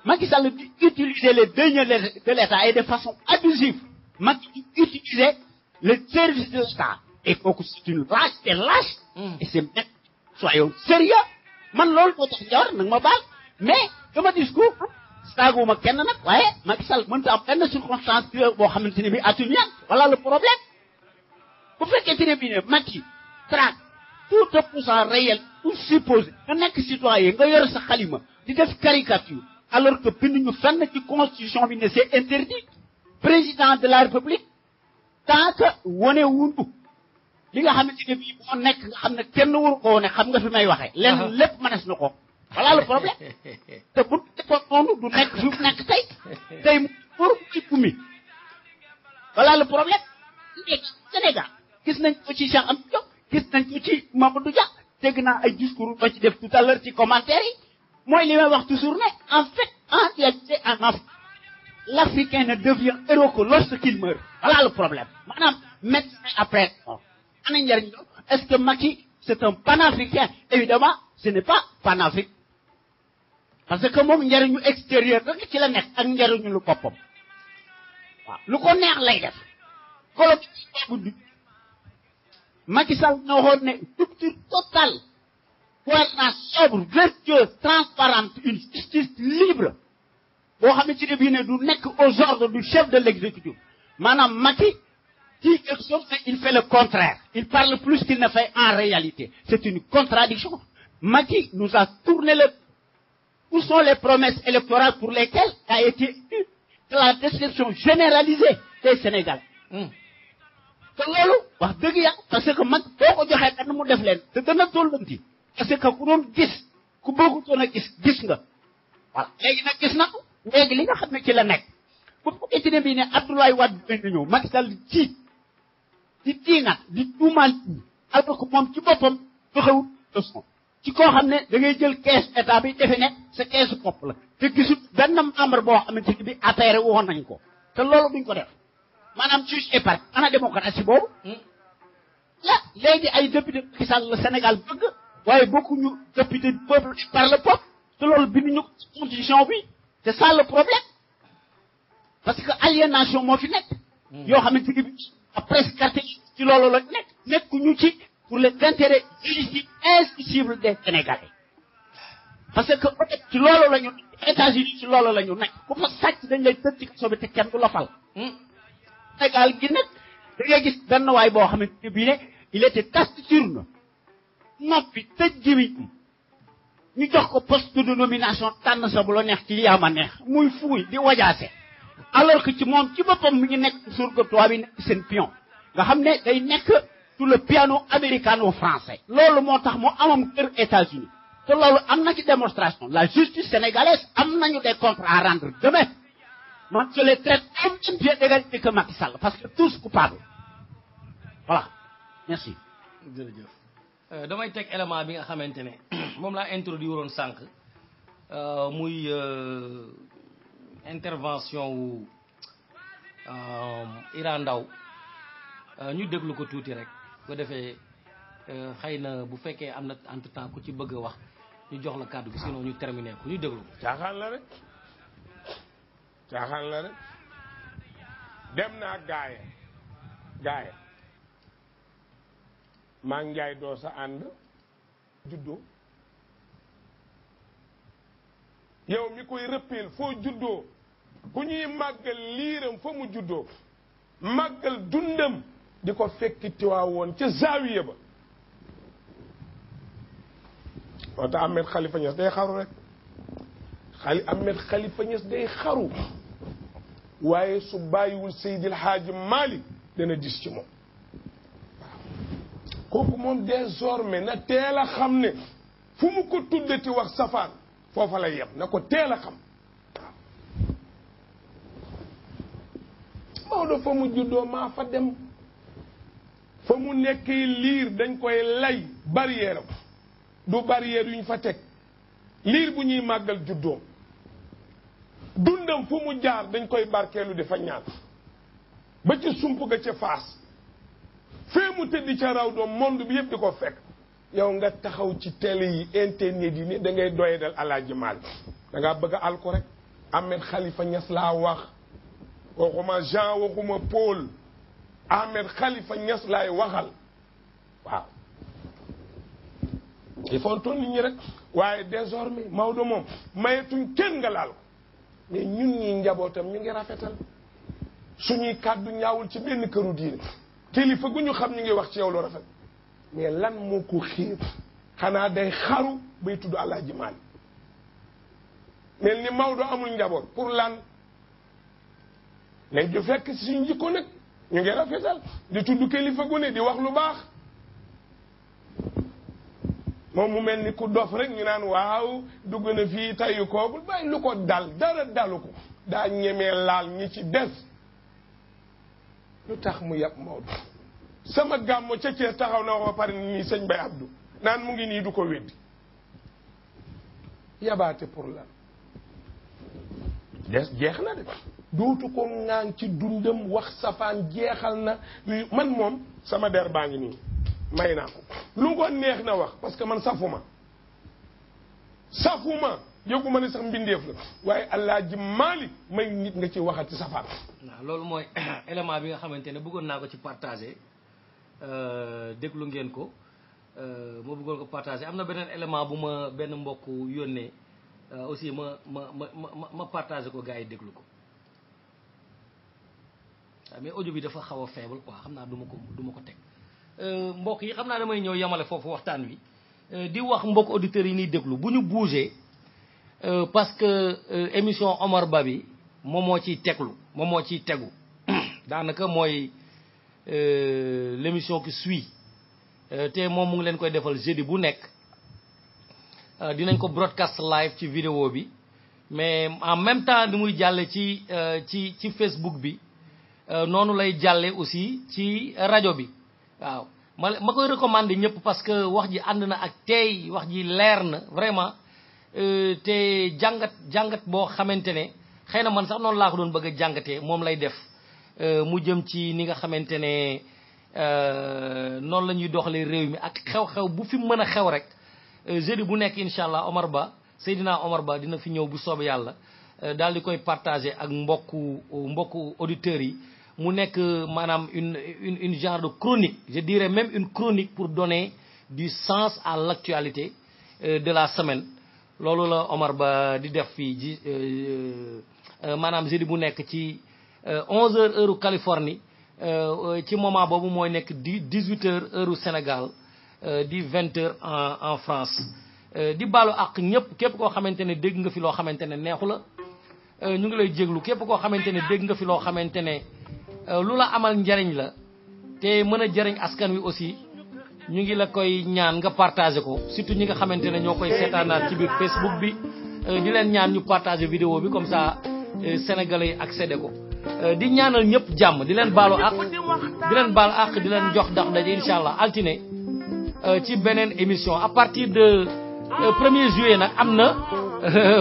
Macky Sall di utiliser les deniers de l'État et de façon abusive. Macky utiliser les services de l'État. Et kooku c'est une lâcheté lâche. Et c'est même, soyons sérieux. Man loolu moo tax Njawar nag ma baal mais sama discours saaguma kenn nag waaye Macky Sall mënta am benn circonstance boo xamante ne bi atténuante. Voilà le problème. Bu fekkente ne bi ne Macky traque tout opposant réel ou supposé nga nekk citoyen nga yor sa xalima di def caricature alors que binduñu fenn ci constitution bi ne c'est interdit. Président de la République tant que wane wundu li nga xamante ne bii moo nekk nga xam ne kenn waru ko wone xam nga fi may waxee. lenn lépp mënees na ko. voilà le problème. te bu defoon noonu du nekk fi mu nekk tey mu pour muy gumi. voilà le problème. Sénégal gis nañ ko ci Cheikh Anta Diop gis nañ ko ci Mamadou Dia dégg naa ay discours ba ci def tout à l'heure ci commentaire yi mooy li may wax toujours ne en fait en réalité en Afrique l'Africain ne devient héros que lorsqu'il meurt. Voilà le problème. Madame, médecin après. Est-ce que Macky, c'est un panafricain? Évidemment, ce n'est pas panafricain. Parce que moom njariñu extérieur rek ci la nekk ak njariñu lu boppam. waaw lu ko neex lay def. collectif Macky Sall na waxoon ne rupture totale. Gouvernance sobre, vertueuse, transparente, une justice libre. boo xamante ne bii ne du nekk aux ordres du chef de l'exécutif. maanaam Macky dit quelque chose mais il fait le contraire. Il parle plus qu'il ne fait en réalité. C'est une contradiction. Macky nous a tourné le... Où sont les promesses électorales pour lesquelles a été eu la déception généralisée des Sénégalais. te loolu wax dëgg yàlla parce que mag boo ko joxee kan mu def leen te dana tollanti parce que ku doon gis ku bëggutoon a gis nga voilà léegi nag gis na ko léegi li nga xam ne ci la nekk bu fekkee ne bii ne Abdoulaye Wade bi ñëw Macky Sall di tiingat di tuumaal alors que moom ci boppam joxewul leçon ci koo xam ne da ngay jël caisse état bi defe ne sa caisse bopp la te gisul benn membre boo xamante ni bi affaire woon nañ ko te loolu duñ ko def maanaam juge et partie ana démocratie boobu la léegi ay député Macky Sall le Sénégal bëgg waaye bokkuñu député du peuple par le peuple te loolu binduñu constitution bi c'est ça le problème parce que aliénation moo fi nekk yoo xamante ni bi presque carte ci loolu la nekkuñu ci pour les intérêts illicites indicibles des Sénégalais parce que ci loolu la ñu États-Unis ci loolu la ñu nekk ku fa sàcc dañ lay tëj ci kaso bi te kenn du la fal Sénégal gi nag da ngay gis benn waay boo xamante ne bii ne il était taciturne noppi tëj jimiñ ñu jox ko poste de nomination tànn sa bu la neex ci yaama neex muy fuuy di wajaase alors que ci moom ci boppam mi ngi nekk surga tubaab bi nekk seen pion nga xam ne day nekk sous le piano américano-français loolu moo tax mu amam kër États-Unis te loolu am na ci démonstration la justice sénégalaise am nañu des comptes à rendre demain man je les traite au même pied d'égalité que Macky Sall parce que tous coupables voilà merci. jërëjëf damay teg élément bi nga xamante ne moom laa introduire woon sànq muy intervention wu Iran Ndaw ñu déglu ko tuuti rek bu ko defee xëy na bu fekkee am na entre temps ku ci bëgg a wax ñu jox la kàddu gi sinon ñu terminer ko ñu déglu. caaxaan la rek caaxaan la rek dem naa gaaye maa ngi njaay doo sa ànd juddoo yow mi koy rëppeel foo juddoo bu ñuy màggal liiram fa mu juddoo màggal dundam di ko fekki Tiwaawoon ca zaawiya ba moo tax Ahmed Khalifa Niass day xaru rek Ahmed Khalifa Niass day xaru waaye su bàyyiwul Seydil Hadji Malick dana dis ci moom kooku moom désormais na teel a xam ne fu mu ko tuddati wax safaan foofa lay yem na ko teel a xam Maodo fa mu juddoo maa fa dem fa mu nekkee liir dañ koy lay barrière du barrière yu ñu fa teg liir bu ñuy màggal juddoom dundam fu mu jaar dañ koy barkeelu di fa ñaan ba ci sump ga ca faas fee mu tëddi ca raw doom monde bi yëpp di ko fekk yow nga taxaw ci télé yi internet yi ni da ngay doye dal Alaaji Maalik da ngaa bëgg a alko rek Ahmed Khalifa Niass laa wax waxuma Jean waxuma Paul Ahmed Khalifa Niass laay waxal waaw il faut toon nit ñi rek waaye désormais Maodo moom mayetuñ kenn nga laal ko mais ñun ñi njabootam ñu ngi rafetal suñuy kàddu ñaawul ci benn këru diine kilifa gu ñu xam ñu ngi wax ci yow lu rafet mais lan moo ko xiir xanaa day xaru bay tudd Alaaji Maalik mel ni Maodo amul njaboot pour lan nañ ju fekk si suñu jikko nag ñu ngi rafetal di tudd kilifa gu ne di wax lu baax moom mu mel ni ku dof rek ñu naan waaw dugg na fii tayu koogul bàyyi lu ko dal dara dalu ko daa ñemee laal ñi ci des lu tax mu yàpp Maodo sama gàmmo ca Cees taxaw na wax ba pare nii sëñ Bay Abdou naan mu ngi nii du ko weddi yabaate pour la des jeex na de dootu ko ŋaan ci dundam wax safaan jeexal na man moom sama der baa ngi nii may naa ko lu ko neex na wax parce que man safuma yëguma ne sax mbindeef la waaye Alaaji Malick may nit nga ci waxati safaan. waaw loolu mooy élément bi nga xamante ne bëggoon naa ko ci partager déglu ngeen ko ma bëggoon ko partager am na beneen élément bu ma benn mbokk yónnee aussi ma partager ko gars yi déglu ko waaw mais audio bi dafa xaw a faible quoi xam naa du ma ko teg mbokk yi xam naa damay ñëw yemale foofu waxtaan wi di wax mbokk auditeurs yi ñuy déglu bu ñu bougé parce que émission Omar Ba bi moom moo ciy tegu daanaka mooy l'émission qui suit te moom mu ngi leen koy defal jeudi bu nekk dinañ ko broadcast live ci vidéo bi mais en même temps ni muy jàlle ci Facebook bi noonu lay jàlle aussi ci rajo bi waaw ma koy recommander ñëpp parce que wax ji ànd na ak tey wax ji leer na vraiment te jàngat boo xamante ne xëy na man sax noonu laa ko doon bëgg a jàngatee moom lay def mu jëm ci ni nga xamante ne noonu la ñuy doxalee réew mi ak xew-xew bu fi mën a xew rek jeudi bu nekk incha allah Omar Ba Seydina Omar Ba dina fi ñëw bu soobee yàlla daal di koy partager ak mbokku auditeurs yi mu nekk maanaam une genre de chronique je dirais même une chronique pour donner du sens à l'actualité de la semaine loolu la Omar Ba di def fii ji maanaam jeudi bu nekk ci 11h heure Californie ci moment boobu mooy nekk 18h heure Sénégal di 20h en France di baalu ak ñëpp képp koo xamante ne dégg nga fi loo xamante ne neexu la ñu ngi lay jéglu képp koo xamante ne dégg nga fi loo xamante ne lu la amal njariñ la te mën a jariñ askan wi aussi ñu ngi la koy ñaan nga partager ko surtout ñi nga xamante ne ñoo koy seetaanaat ci biir Facebook bi di leen ñaan ñu partager vidéo bi comme ça sénégalais yi accéder ko di ñaanal ñëpp jàmm di leen baalu ak di leen jox dax daje incha allah altine ci beneen émission à partir de 1er juillet nag am na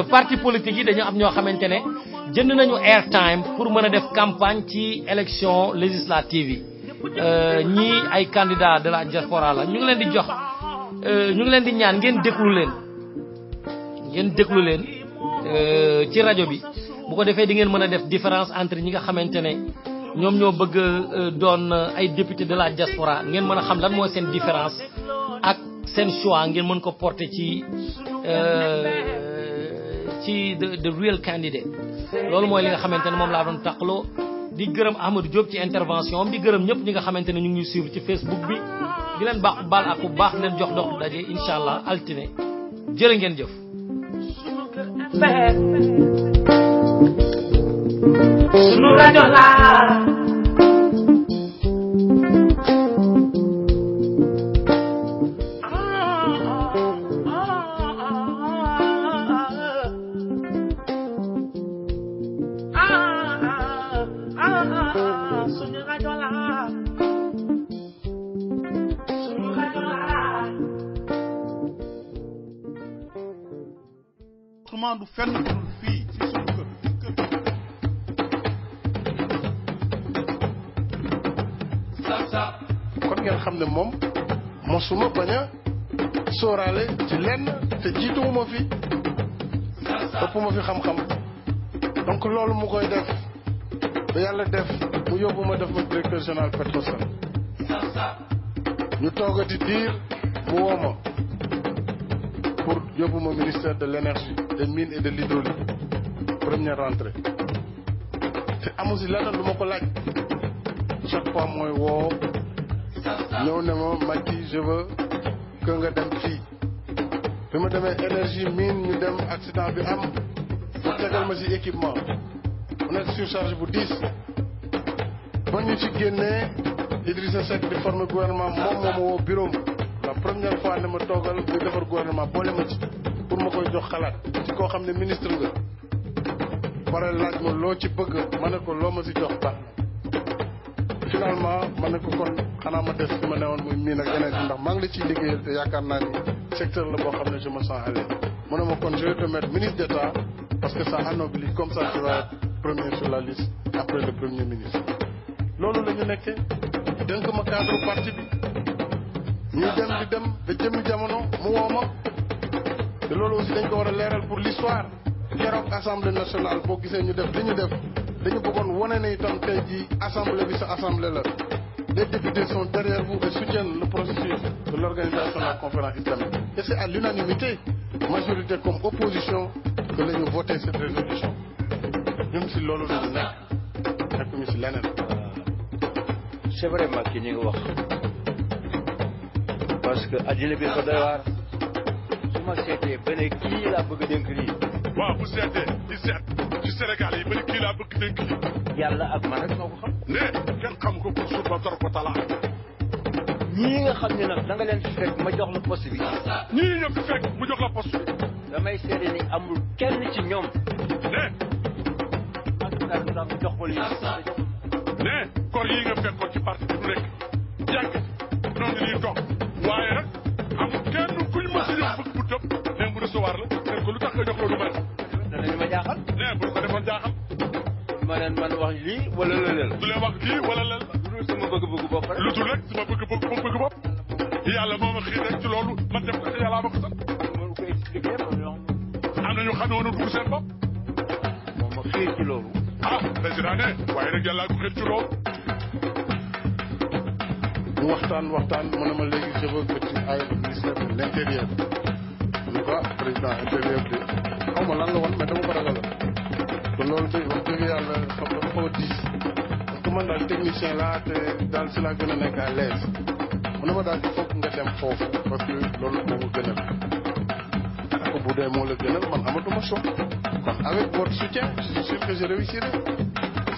parti politique yi dañu am ñoo xamante ne jënd nañu airtime pour mën a def campagne ci élection législative yi ñii ay candidats de la diaspora la ñu ngi leen di jox ñu ngi leen di ñaan ngeen déglu leen ci rajo bi bu ko defee di ngeen mën a def différence entre ñi nga xamante ne ñoom ñoo bëgg doon ay député de la diaspora ngeen mën a xam lan mooy seen différence ak seen choix ngeen mën ko porter ci the real candidate loolu mooy li nga xamante ne moom laa doon taqaloo di gërëm Ahmadou Diop ci intervention am di gërëm ñëpp ñi nga xamante ne ñu ngi ñuy suivre ci Facebook bi di leen baal ak bu baax di leen jox dox daje incha allah altine jërë ngeen jëf. Sunu rajo la du fenn dul fii ci sunu kër kon ngeen xam ne moom mosuma bañ a sóoraale ci lenn te jiituwuma fi ëppuma fi xam-xam donc loolu mu koy def ba yàlla def mu yóbbu ma def ma directeur général Petrosen ñu toogati diir mu woo ma pour yóbbu ma ministère de l'énergie des mines et de l'hydraulique première rentrée te amu si lenn lu ma ko laaj chaque fois mooy woo ñëw ne ma Macky je veux que nga dem fii bi ma demee énergie mine ñu dem accident bi am mu tegal ma si équipement mu nekk surcharge bu 10 ba ñu ci génnee Idrissa Seck di former gouvernement moom moo ma woo bureau la première fois ne ma toogal ñu defar gouvernement boole ma ci pour ma koy jox xalaat ci koo xam ne ministre nga pare laaj ma loo ci bëgg ma ne ko loo ma si jox baax finalement ma ne ko kon xanaa ma def fi ma newoon muy miin ak yeneen ndax maa ngi la ciy liggéeyal te yaakaar naa ni secteur la boo xam ne je me sens à l'aise mu ne ma kon je vais te mettre ministre d'État parce que ça anoblit comme ça tu vas être premier sur la liste après le premier ministre loolu la ñu nekkee dënk ma cadre parti bi ñuy dem di dem ba jëmmi jamono mu woo ma te loolu aussi dañ ko war a leeral pour l'histoire keroog assemblée nationale boo gisee ñu def li ñu def dañu bëggoon wane ne itam tey jii assemblée bi sa assemblée la les députés sont derrière vous et soutiennent le processus de l'organisation de la conférence islamique et c'est à l'unanimité majorité comme opposition que la ñu voté cette résolution ñun si loolu la ñu nekk ñu si leneen. c'est vraiment ki ñu ngi wax parce que addina bi ko doy waar su ma seetee ba ne kii laa bëgg dénk lii. waaw bu seetee di seet ci Sénégal yi ba ne kii laa bëgg dénk lii. yàlla ak man rek moo ko xam. ne kenn xam ko pour suur ba tor ko talaa. ñii nga xam ne nag da nga leen fi fekk ma jox la poste bi. ñii ñoo fi fekk mu jox la poste bi. damay seede ni amul kenn ci ñoom. ne. en tout cas daal mu jox ko lii. ne kor yii nga fekkoon ci parti bi du nekk yàgg noonu nii toog waaye nag amul kenn kuñ mës a ñëw bëgg bu tëb ne mu recevoir la ne ko lu tax nga jox loolu man. danañu ma jaaxal. ne bu ko defoon jaaxal. ma leen man wax lii wala lëleel. du leen wax lii wala lël. lu dul sama bëgg-bëgg bopp rek. lu dul rek sama bëgg bopp. yàlla moo ma xiir rek ci loolu man def ko te yàlla ma ko sax. moo ko expliqué am na ñu xam ne woon dugg seen bopp. moo ma xiir ci loolu. ah président ne waaye nag yàlla ko xiir ci loolu. mu waxtaan mu ne ma léegi je veux que tu ailles au ministère de l'intérieur. en tout cas président intérieur bi xaw ma lan la woon mais dama ko ragal te loolu de wax dëgg yàlla xam nga xaw a diis parce que man daal technicien laa te daal si laa gën a nekk à l'aise mu ne ma daal il faut que nga dem foofu parce que loolu moo ma gënal ak bu dee moo la gënal man amatuma choix kon avec votre soutien je suis sûr que je réussirai.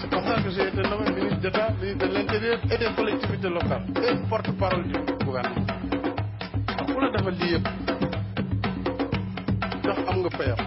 C'est comme ça que j'ai été nommé ministre d'État, ministre de l'Intérieur et des collectivités locales et porte-parole du gouvernement. ku la defal lii yëpp ndax am nga payam